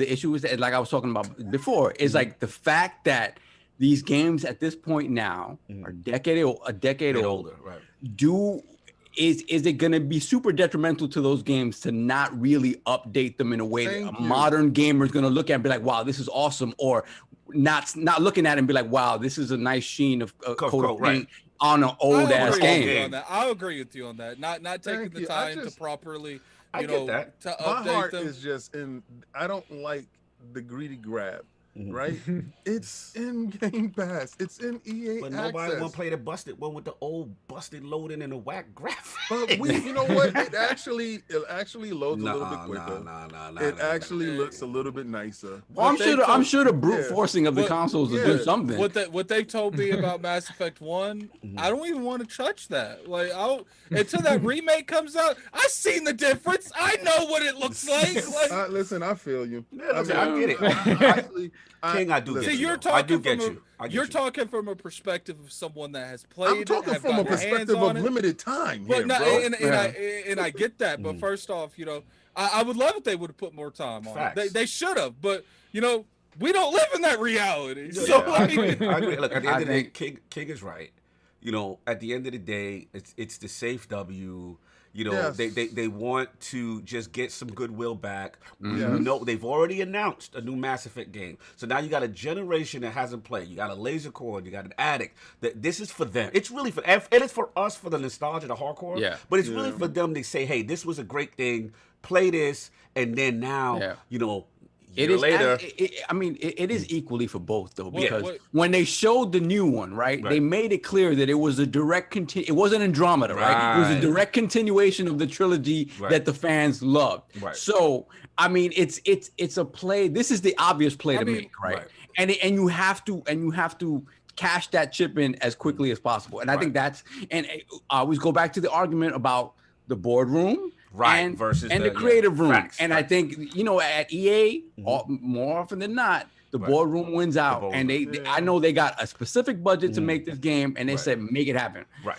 like I was talking about before, is like the fact that these games at this point now are a decade older. Right. Is it going to be super detrimental to those games to not really update them in a way that a modern gamer is going to look at and be like, wow, this is awesome, or not looking at it and be like, wow, this is a nice sheen of coat of paint on an old ass game. I'll agree with you on that. Not taking the time to properly, to update them. My heart is just I don't like the greedy grab. Right? It's in Game Pass. It's in EA But nobody want to play the busted one with the old busted loading and the whack graphics. But you know what? It actually loads a little bit quicker. It actually looks a little bit nicer. Well, I'm sure the brute forcing of the consoles will do something. What they told me about Mass Effect 1, I don't even want to touch that. Like, until that remake comes out, I've seen the difference. I know what it looks like. Listen, I feel you. I get it. King, I do get you. I do get you. You're talking from a perspective of someone that has played. I'm talking from a perspective of limited time here, bro. And I get that. But first off, I would love if they would have put more time on it. They should have. But we don't live in that reality. So I agree. Look, at the end of the day, King is right. At the end of the day, it's the safe W. They want to just get some goodwill back. They've already announced a new Mass Effect game. So now you got a generation that hasn't played. You got a Lasercorn, you got an Addict. This is for them. It's really for, and it's for us for the nostalgia, the hardcore. Yeah. But it's really for them to say, hey, this was a great thing. Play this, and then now, it is later. It is equally for both though, because when they showed the new one, they made it clear that it was a direct it wasn't Andromeda, right? It was a direct continuation of the trilogy that the fans loved. Right. So it's a play. This is the obvious play to make, right? And you have to cash that chip in as quickly as possible. And I think I always go back to the argument about the boardroom. Versus the creative room. I think at EA, more often than not, the boardroom wins out. And I know they got a specific budget to make this game, and they said make it happen. Right.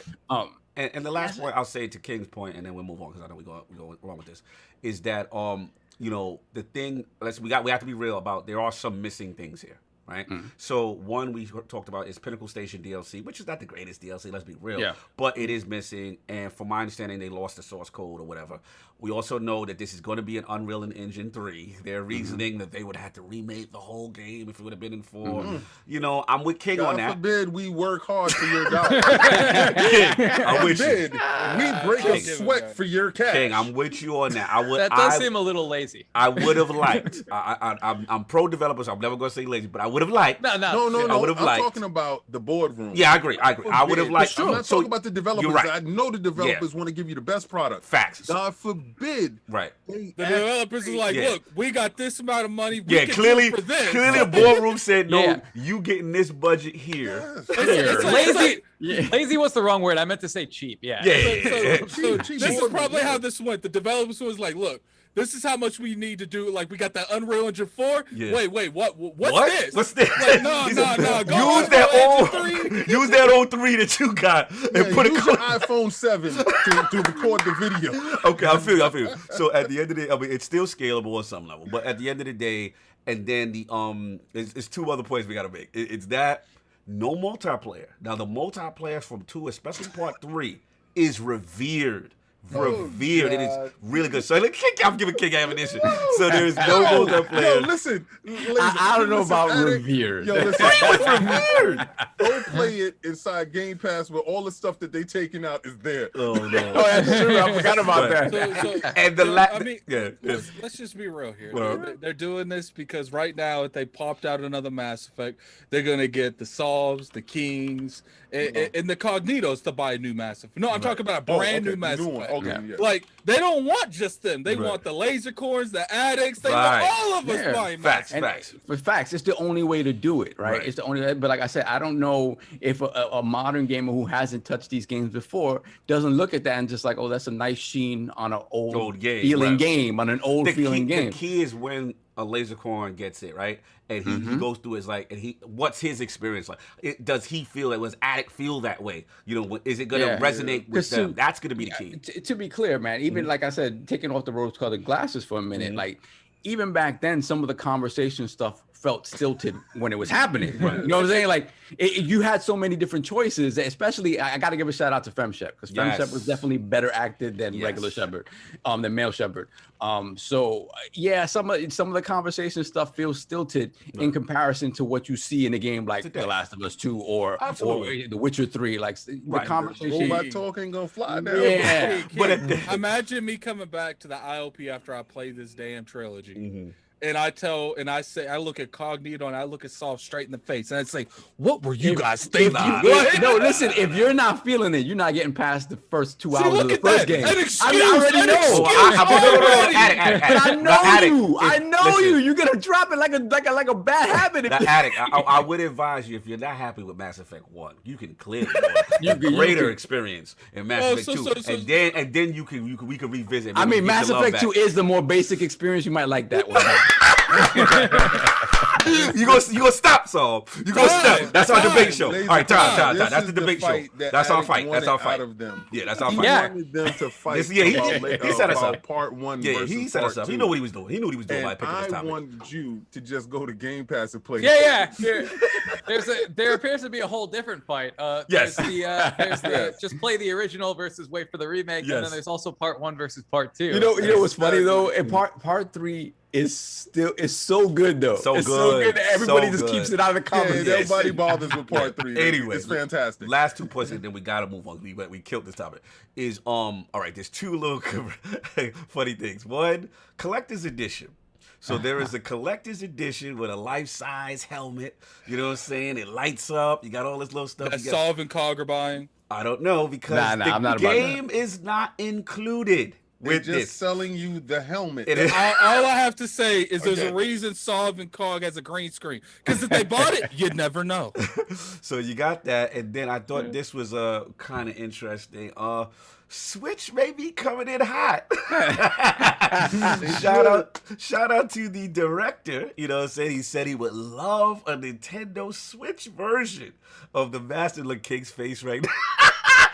And the last point I'll say to King's point, and then we'll move on because I know we go along with this, is that the thing. We have to be real about. There are some missing things here. right? So one we talked about is Pinnacle Station DLC, which is not the greatest DLC, let's be real, but it is missing, and from my understanding, they lost the source code or whatever. We also know that this is going to be an Unreal Engine 3. They're reasoning that they would have to remake the whole game if it would have been in 4. You know, I'm with King on that. God forbid we work hard for your dollar. King, I'm with you. We break a sweat for your cash. King, I'm with you on that. That does seem a little lazy. I would have liked. I'm pro developers. I'm never going to say lazy, but I would have liked. No. I would have liked. I'm talking about the boardroom. Yeah, I agree. I would have liked. I'm not talking about the developers. You're right. I know the developers want to give you the best product. Facts. God forbid. Right. The developers are like, look, we got this amount of money. We can clearly, do it for this. clearly the boardroom said, no, you getting this budget here. It's lazy. Lazy was the wrong word. I meant to say cheap. Yeah. So this is probably how this went. The developers was like, look, this is how much we need to do. Like, we got that Unreal Engine 4. Yeah. Wait, what's this? What's this? Like, no. Use that old 3 that you got and put use your iPhone 7 to record the video. Okay, I feel you. So at the end of the day, I mean, it's still scalable on some level, but at the end of the day, and then it's 2 other points we got to make. It's that no multiplayer. Now the multiplayer from 2, especially part 3, is revered. It is really good. So I'm giving King ammunition. So there's no multiplayer. Yo, listen. I don't know about revered. Yo, listen. Revered. Go play it inside Game Pass where all the stuff that they taking out is there. Oh no. Oh, that's true. I forgot about that. Let's just be real here. They're doing this because right now, if they popped out another Mass Effect, they're gonna get the Solves, the Kings, and the Cognitos to buy a new Mass Effect. No, I'm talking about a brand new Mass Effect. Like, they don't want just them. They want the Lasercorns, the addicts. They want all of us buying facts. Facts. It's the only way to do it, right? It's the only way. But like I said, I don't know if a modern gamer who hasn't touched these games before doesn't look at that and just like, oh, that's a nice sheen on an old game, feeling game, on an old feeling game. The key is when a Lasercorn gets it, right? And he goes through his what's his experience like? Does he feel it? Was addict feel that way? You know, is it going to resonate with them? That's going to be the key. To be clear, man, even like I said, taking off the rose-colored glasses for a minute, like even back then, some of the conversation stuff felt stilted when it was happening. You know what I'm saying? Like you had so many different choices, especially I got to give a shout out to Fem Shep because Fem Shep was definitely better acted than regular Shepard, than male Shepard. So yeah, some of the conversation stuff feels stilted in comparison to what you see in a game like The Last of Us 2 or The Witcher 3. Like the conversation. Robot talking gonna fly down. Yeah. But imagine me coming back to the ILP after I play this damn trilogy. And I look at Cognito and I look at Solve straight in the face and I say, what were you guys thinking? No, listen, if you're not feeling it, you're not getting past the first 2 hours of the first game. I know you. You're gonna drop it like a bad habit. I would advise you, if you're not happy with Mass Effect 1, you can clearly have a greater experience in Mass Effect 2. And then we can revisit. I mean, Mass Effect 2 is the more basic experience. You might like that one. You gonna stop, Saul. You gonna stop. That's our debate show. All right, time. That's the debate show. That's our fight. That's our fight. Yeah, that's our fight. He wanted them to fight. He set us up. Part 1. Yeah, he set us up. He knew what he was doing. He knew what he was doing by picking this topic. I wanted you to just go to Game Pass and play. Yeah. There appears to be a whole different fight. There's the just play the original versus wait for the remake, and then there's also part 1 versus part 2. You know what's funny though? In part 3 is so good though. So good. Everybody just keeps it out of the comments. Nobody bothers with part 3. Anyway, it's fantastic. Last 2 points, and then we gotta move on. We killed this topic. Is all right. There's 2 little funny things. One, collector's edition. So there is a collector's edition with a life-size helmet. You know what I'm saying? It lights up. You got all this little stuff. That Solve and Cog are buying. I don't know because the game is not included. They're just selling you the helmet. All I have to say is there's a reason Solve and Cog has a green screen. Because if they bought it, you'd never know. So you got that. And then I thought this was kind of interesting. Switch may be coming in hot. shout out to the director. You know what I'm saying? He said he would love a Nintendo Switch version of the Master Look King's face right now.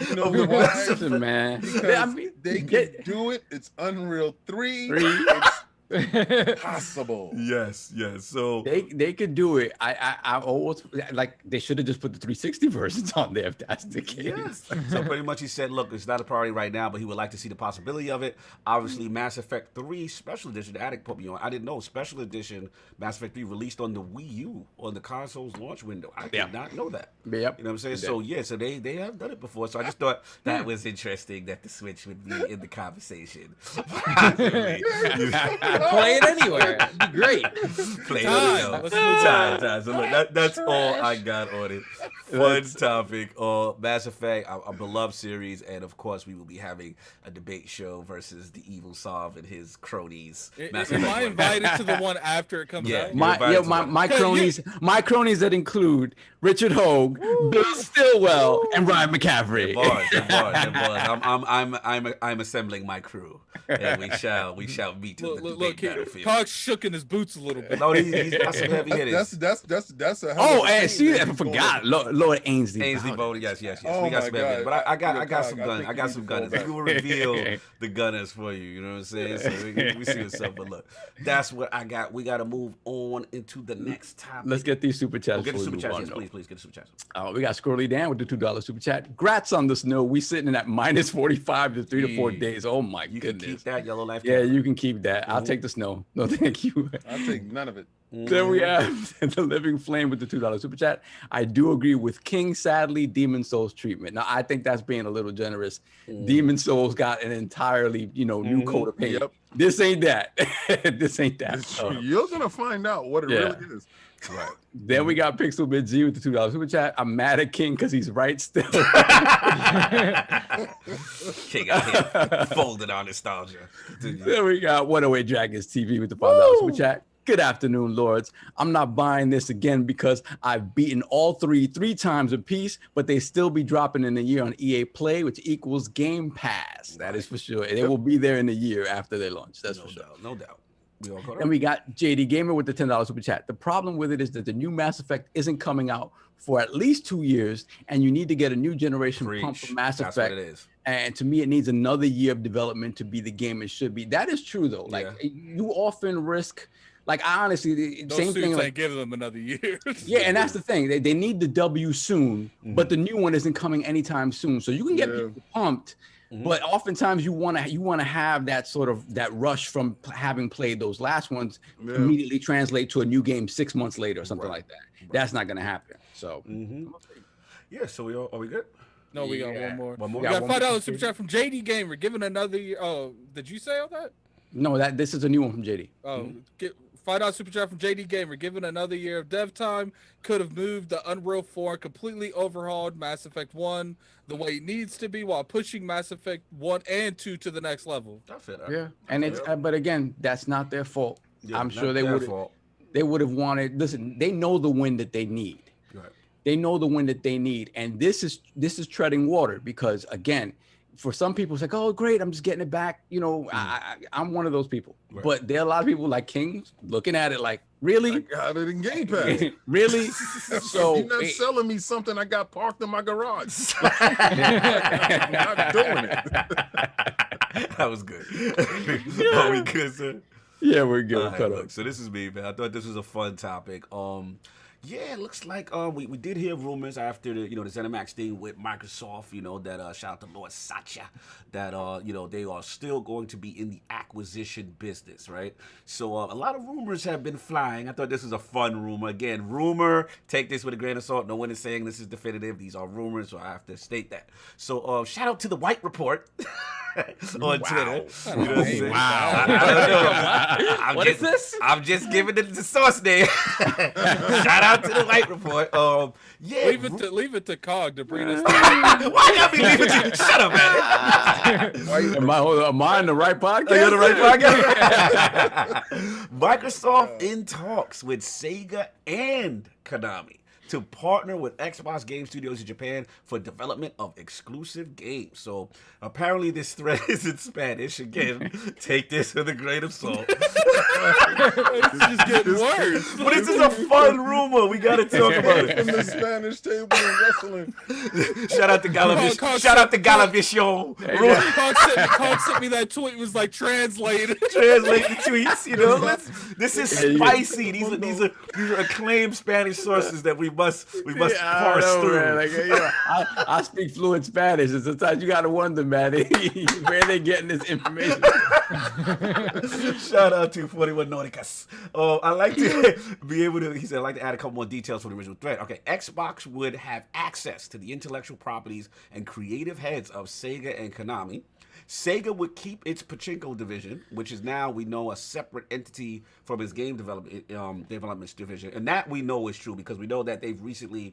You know why? Man. Because they can do it. It's Unreal 3. Possible. Yes. So they could do it. I always like they should have just put the 360 versions on there if that's the case. yes. So pretty much he said, look, it's not a priority right now, but he would like to see the possibility of it. Obviously, Mass Effect 3 Special Edition, the Addict put me on. I didn't know Special Edition Mass Effect 3 released on the Wii U on the console's launch window. I did not know that. Yep. You know what I'm saying? So so they have done it before. So I just thought that was interesting that the Switch would be in the conversation. Play it anywhere. It'd be great. Play it Time. Let's move on. time. So look, that's all I got on it. Fun topic. Mass Effect, a beloved series, and of course we will be having a debate show versus the Evil Sov and his cronies. Am I invited to the one after it comes out? My cronies that include Richard Hogue, Bill Stillwell, and Ryan McCaffrey. I'm assembling my crew, and we shall meet in the debate battlefield. Cog shook in his boots a little bit. No, he's got some heavy hitters. That's a And see, I forgot Lord Ainsley. Bowden, yes. Oh we got some my heavy hitters. God. But I got some I gunners. think We will reveal the gunners for you. You know what I'm saying? So we see what's up. But look, that's what I got. We got to move on into the next topic. Let's get these super chats. Get the super chats. Yes, please get the super chats. We got Squirrely Dan with the $2 super chat. Grats on the snow. We sitting at minus 45 to 3 to 4 days. Oh my You goodness. can keep that yellow life. Yeah, you can keep that. I'll take the snow. No, thank you. I'll take none of it. Then we have the Living Flame with the $2 super chat. I do agree with King, sadly, Demon Souls treatment. Now, I think that's being a little generous. Demon Souls got an entirely, new coat of paint. Yep. This ain't that. This ain't that. So, You're gonna find out what it really is. Right. then we got Pixel Bit Z with the $2 super chat. I'm mad at King because he's right still. King out here folded on nostalgia. Then we got 108 Dragons TV with the $5 super chat. Good afternoon, Lords. I'm not buying this again because I've beaten all three times apiece, but they still be dropping in a year on EA Play, which equals Game Pass. That is for sure. They will be there in a year after they launch. That's for sure. No doubt. And we got JD Gamer with the $10 super chat. The problem with it is that the new Mass Effect isn't coming out for at least 2 years, and you need to get a new generation pump for Mass Effect. That's what it is. And to me, it needs another year of development to be the game it should be. That is true, though. Like, you often risk... Like, I honestly, Those same suits thing. Like, ain't giving them another year. yeah, and that's the thing. They need the W soon, but the new one isn't coming anytime soon. So you can get people pumped, but oftentimes you want to have that sort of that rush from having played those last ones immediately translate to a new game 6 months later or something like that. That's not going to happen. So yeah. So are we good? No, we got one more. One more. We got $5 super chat from JD Gamer, giving another year. Oh, did you say all that? No, this is a new one from JD. Oh, get $5 super chat from JD Gamer, given another year of dev time, could have moved the Unreal 4, completely overhauled Mass Effect 1 the way it needs to be while pushing Mass Effect 1 and 2 to the next level. That's it. Yeah, and it's but again, that's not their fault. I'm sure they would have wanted. Listen, they know the win that they need. Right. They know the win that they need, and this is treading water because again, for some people, it's like, oh, great, I'm just getting it back. I'm one of those people. Right. But there are a lot of people like King looking at it like, really? I got it in Game Pass. Really? So you're not selling me something I got parked in my garage. I'm not doing it. That was good. Are we good, sir? Yeah, we're good. Right, look, so this is me, man. I thought this was a fun topic. Yeah, it looks like we did hear rumors after the the ZeniMax thing with Microsoft, that shout out to Lord Satya, that they are still going to be in the acquisition business, right? So a lot of rumors have been flying. I thought this was a fun rumor. Again, rumor, take this with a grain of salt. No one is saying this is definitive. These are rumors, so I have to state that. So shout out to the White Report on Twitter. You know what I'm saying? Wow. What is this? I'm just giving it the source name. Shout out to the White Report. Yeah. Leave it to Cog to bring this. Why y'all be leaving to? Shut up, man. Am I on the right podcast? Are you on the right podcast? Microsoft in talks with Sega and Konami to partner with Xbox Game Studios in Japan for development of exclusive games. So apparently this thread is in Spanish. Again, take this with a grain of salt. It's just getting worse. But this is a fun rumor. We got to talk about it. In the Spanish table and wrestling. Shout out to Galavish. Shout out to Galavision. Cog sent me that tweet. It was like translated. Translating tweets, you know. This is spicy. These are acclaimed Spanish sources that we must parse through. Man. Like, you know, I speak fluent Spanish, and sometimes you gotta wonder, man, where they getting this information. Shout out to 41 Nauticus. I like to be able to. He said, I'd like to add a couple more details for the original thread. Okay, Xbox would have access to the intellectual properties and creative heads of Sega and Konami. Sega would keep its pachinko division, which is now, we know, a separate entity from its game development division. And that we know is true because we know that they've recently,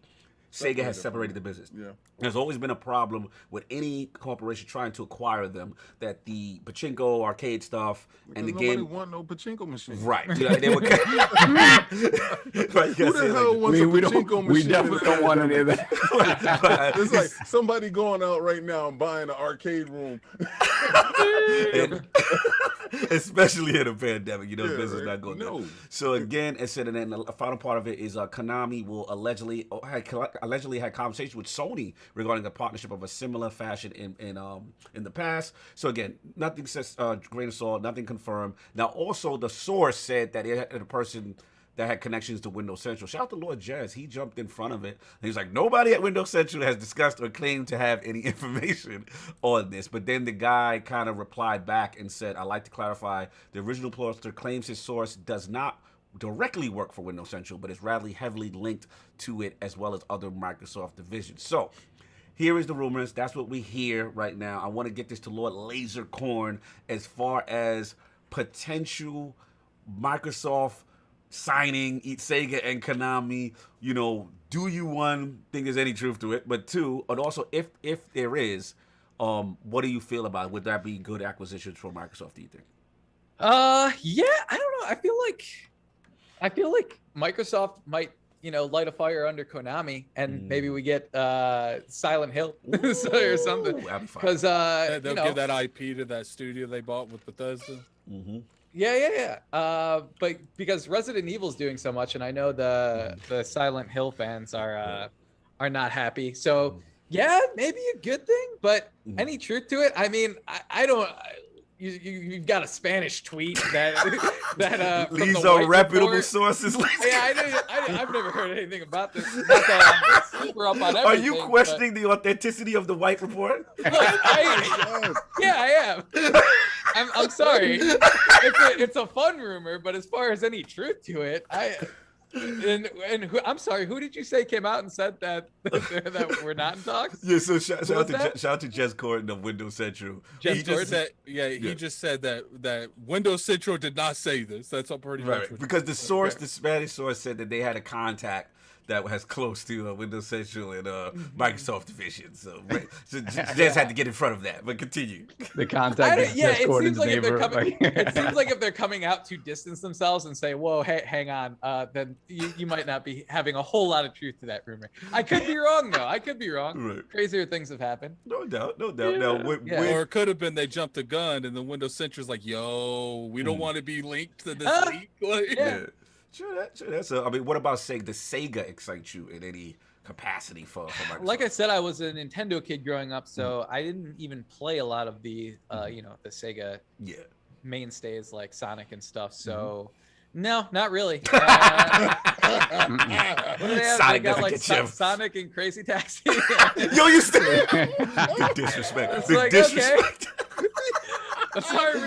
Sega has separated the business. Yeah. There's always been a problem with any corporation trying to acquire them, that the pachinko arcade stuff and the game. Nobody want no pachinko machine. Right. They were... right, who the hell wants a pachinko machine? We definitely don't want any of that. It's like somebody going out right now and buying an arcade room. Especially in a pandemic, you know, the business right? not going No. good. So again, it said, and then the final part of it is Konami will allegedly had conversation with Sony regarding a partnership of a similar fashion in the past. So again, nothing says grain of salt, nothing confirmed. Now also the source said that it had a person that had connections to Windows Central. Shout out to Lord Jazz. He jumped in front of it. And he was like, nobody at Windows Central has discussed or claimed to have any information on this. But then the guy kind of replied back and said, I'd like to clarify, the original poster claims his source does not directly work for Windows Central, but is rather heavily linked to it as well as other Microsoft divisions. So here is the rumors. That's what we hear right now. I want to get this to Lord Lasercorn as far as potential Microsoft signing Sega and Konami. You know, do you, one, think there's any truth to it? But two, and also if there is, what do you feel about it? Would that be good acquisitions for Microsoft, do you think? Yeah, I don't know. I feel like Microsoft might, light a fire under Konami, and maybe we get Silent Hill or something. Because they'll give that IP to that studio they bought with Bethesda. Mm-hmm. Yeah. But because Resident Evil's doing so much, and I know the Silent Hill fans are not happy. So yeah, maybe a good thing. But any truth to it? I mean, I don't. You've got a Spanish tweet that these are reputable sources. Yeah, I've never heard anything about this. Not that I'm super up on everything. Are you questioning the authenticity of the White Report? Yeah, I am. I'm sorry. It's a fun rumor, but as far as any truth to it, I'm sorry. Who did you say came out and said that we're not in talks? Yeah. So shout out to Jez Gordon of Windows Central. He just said that Windows Central did not say this. That's all pretty much. Right. Because the source, the Spanish source, said that they had a contact that was close to Windows Central and Microsoft division. So Jez had to get in front of that. But continue. The contact. It seems like if they're coming out to distance themselves and say, "Whoa, hey, hang on," then you might not be having a whole lot of truth to that rumor. I could be wrong though. I could be wrong. Right. Crazier things have happened. No doubt. Yeah. Now, or it could have been they jumped the gun and the Windows Central's like, "Yo, we don't want to be linked to this leak." Yeah. Sure. So, I mean, what about Sega? Does Sega excite you in any capacity for Microsoft? Like I said, I was a Nintendo kid growing up, so I didn't even play a lot of the, the Sega mainstays like Sonic and stuff. So, no, not really. What do they have? Sonic they got like get you. Sonic and Crazy Taxi. Yo, you still the disrespect. It's The like, disrespect. Sorry,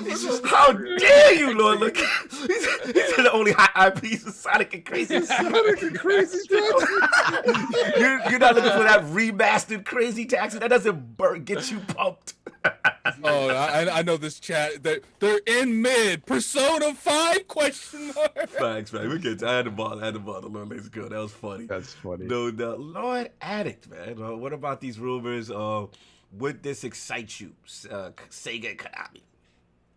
how dare you, Lord? Look, he's the only hot IPs of Sonic and Crazy. Sonic and Crazy Taxi. You're not looking for that remastered Crazy Taxi. That doesn't get you pumped. Oh, I know this chat. They're in mid. Persona 5 question mark. Facts. We get. I had to ball the Lord Laser Girl. That was funny. That's funny. No, Lord Addict, man. What about these rumors? Would this excite you, Sega and Konami?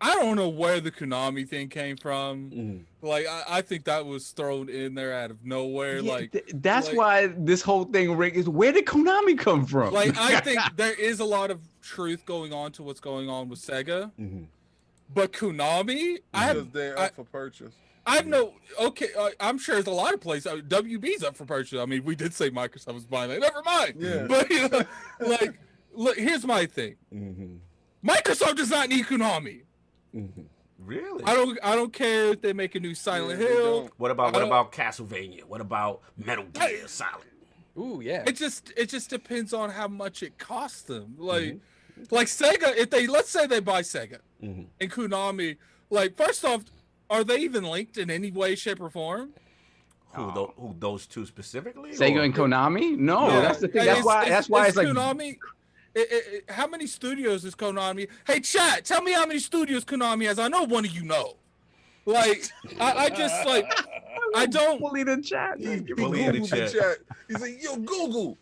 I don't know where the Konami thing came from. Like, I think that was thrown in there out of nowhere. Yeah, like, that's why this whole thing, Rick, is where did Konami come from? Like, I think there is a lot of truth going on to what's going on with Sega, but Konami, because they're up for purchase. I'm sure there's a lot of places. WB's up for purchase. I mean, we did say Microsoft was buying that. Never mind. Yeah. But you know, like, look, here's my thing. Microsoft does not need Konami. Really? I don't care if they make a new Silent Hill. What about Castlevania? What about Metal Gear Solid? Ooh, yeah. It just depends on how much it costs them. Like Sega, let's say they buy Sega and Konami, like, first off, are they even linked in any way, shape, or form? Who those two specifically? Sega and Konami? No, that's the thing. That's why it's like Konami. How many studios is Konami? Hey, chat, tell me how many studios Konami has. I know one of you know. Like, I just, like, I don't bully the chat. Bully the chat. He's like, yo, Google.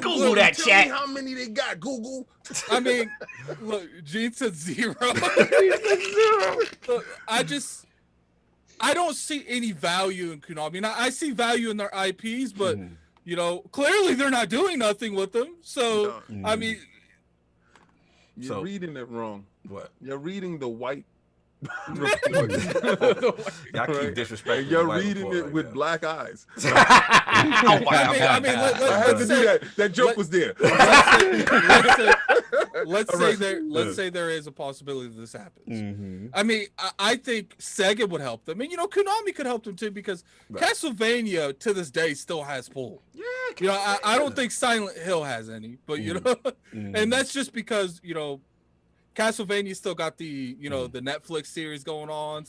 Google that tell chat. Me how many they got, Google? I mean, look, Gene said 0. Look, I don't see any value in Konami. Now, I see value in their IPs, but you know, clearly they're not doing nothing with them. So, I mean, you're reading it wrong. What? You're reading the white Y'all keep disrespecting. you're reading it with black eyes. I mean, I had to do that. That joke was there. Let's say there is a possibility that this happens. I mean, I think Sega would help them, and you know, Konami could help them too, because Castlevania to this day still has pull. Yeah, you know, I don't think Silent Hill has any, but you know, and that's just because, you know, Castlevania still got the, you know, the Netflix series going on.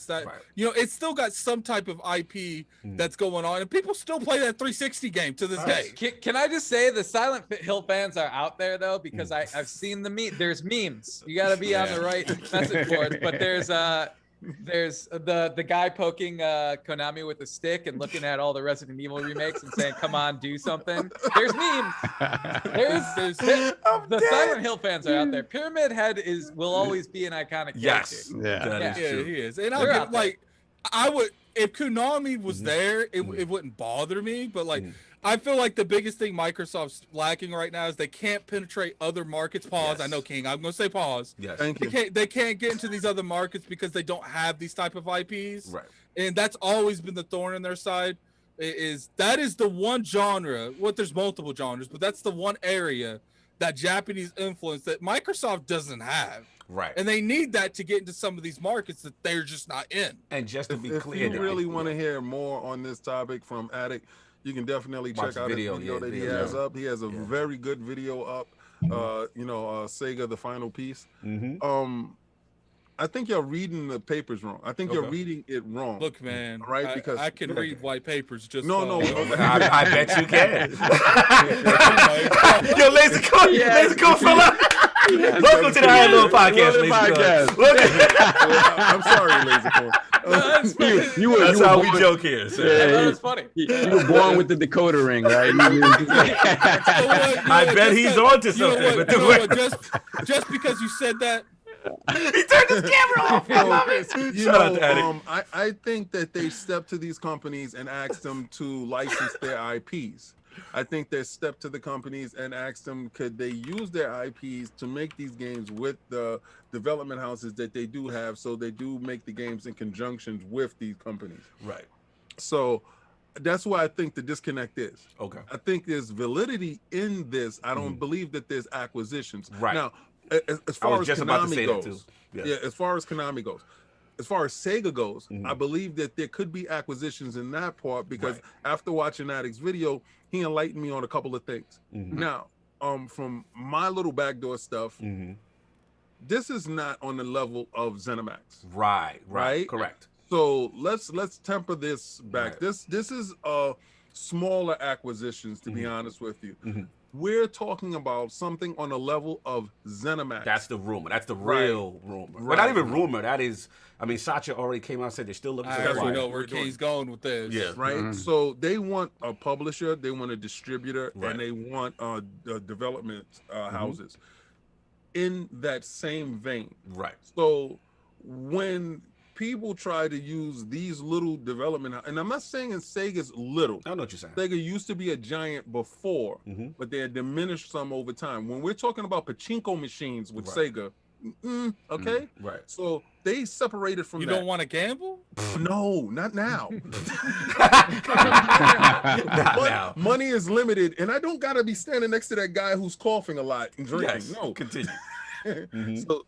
You know, it's still got some type of IP that's going on, and people still play that 360 game to this day. Can I just say the Silent Hill fans are out there though, because I've seen there's memes. You got to be on the right message boards, but there's the guy poking Konami with a stick and looking at all the Resident Evil remakes and saying, "Come on, do something." There's memes. The Silent Hill fans are out there. Pyramid Head will always be an iconic character. Yeah, he is. And I get, like, I would, if Konami was there, it wouldn't bother me, but like, I feel like the biggest thing Microsoft's lacking right now is they can't penetrate other markets. Pause. I know, King. I'm going to say pause. Yes. Thank you. They can't get into these other markets because they don't have these type of IPs. Right. And that's always been the thorn in their side. That is the one genre. There's multiple genres, but that's the one area that Japanese influence that Microsoft doesn't have. Right. And they need that to get into some of these markets that they're just not in. And just to be clear, if you really want to hear more on this topic from Addict, you can definitely check out a video that he has up. He has a very good video up. Sega, the final piece. I think you're reading the papers wrong. I think you're reading it wrong. Look, man, right? Because I can read white papers just no. I bet you can. Yo, Lasercorn fella. Welcome to the ILP Podcast. I'm sorry, Lasercorn. That's how we joke here. So. That's funny. You were born with the decoder ring, right? I bet he's on to something. Just because you said that. He turned his camera off. I love it. Shout out to Addict. I think that they stepped to these companies and asked them to license their IPs. I think they stepped to the companies and asked them, could they use their IPs to make these games with the development houses that they do have, so they do make the games in conjunction with these companies. Right. So that's why I think the disconnect is. Okay. I think there's validity in this. I don't believe that there's acquisitions. Right. Now, as far as Konami goes, as far as Konami goes, as far as Sega goes, I believe that there could be acquisitions in that part, because after watching Addict's video, he enlightened me on a couple of things. Now, from my little backdoor stuff, this is not on the level of ZeniMax. Right. Correct. So let's temper this back. This is smaller acquisitions, to be honest with you. We're talking about something on the level of ZeniMax. That's the rumor. That's the real rumor. But not even rumor. That is, I mean, Sacha already came out and said they're still looking for I already know where King's going with this. Yeah. Right? So they want a publisher, they want a distributor, and they want development houses. in that same vein. Right. So when people try to use these little development, and I'm not saying Sega's little. I know what you're saying. Sega used to be a giant before, but they had diminished some over time. When we're talking about pachinko machines with Sega, okay? Right. So they separated from You that. don't want to gamble? No, not now. Not now. Money is limited, and I don't gotta be standing next to that guy who's coughing a lot and drinking. Yes. No. Continue. So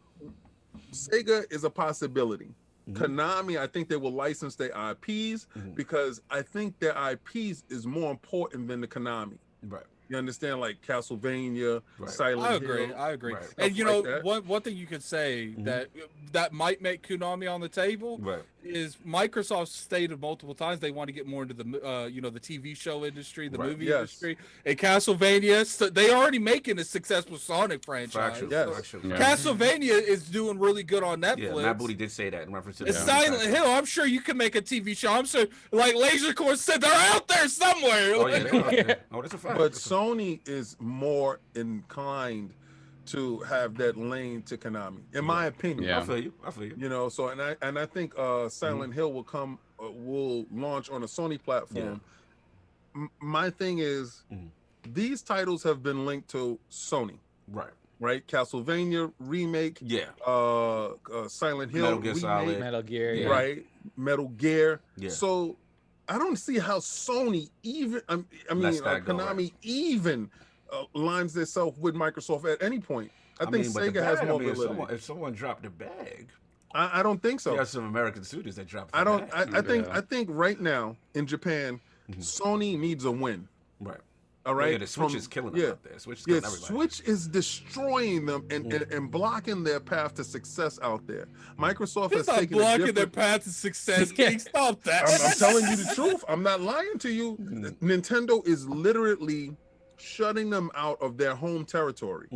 Sega is a possibility. Konami, I think they will license their IPs because I think their IPs is more important than the Konami. Right. You understand, like Castlevania, Silent I agree. Hill. I agree. Right. And you Stuff know, like that. one thing you could say that might make Konami on the table is Microsoft stated multiple times they want to get more into the the TV show industry, the movie industry. And Castlevania, they already making a successful Sonic franchise. Castlevania is doing really good on Netflix. Yeah, Matt Booty did say that in reference to the Silent Hill. I'm sure you can make a TV show. I'm sure, like Lasercorn said, they're out there somewhere. Oh yeah, they are. Oh, that's a fact. But Sony is more inclined to have that lane to Konami, in my opinion. Yeah. I feel you. You know, so and I think Silent Hill will launch on a Sony platform. Yeah. My thing is, these titles have been linked to Sony. Right. Castlevania remake. Yeah. Silent Hill Metal Gear remake. Solid. Metal Gear. Yeah. Right. Metal Gear. Yeah. So I don't see how Sony even, Konami even lines themselves with Microsoft at any point. I think Sega has more ability. If someone dropped the bag, I don't think so. There are some American studios that dropped. I think right now in Japan, Sony needs a win. Right. All right. Yeah, the Switch is killing them out there. Switch is killing everybody. Switch is destroying them and blocking their path to success out there. Microsoft has taken blocking their path to success. Stop that. I'm telling you the truth. I'm not lying to you. Nintendo is literally shutting them out of their home territory.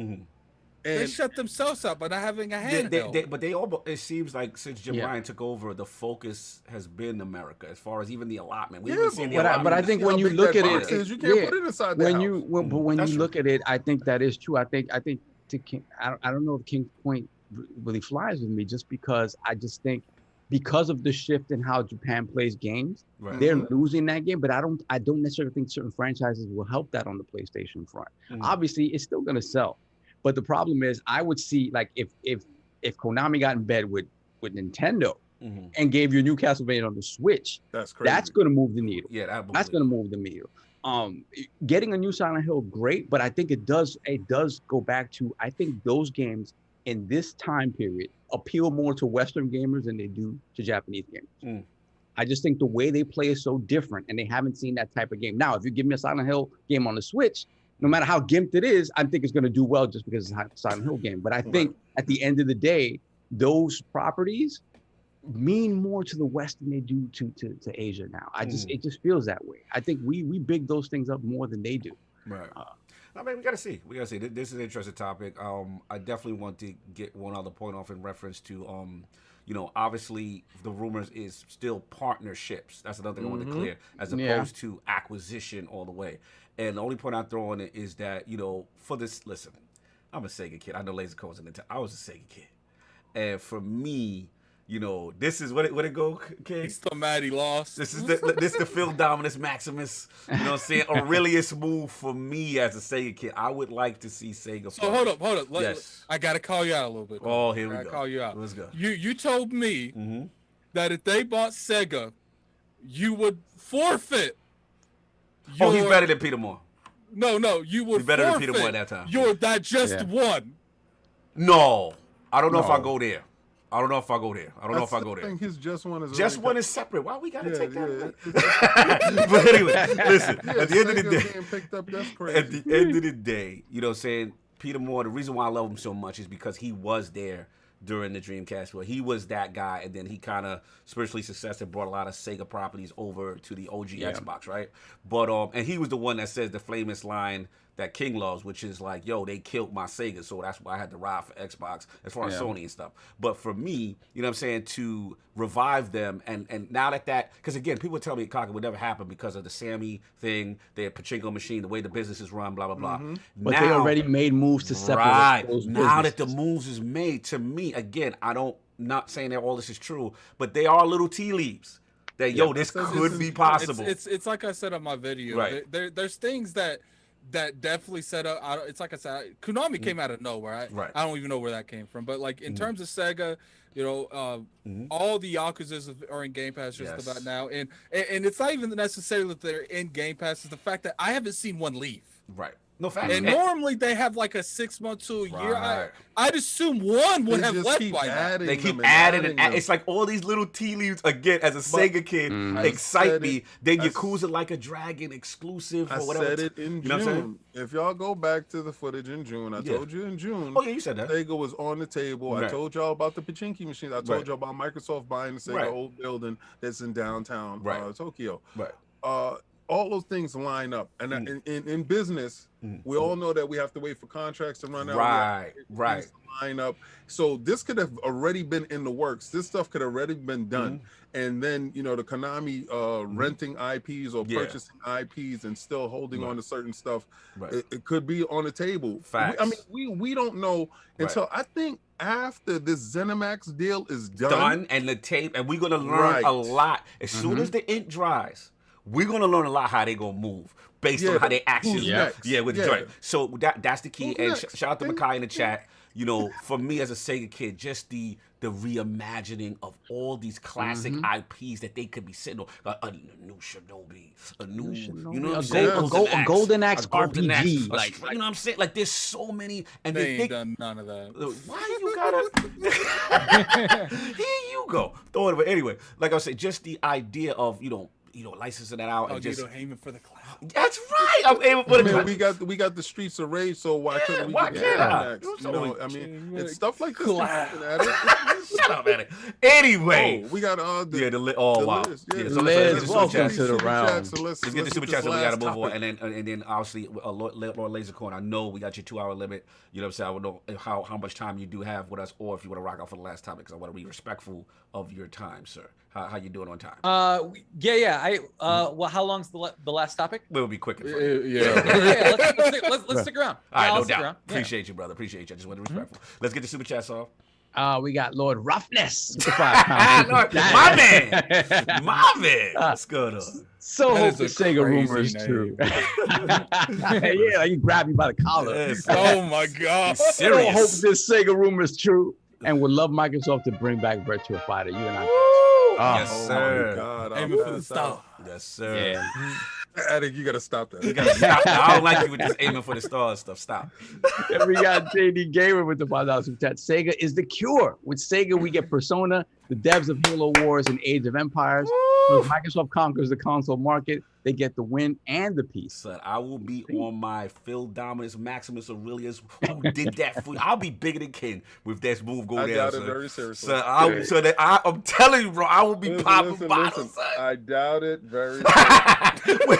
They shut themselves out by not having a handheld. But they all. It seems like since Jim Ryan took over, the focus has been America as far as even the allotment. But I think when you look at it, you can't put it inside the house. When you look at it, I think that is true. I think to King, I don't know if King's point really flies with me, just because I just think because of the shift in how Japan plays games, they're losing that game. But I don't necessarily think certain franchises will help that on the PlayStation front. Obviously, it's still going to sell. But the problem is, I would see, like, if Konami got in bed with Nintendo and gave you a new Castlevania on the Switch, that's crazy. That's going to move the needle. Yeah, that's going to move the needle. Getting a new Silent Hill, great, but I think it does go back to, I think those games in this time period appeal more to Western gamers than they do to Japanese gamers. I just think the way they play is so different, and they haven't seen that type of game. Now, if you give me a Silent Hill game on the Switch, no matter how gimped it is, I think it's going to do well just because it's a Silent Hill game. But I think at the end of the day, those properties mean more to the West than they do to Asia now. It just feels that way. I think we big those things up more than they do. Right. I mean, we gotta see. This is an interesting topic. I definitely want to get one other point off in reference to obviously the rumors is still partnerships. That's another thing I want to clear, as opposed to acquisition all the way. And the only point I throw on it is that, for this, listen, I'm a Sega kid. I know Lasercorn's in the I was a Sega kid. And for me, this is what it go, King? He's so mad he lost. This is the Phil Dominus Maximus, you know what I'm saying? Aurelius move for me as a Sega kid. I would like to see Sega. So hold up. Yes. I got to call you out a little bit. Oh, here we go. Call you out. Let's go. You told me that if they bought Sega, you would forfeit. He's better than Peter Moore. No, you would. He's better than Peter Moore at that time. That just won. No, I don't know if I go there. I don't know if I go there. I think his just one is separate. Why we gotta take that? But anyway, listen. At the end of the day, picked up, that's crazy. At the end of the day, saying Peter Moore. The reason why I love him so much is because he was there during the Dreamcast where he was that guy, and then he kind of spiritually successful and brought a lot of Sega properties over to the OG Xbox, right? But and he was the one that says the famous line, that King loves, which is like, yo, they killed my Sega, so that's why I had to ride for Xbox as far as Sony and stuff. But for me, you know what I'm saying, to revive them, and now that, because again, people tell me it would never happen because of the Sammy thing, their pachinko machine, the way the business is run, blah, blah, blah. But they already made moves to separate those now that the businesses. moves is made, to me, again, not saying that all this is true, but they are little tea leaves that, yo, this could be possible. It's like I said on my video. Right. There's things that definitely set up. It's like I said, Konami came out of nowhere. I don't even know where that came from. But like in terms of Sega, you know, all the Yakuzas are in Game Pass just about now, and it's not even necessarily that they're in Game Pass. It's the fact that I haven't seen one leave. Right. No fact. And normally they have like a 6 month to a year. I'd assume one would have left by now. They keep adding and it's like all these little tea leaves again. As a Sega kid, excite me. Then Yakuza Like a Dragon exclusive or whatever. I said it in June. If y'all go back to the footage in June, I told you in June. Oh yeah, you said that. Sega was on the table. I told y'all about the pachinko machines. I told y'all about Microsoft buying the Sega old building that's in downtown Tokyo. All those things line up, and in business, we all know that we have to wait for contracts to run out. Right. Line up. So this could have already been in the works. This stuff could have already been done, and then you know the Konami renting IPs or purchasing IPs and still holding on to certain stuff. It could be on the table. Facts. I mean, we don't know until I think after this ZeniMax deal is done and the tape, and we're gonna learn a lot as soon as the ink dries. We're gonna learn a lot how they gonna move based on how they actually with the joint. So that's the key. And shout out to Makai in the chat. You know, for me as a Sega kid, just the reimagining of all these classic IPs that they could be sitting on. A new Shinobi, a new, you know what I'm saying? A Golden Axe RPG. Like, you know what I'm saying? Like, there's so many. And they ain't done none of that. Why you gotta? Here you go. Throw it away. Anyway, like I said, just the idea of, you know, licensing that out and just aiming for the cloud. That's right. I'm aiming for the cloud. We got the Streets of Rage, so why couldn't we get that next? You know, I mean, it's stuff like this. Shut up, man. Anyway, we got wow. List. So let's welcome to the round. So let's get the super chat. So we gotta move on, and then obviously Lord Lasercorn. I know we got your 2 hour limit. You know what I'm saying? I don't know how much time you do have with us, or if you want to rock out for the last topic, because I want to be respectful of your time, sir. How you doing on time? Well, how long's the last topic? We'll be quick. Let's stick around. All right, no doubt. Appreciate you, brother. Appreciate you. I just want to be respectful. Let's get the super chats off. We got Lord Roughness. My man. What's going on? So hope the Sega rumor is true. Like you grab me by the collar. Yes. Oh my God. So hope this Sega rumor is true, and would love Microsoft to bring back Virtua Fighter. You and I. Yes, sir. God, aiming for the star. Yes, sir. Yeah. I think you gotta stop that. You gotta stop. I don't like you with this aiming for the stars stuff. Stop. And we got JD Gamer with the $5 super chat. Sega is the cure. With Sega, we get Persona, the devs of Halo Wars and Age of Empires. So Microsoft conquers the console market. They get the win and the peace. Son, I will be on my Phil Dominus Maximus Aurelius. Who did that for you? I'll be bigger than Ken with that move go down. I doubt it very seriously. Son, I'm telling you, bro, I will be popping bottles. Son. I doubt it very seriously.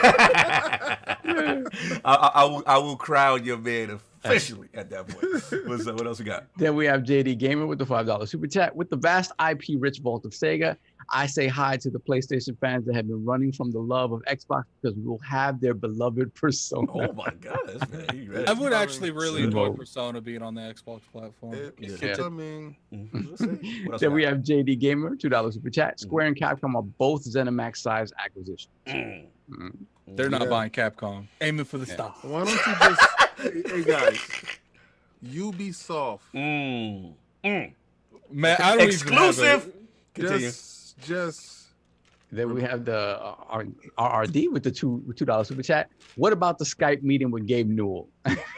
I will crown your man officially at that point. What's up? What else we got? Then we have JD Gamer with the $5 super chat. With the vast IP-rich vault of Sega, I say hi to the PlayStation fans that have been running from the love of Xbox because we will have their beloved Persona. Oh my God, I would actually really enjoy Persona being on the Xbox platform. Then we have JD Gamer, $2 super chat. Square and Capcom are both ZeniMax size acquisitions. They're not buying Capcom. Aiming for the star. Why don't you just, hey guys, Ubisoft. Man, I don't exclusive. Even just. Then we have the RRD with the $2 super chat. What about the Skype meeting with Gabe Newell?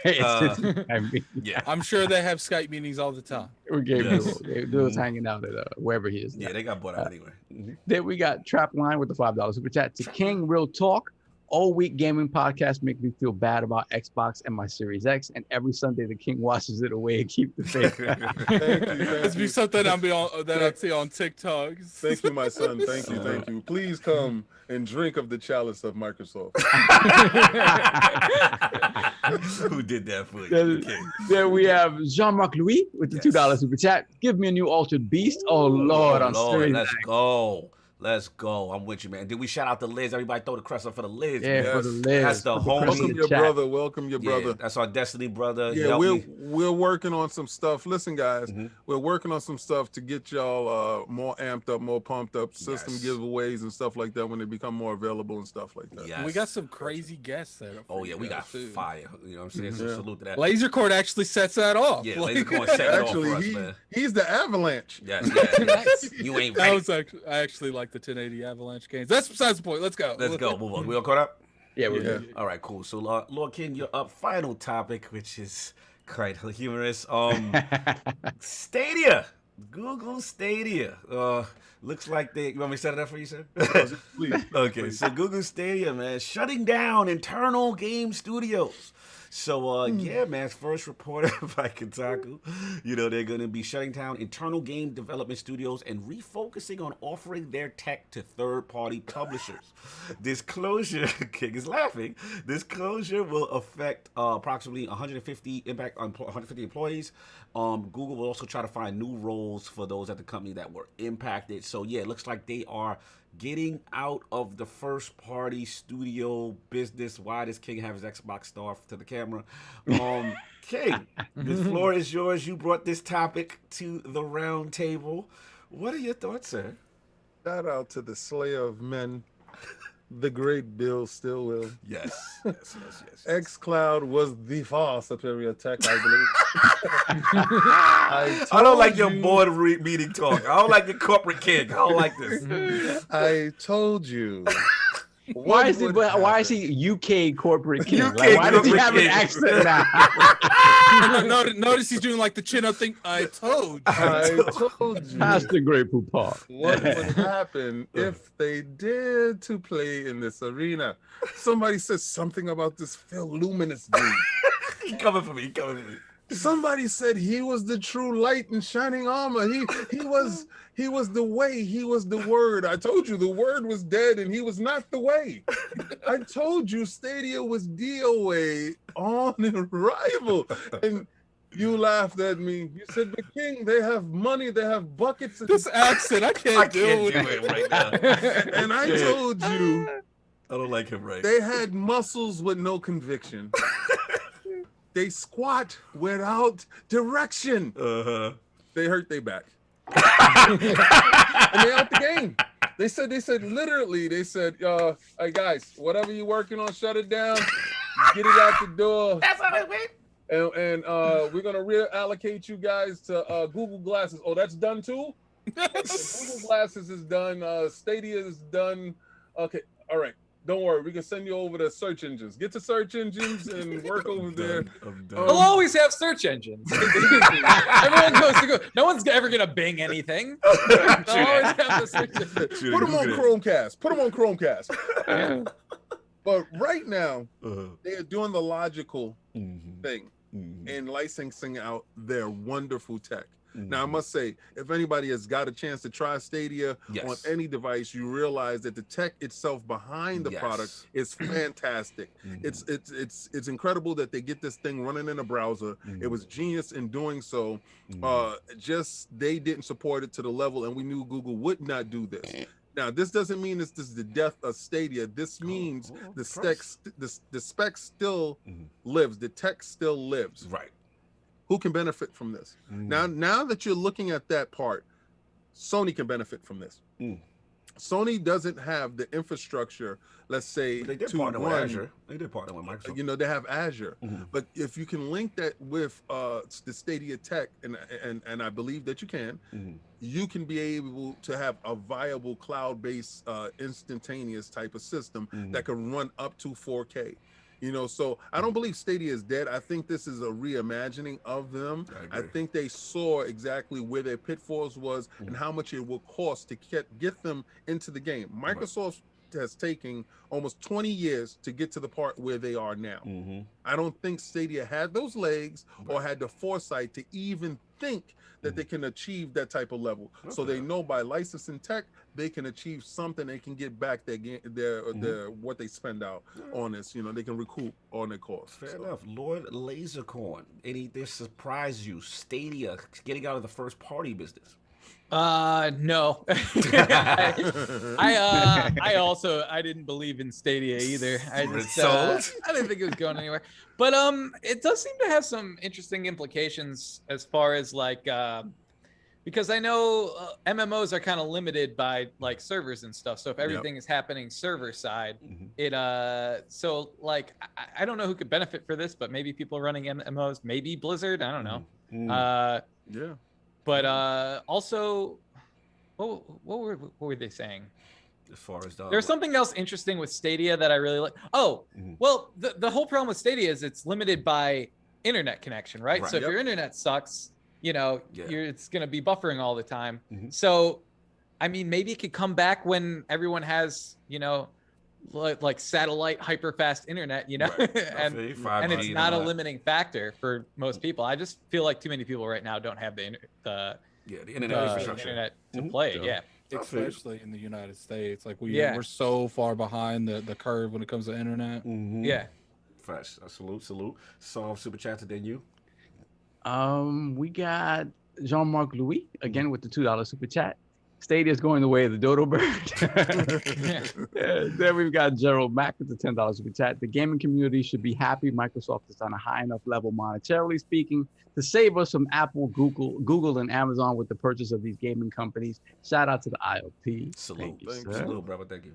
Yeah, I'm sure they have Skype meetings all the time. With Gabe Newell. Gabe Newell's hanging out at wherever he is. Yeah, they got bought out anyway. Then we got Trapline with the $5 super chat. To King, real talk. all week gaming podcast make me feel bad about Xbox and my Series X, and every Sunday the king washes it away and keep the faith. It's be something I see on TikTok. Thank you, my son. Thank you. Please come and drink of the chalice of Microsoft. Who did that for you? Then we have Jean-Marc Louis with the $2 super chat. Give me a new Altered Beast. Oh Lord, on Series let's X. go. Let's go. I'm with you, man. Did we shout out the Liz? Everybody throw the crest up for the Liz. Yeah, man. for the Liz. That's the homie. Welcome your brother. That's our Destiny brother. Yeah, we're working on some stuff. Listen, guys, we're working on some stuff to get y'all more amped up, more pumped up, system giveaways and stuff like that when they become more available and stuff like that. Yes. We got some crazy guests there. Oh yeah, we got fire. You know what I'm saying? So salute to that. Lasercorn actually sets that off. Yeah, Lasercorn set it off for us, man. He's the Avalanche. Yes. You ain't right. right. I actually like the 1080 Avalanche games. That's besides the point. Let's go. Let's go. Move on. We all caught up? Yeah, we're good. All right, cool. So, Lord King, you're up. Final topic, which is quite humorous. Stadia. Google Stadia. Looks like you want me to set it up for you, sir? Please. Okay, so Google Stadia, man, shutting down internal game studios. So, yeah, man, first reported by Kotaku, they're going to be shutting down internal game development studios and refocusing on offering their tech to third-party publishers. This closure, King is laughing, this closure will affect approximately 150 employees. Google will also try to find new roles for those at the company that were impacted. So, yeah, it looks like they are getting out of the first party studio business. Why does King have his Xbox star to the camera? King, the floor is yours. You brought this topic to the round table. What are your thoughts, sir? Shout out to the slayer of men, the great Bill Stillwell. Yes. xCloud was the far superior tech, I believe. I don't like your board meeting talk. I don't like your corporate king. I don't like this. I told you. Why is he UK corporate king? UK why does he have king. an accent now? Notice he's doing like the chin up thing. I told you. I told you. That's the great Poopa. What would happen if they did to play in this arena? Somebody says something about this Phil Luminous dude. He coming for me. Somebody said he was the true light and shining armor. He was the way. He was the word. I told you the word was dead and he was not the way. I told you Stadia was DOA on arrival. And you laughed at me. You said, the king, they have money, they have buckets. This accent, I can't do it right now. And I told you, I don't like him right. They had muscles with no conviction. They squat without direction. They hurt their back. And they out the game. They said literally, hey guys, whatever you're working on, shut it down. Get it out the door. That's how they went. And we're gonna reallocate you guys to Google Glasses. Oh, that's done too? Google Glasses is done. Stadia is done. Okay, all right. Don't worry, we can send you over to search engines. Get to search engines and work over there. They'll always have search engines. Everyone goes to go. No one's ever gonna Bing anything. They'll always have the search engines. Put them on Chromecast. But right now, they are doing the logical thing and licensing out their wonderful tech. Now, I must say, if anybody has got a chance to try Stadia on any device, you realize that the tech itself behind the product is fantastic. It's incredible that they get this thing running in a browser. It was genius in doing so. Just they didn't support it to the level, and we knew Google would not do this. Now, this doesn't mean this is the death of Stadia. This means the spec still lives. The tech still lives. Right. Who can benefit from this? Now that you're looking at that part, Sony can benefit from this. Sony doesn't have the infrastructure, let's say, they did to partner run. with Azure. They did partner with Microsoft. They have Azure. But if you can link that with the Stadia tech, and I believe that you can, you can be able to have a viable cloud-based instantaneous type of system that can run up to 4K. So I don't believe Stadia is dead. I think this is a reimagining of them. I think they saw exactly where their pitfalls was and how much it will cost to get them into the game. Microsoft's has taken almost 20 years to get to the part where they are now. I don't think Stadia had those legs or had the foresight to even think that they can achieve that type of level. So they know by licensing tech, they can achieve something. They can get back their what they spend out on this. You know, they can recoup on their costs. Fair enough. Lord Lasercorn, anything surprise you? Stadia getting out of the first party business? No. I didn't believe in Stadia either. I didn't think it was going anywhere. But it does seem to have some interesting implications as far as like because I know MMOs are kind of limited by like servers and stuff. So if everything is happening server side, so like I don't know who could benefit for this, but maybe people running MMOs, maybe Blizzard, I don't know. But also, what were they saying? As far as there's something else interesting with Stadia that I really like. Oh, well, the whole problem with Stadia is it's limited by internet connection, right? So if your internet sucks, you know, it's gonna be buffering all the time. So, I mean, maybe it could come back when everyone has, you know, like satellite hyper fast internet, you know, and it's not a limiting factor for most people. I just feel like too many people right now don't have the internet infrastructure to play it. Especially in the United States, like we're so far behind the curve when it comes to internet. Fresh. Salute. So super chat to then you. We got Jean-Marc Louis again with the $2 super chat. Stadia is going the way of the dodo bird. Then we've got Gerald Mack with the $10 super chat. The gaming community should be happy Microsoft is on a high enough level monetarily speaking to save us from Apple, Google, and Amazon with the purchase of these gaming companies. Shout out to the ILP. Salute, salute, brother. Thank you.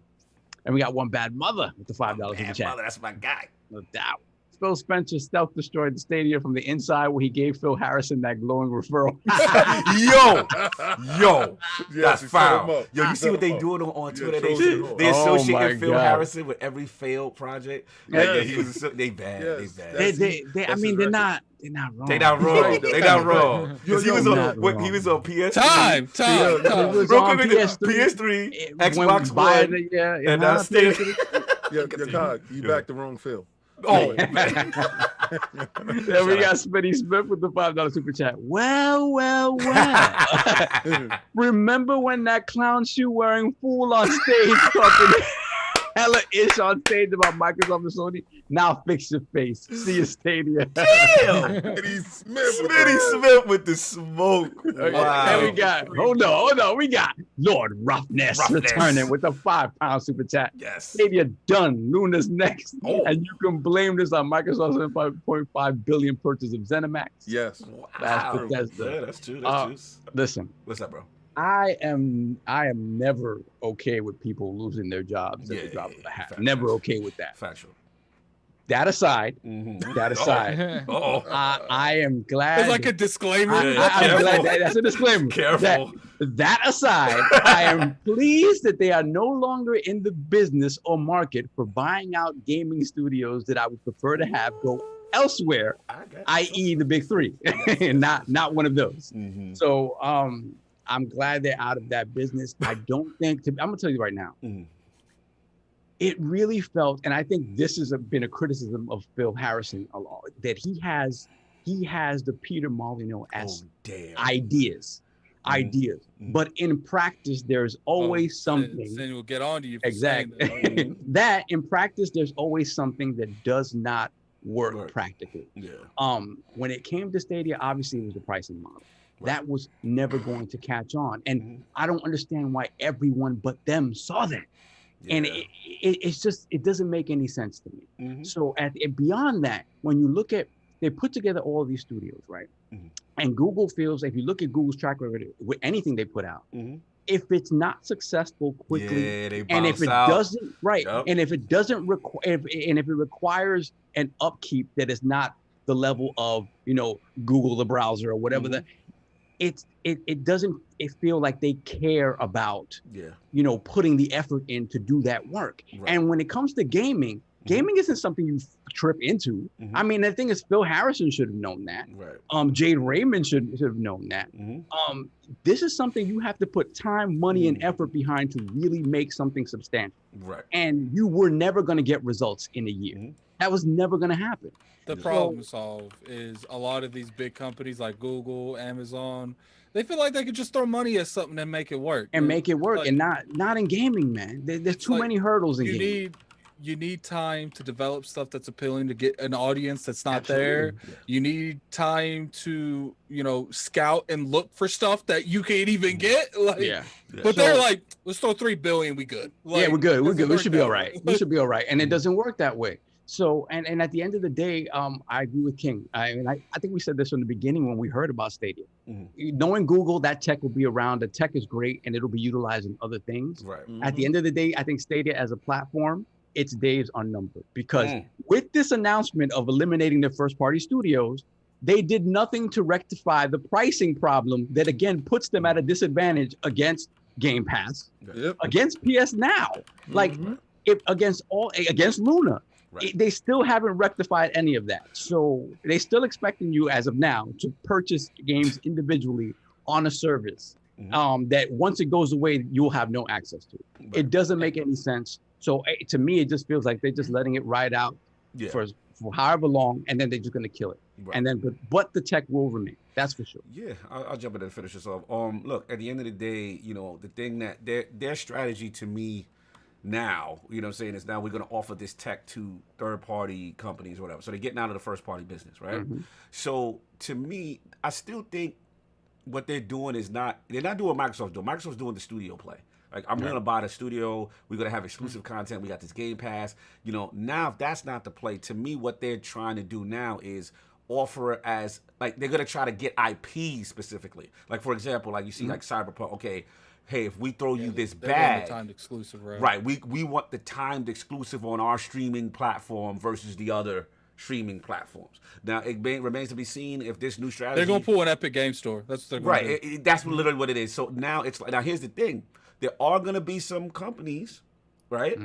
And we got One Bad Mother with the $5 super chat. Mother, that's my guy. No doubt. Phil Spencer stealth destroyed the Stadia from the inside where he gave Phil Harrison that glowing referral. Yo, that's foul. Yo, you see what they doing on Twitter? They associate Phil Harrison with every failed project. They bad. I mean, they're not wrong. They not wrong. He was on PS3. Time. Real quick, PS3, Xbox One, and now Stadia. You backed the wrong Phil. Oh, man. Then we got Smitty Smith with the $5 super chat. Well. Remember when that clown shoe wearing fool on stage talking hella ish on stage about Microsoft and Sony? Now fix your face. See you, Stadia. Damn. Smitty Smith with the smoke. Wow. And we got, hold on. We got Lord Roughness returning with a £5 super chat. Yes. Stadia done. Luna's next. And you can blame this on Microsoft's $5.5 billion purchase of ZeniMax. Yes. Wow. That's true. Listen. What's up, bro? I am never okay with people losing their jobs at the drop of a hat. Never okay with that. Factual. That aside, I am glad. It's like a disclaimer. I'm glad that's a disclaimer. Careful. That aside, I am pleased that they are no longer in the business or market for buying out gaming studios that I would prefer to have go elsewhere, i.e. the big three, not one of those. So I'm glad they're out of that business. I don't think I'm gonna tell you right now. It really felt, and I think this has been a criticism of Phil Harrison a lot, that he has the Peter Molyneux-esque ideas. But in practice, there's always something. Then we'll get on to you. Exactly. That in practice, there's always something that does not work practically. When it came to Stadia, obviously it was the pricing model. That was never going to catch on. And I don't understand why everyone but them saw that. And it's just, it doesn't make any sense to me. So beyond that, when you look at, they put together all of these studios, right? And Google feels, if you look at Google's track record with anything they put out, if it's not successful quickly, and if it doesn't, and if it doesn't require, and if it requires an upkeep that is not the level of, Google, the browser or whatever, it doesn't feel like they care about, putting the effort in to do that work. And when it comes to gaming, Gaming isn't something you trip into. I mean, the thing is, Phil Harrison should have known that. Right. Jade Raymond should have known that. This is something you have to put time, money, and effort behind to really make something substantial. Right. And you were never going to get results in a year. That was never going to happen. The problem solved is a lot of these big companies like Google, Amazon, they feel like they could just throw money at something and make it work. And make it work, like, and not in gaming, man. There's too many hurdles in gaming. You need time to develop stuff that's appealing to get an audience that's not there. Yeah. You need time to, scout and look for stuff that you can't even get. But they're like, let's throw $3 billion, we good. Like, we're good. We're good. We should be all right. We should be all right. And it doesn't work that way. So, and at the end of the day, I agree with King. I think we said this from the beginning when we heard about Stadia. Knowing Google, that tech will be around. The tech is great, and it'll be utilized in other things. Right. At the end of the day, I think Stadia as a platform, its days are numbered, because with this announcement of eliminating the first-party studios, they did nothing to rectify the pricing problem that, again, puts them at a disadvantage against Game Pass, against PS Now, against Luna. Right. They still haven't rectified any of that. So they're still expecting you, as of now, to purchase games individually on a service that once it goes away, you'll have no access to. Right. It doesn't make any sense. So to me, it just feels like they're just letting it ride out for however long, and then they're just going to kill it. Right. And then, but the tech will remain. That's for sure. Yeah, I'll jump in and finish this off. Look, at the end of the day, the thing that their strategy to me now, is now we're going to offer this tech to third-party companies or whatever. So they're getting out of the first-party business, right? So to me, I still think what they're doing is they're not doing what Microsoft's doing. Microsoft's doing the studio play. Like, I'm going to buy the studio. We're going to have exclusive content. We got this Game Pass. Now if that's not the play, to me, what they're trying to do now is offer it as, like, they're going to try to get IP specifically. Like, for example, like you see, like Cyberpunk, okay, hey, if we throw you this bag, the timed exclusive, right? We want the timed exclusive on our streaming platform versus the other streaming platforms. Now, it remains to be seen if this new strategy. They're going to pull an Epic Game Store. That's what they're going to do. That's literally what it is. So now it's like, now here's the thing: there are going to be some companies, right,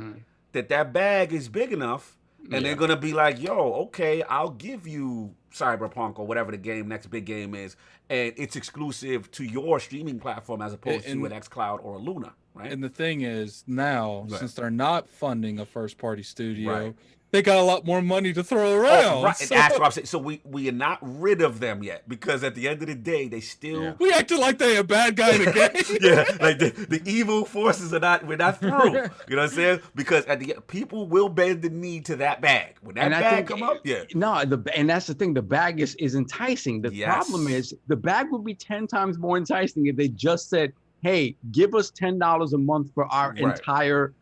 that bag is big enough, and they're going to be like, yo, okay, I'll give you Cyberpunk or whatever the next big game is, and it's exclusive to your streaming platform as opposed to an xCloud or a Luna, right? And the thing is, now, since they're not funding a first-party studio, they got a lot more money to throw around. Right. So. And that's what I'm saying. So we are not rid of them yet, because at the end of the day, they still we acted like they a bad guy in the game. Like the evil forces we're not through. You know what I'm saying? Because at the end, people will bend the knee to that bag. When that bag come up, and that's the thing. The bag is enticing. The problem is the bag would be 10 times more enticing if they just said, "Hey, give us $10 a month for our entire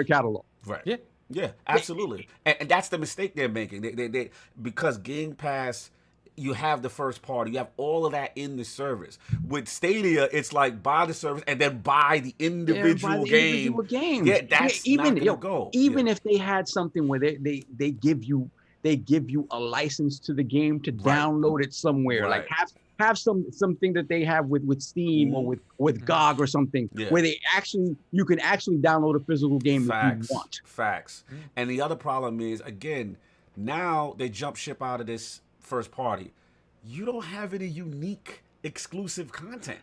catalog." Right. Yeah, absolutely. And that's the mistake they're making. They because Game Pass, you have the first party, you have all of that in the service. With Stadia, it's like buy the service and then buy the individual game. Yeah, that's not gonna go. Even if they had something where they give you a license to the game to download it somewhere, like have something that they have with Steam or with GOG or something, where you can actually download a physical game if you want. Facts. And the other problem is, again, now they jump ship out of this first party. You don't have any unique exclusive content.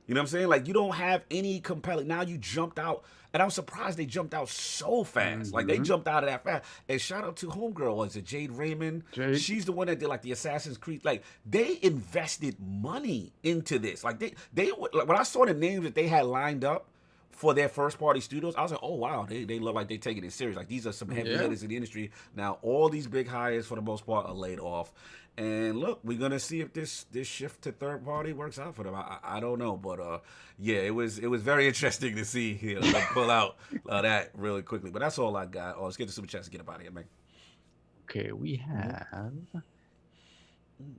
You know what I'm saying? Like, you don't have any compelling. Now you jumped out, and I'm surprised they jumped out so fast. Like, they jumped out of that fast. And shout out to homegirl, was it Jade Raymond? She's the one that did like the Assassin's Creed. Like, they invested money into this. Like, they like, when I saw the names that they had lined up for their first party studios, I was like, oh wow, they look like they taking it serious. Like, these are some heavy hitters in the industry. Now all these big hires for the most part are laid off. And look, we're gonna see if this shift to third party works out for them. I don't know, but it was very interesting to see them pull out that really quickly. But that's all I got. Let's get the super chats to get up out of here, man. Okay, we have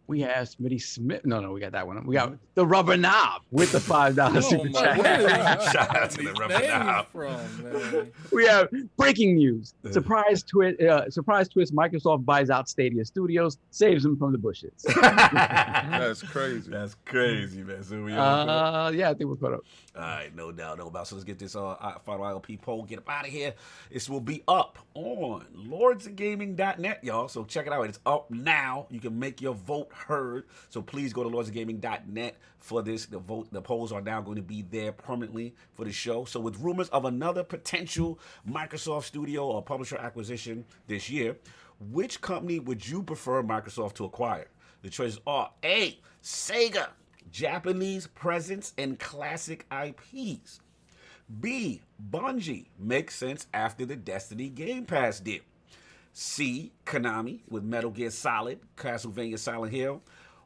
We have Smitty Smith. No, we got that one. We got the Rubber Knob with the $5 super chat. Shout out to the Rubber Knob. We have breaking news. Surprise twist. Microsoft buys out Stadia Studios, saves them from the bushes. That's crazy. That's crazy, man. So we yeah, I think we're caught up. All right, no doubt, no doubt. So let's get this final ILP poll. Get up out of here. This will be up on lordsofgaming.net, y'all. So check it out. It's up now. You can make your vote heard. So please go to lordsofgaming.net for this. The polls are now going to be there permanently for the show. So with rumors of another potential Microsoft studio or publisher acquisition this year, which company would you prefer Microsoft to acquire? The choices are A, Sega, Japanese presence and classic IPs. B, Bungie, makes sense after the Destiny Game Pass deal. C, Konami with Metal Gear Solid, Castlevania Silent Hill.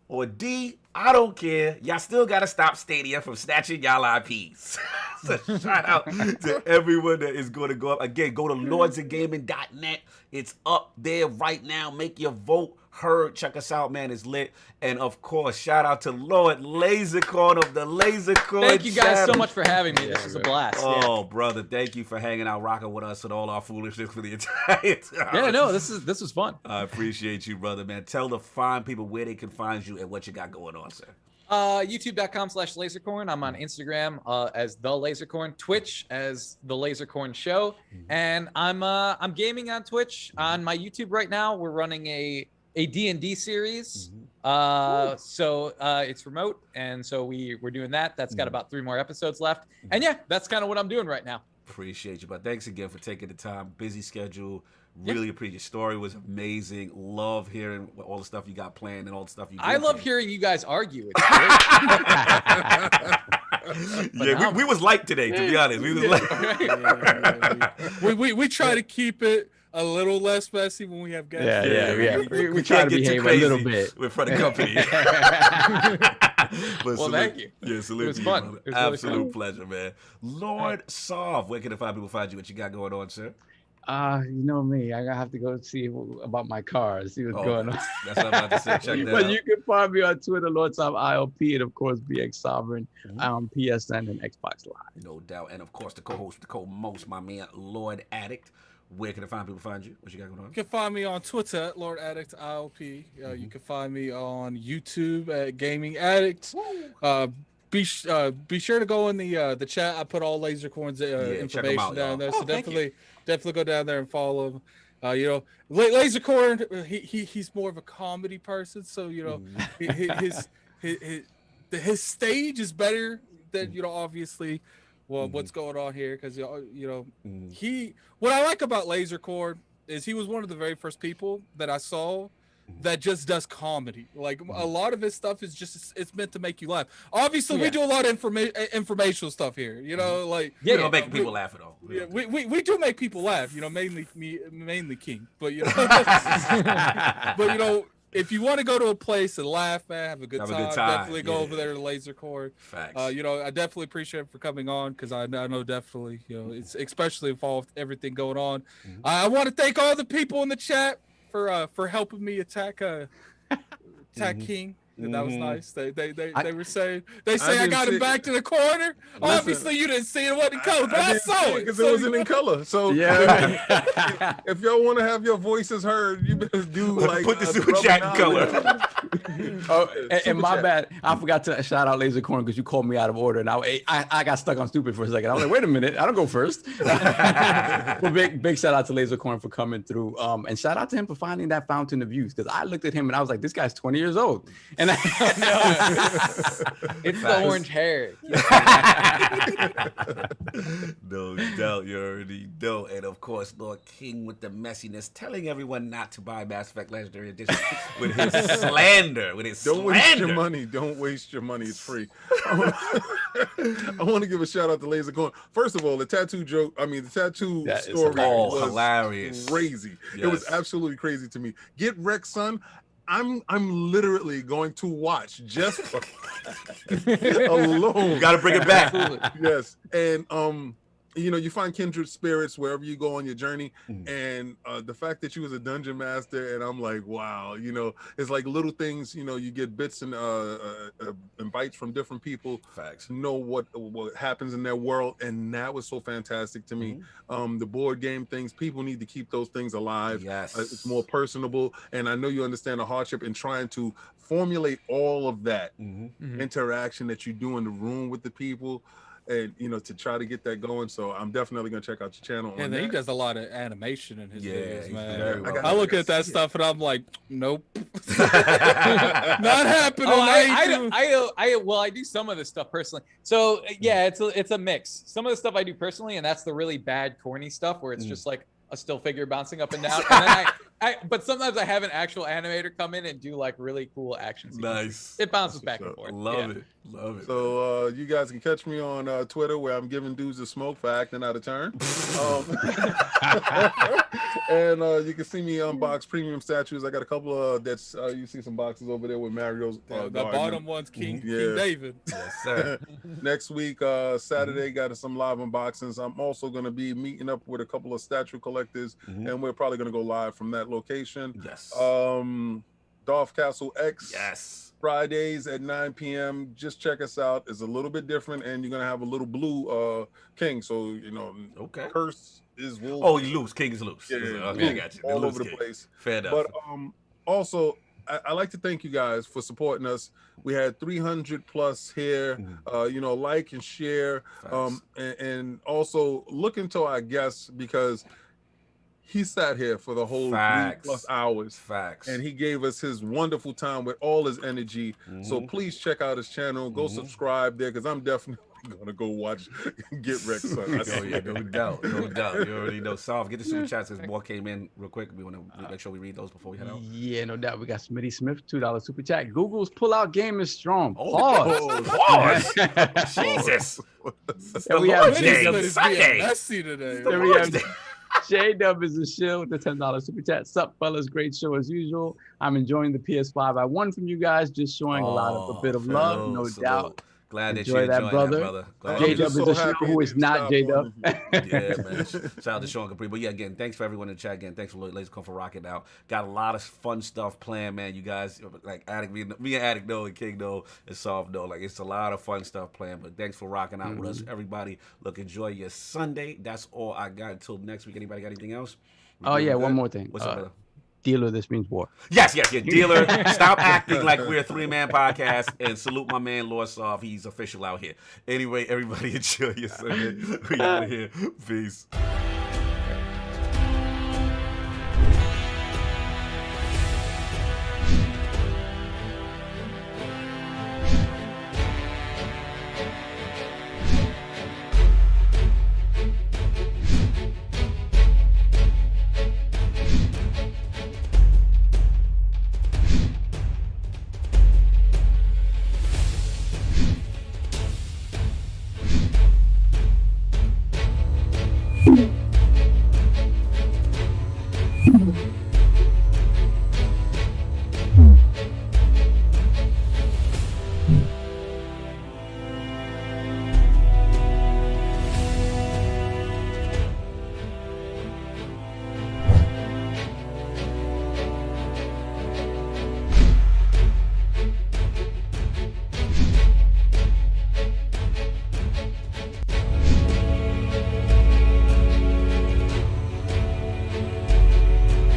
Or D, I don't care. Y'all still got to stop Stadia from snatching y'all IPs. So shout out to everyone that is going to go up. Again, go to lordsofgaming.net. It's up there right now. Make your vote heard. Check us out, man. It's lit. And of course, shout out to Lord Lasercorn of the Lasercorn. Thank you guys so much for having me. This was a blast. Oh, brother, thank you for hanging out, rocking with us and all our foolishness for the entire time. Yeah, no, this was fun. I appreciate you, brother, man. Tell the fine people where they can find you and what you got going on, sir. YouTube.com/Lasercorn. I'm on Instagram as the Lasercorn, Twitch as the Lasercorn Show, and I'm gaming on Twitch. On my YouTube right now, we're running a D&D series. So it's remote, and so we're doing that. That's got about 3 more episodes left, and yeah, that's kind of what I'm doing right now. Appreciate you, but thanks again for taking the time. Busy schedule. Really appreciate your story. Was amazing. Love hearing all the stuff you got planned and all the stuff you. I love hearing you guys argue. Yeah, we was light today, to be honest. We was light. We try to keep it a little less messy when we have guests. Yeah. We try to behave a little bit in front of company. Well, thank you. Yeah, salute. It was fun. It was absolute really fun. pleasure, man. Lord Sov, where can the fine people find you? What you got going on, sir? You know me. I have to go see about my cars, see what's going on. That's what I'm about to say. Check that But out. you can find me on Twitter, LordSov ILP, and of course BX Sovereign, PSN and Xbox Live. No doubt. And of course the co-host, the co-most, my man, Lord Addict. Where can the fine people find you? What you got going on? You can find me on Twitter at Lord Addict ILP. You can find me on YouTube at Gaming Addict. Be sure to go in the chat. I put all Lasercorn's information out, down there. So definitely go down there and follow him. Lasercorn, he's more of a comedy person, so his stage is better than obviously what's going on here, because what I like about Lasercorn is he was one of the very first people that I saw that just does comedy. Like a lot of his stuff is just it's meant to make you laugh. Obviously, we do a lot of informational stuff here. Like making people laugh at all. Yeah, we do make people laugh. Mainly King, but if you want to go to a place and laugh, man, have a good time. Definitely go over there to Lasercorn. Facts. I definitely appreciate it for coming on, because I know definitely it's especially involved everything going on. I want to thank all the people in the chat for helping me attack King. That was nice. They were saying I got him back to the corner. Listen, obviously you didn't see it wasn't color, but I saw it because it wasn't in color. So if y'all want to have your voices heard, you better do put the super chat in color. And my bad, I forgot to shout out Lasercorn because you called me out of order, and I got stuck on stupid for a second. I was like, wait a minute, I don't go first. Well, big shout out to Lasercorn for coming through, and shout out to him for finding that fountain of youth, because I looked at him and I was like, this guy's 20 years old, and it's the orange hair. No doubt, you already know. And of course, Lord King with the messiness, telling everyone not to buy Mass Effect Legendary Edition with his slander. Don't waste your money. Don't waste your money. It's free. I want to give a shout out to Lasercorn. First of all, the tattoo story was hilarious, crazy. Yes. It was absolutely crazy to me. Get wrecked, son. I'm literally going to watch just alone. You got to bring it back. Yes, and you know, you find kindred spirits wherever you go on your journey. And the fact that you was a dungeon master, and I'm like, wow, you know, it's like little things, you know, you get bits and bites from different people. Facts. Know what happens in their world, and that was so fantastic to me. The board game things, people need to keep those things alive. Yes. It's more personable, and I know you understand the hardship in trying to formulate all of that interaction that you do in the room with the people, and you know, to try to get that going. So I'm definitely gonna check out your channel. And he does a lot of animation in his videos, man. Well I look at that stuff and I'm like, nope, not happening. I do some of this stuff personally. So yeah, it's a mix. Some of the stuff I do personally, and that's the really bad, corny stuff where it's just like a still figure bouncing up and down. And then but sometimes I have an actual animator come in and do like really cool action sequences. Nice. It bounces back and forth. Love it. So you guys can catch me on Twitter, where I'm giving dudes a smoke for acting out of turn. And you can see me unbox premium statues. I got a couple of that's you see some boxes over there with Mario's. The bottom one's King David. Yes, sir. Next week, Saturday, got some live unboxings. I'm also going to be meeting up with a couple of statue collectors, and we're probably going to go live from that location. Yes. Dolph Castle X. Yes. Fridays at 9 p.m. Just check us out. It's a little bit different, and you're gonna have a little blue king. So you know, curse is wolf. Oh, loose. King is loose. Yeah, okay, I got you. All over the place. Fair enough. But also, I like to thank you guys for supporting us. We had 300 plus here. You know, like and share, and also look into our guests, because he sat here for the whole 3+ hours. And he gave us his wonderful time with all his energy. So please check out his channel. Go subscribe there, because I'm definitely gonna go watch Get Wrecked, son. No doubt. You already know. Solve. Get the super chats, because more came in real quick. We want to make sure we read those before we head out. Yeah, no doubt. We got Smitty Smith, $2 super chat. Google's pull-out game is strong. Pause. Jesus. And we have messy today. Then we have J-Dub is a shill with the $10 super chat. Sup, fellas? Great show as usual. I'm enjoying the PS5 I won from you guys. Just showing a bit of love, no doubt. Glad that Enjoy you that, enjoyed brother. that, brother. J-Dub is a shill who is not J-Dub. Yeah, man. Shout out to Sean Capri. But yeah, again, thanks for everyone in the chat. Again, thanks for Lasercorn for rocking out. Got a lot of fun stuff planned, man. You guys, like Addict, me and Addict know, and King know, and Soft know. Like, it's a lot of fun stuff planned. But thanks for rocking out with us, everybody. Look, enjoy your Sunday. That's all I got until next week. Anybody got anything else? One more thing. What's up, brother? Dealer, this means war. Yes. Dealer, stop acting like we're a 3-man podcast, and salute my man, Lord Soft. He's official out here. Anyway, everybody enjoy your Sunday. We out of here. Peace.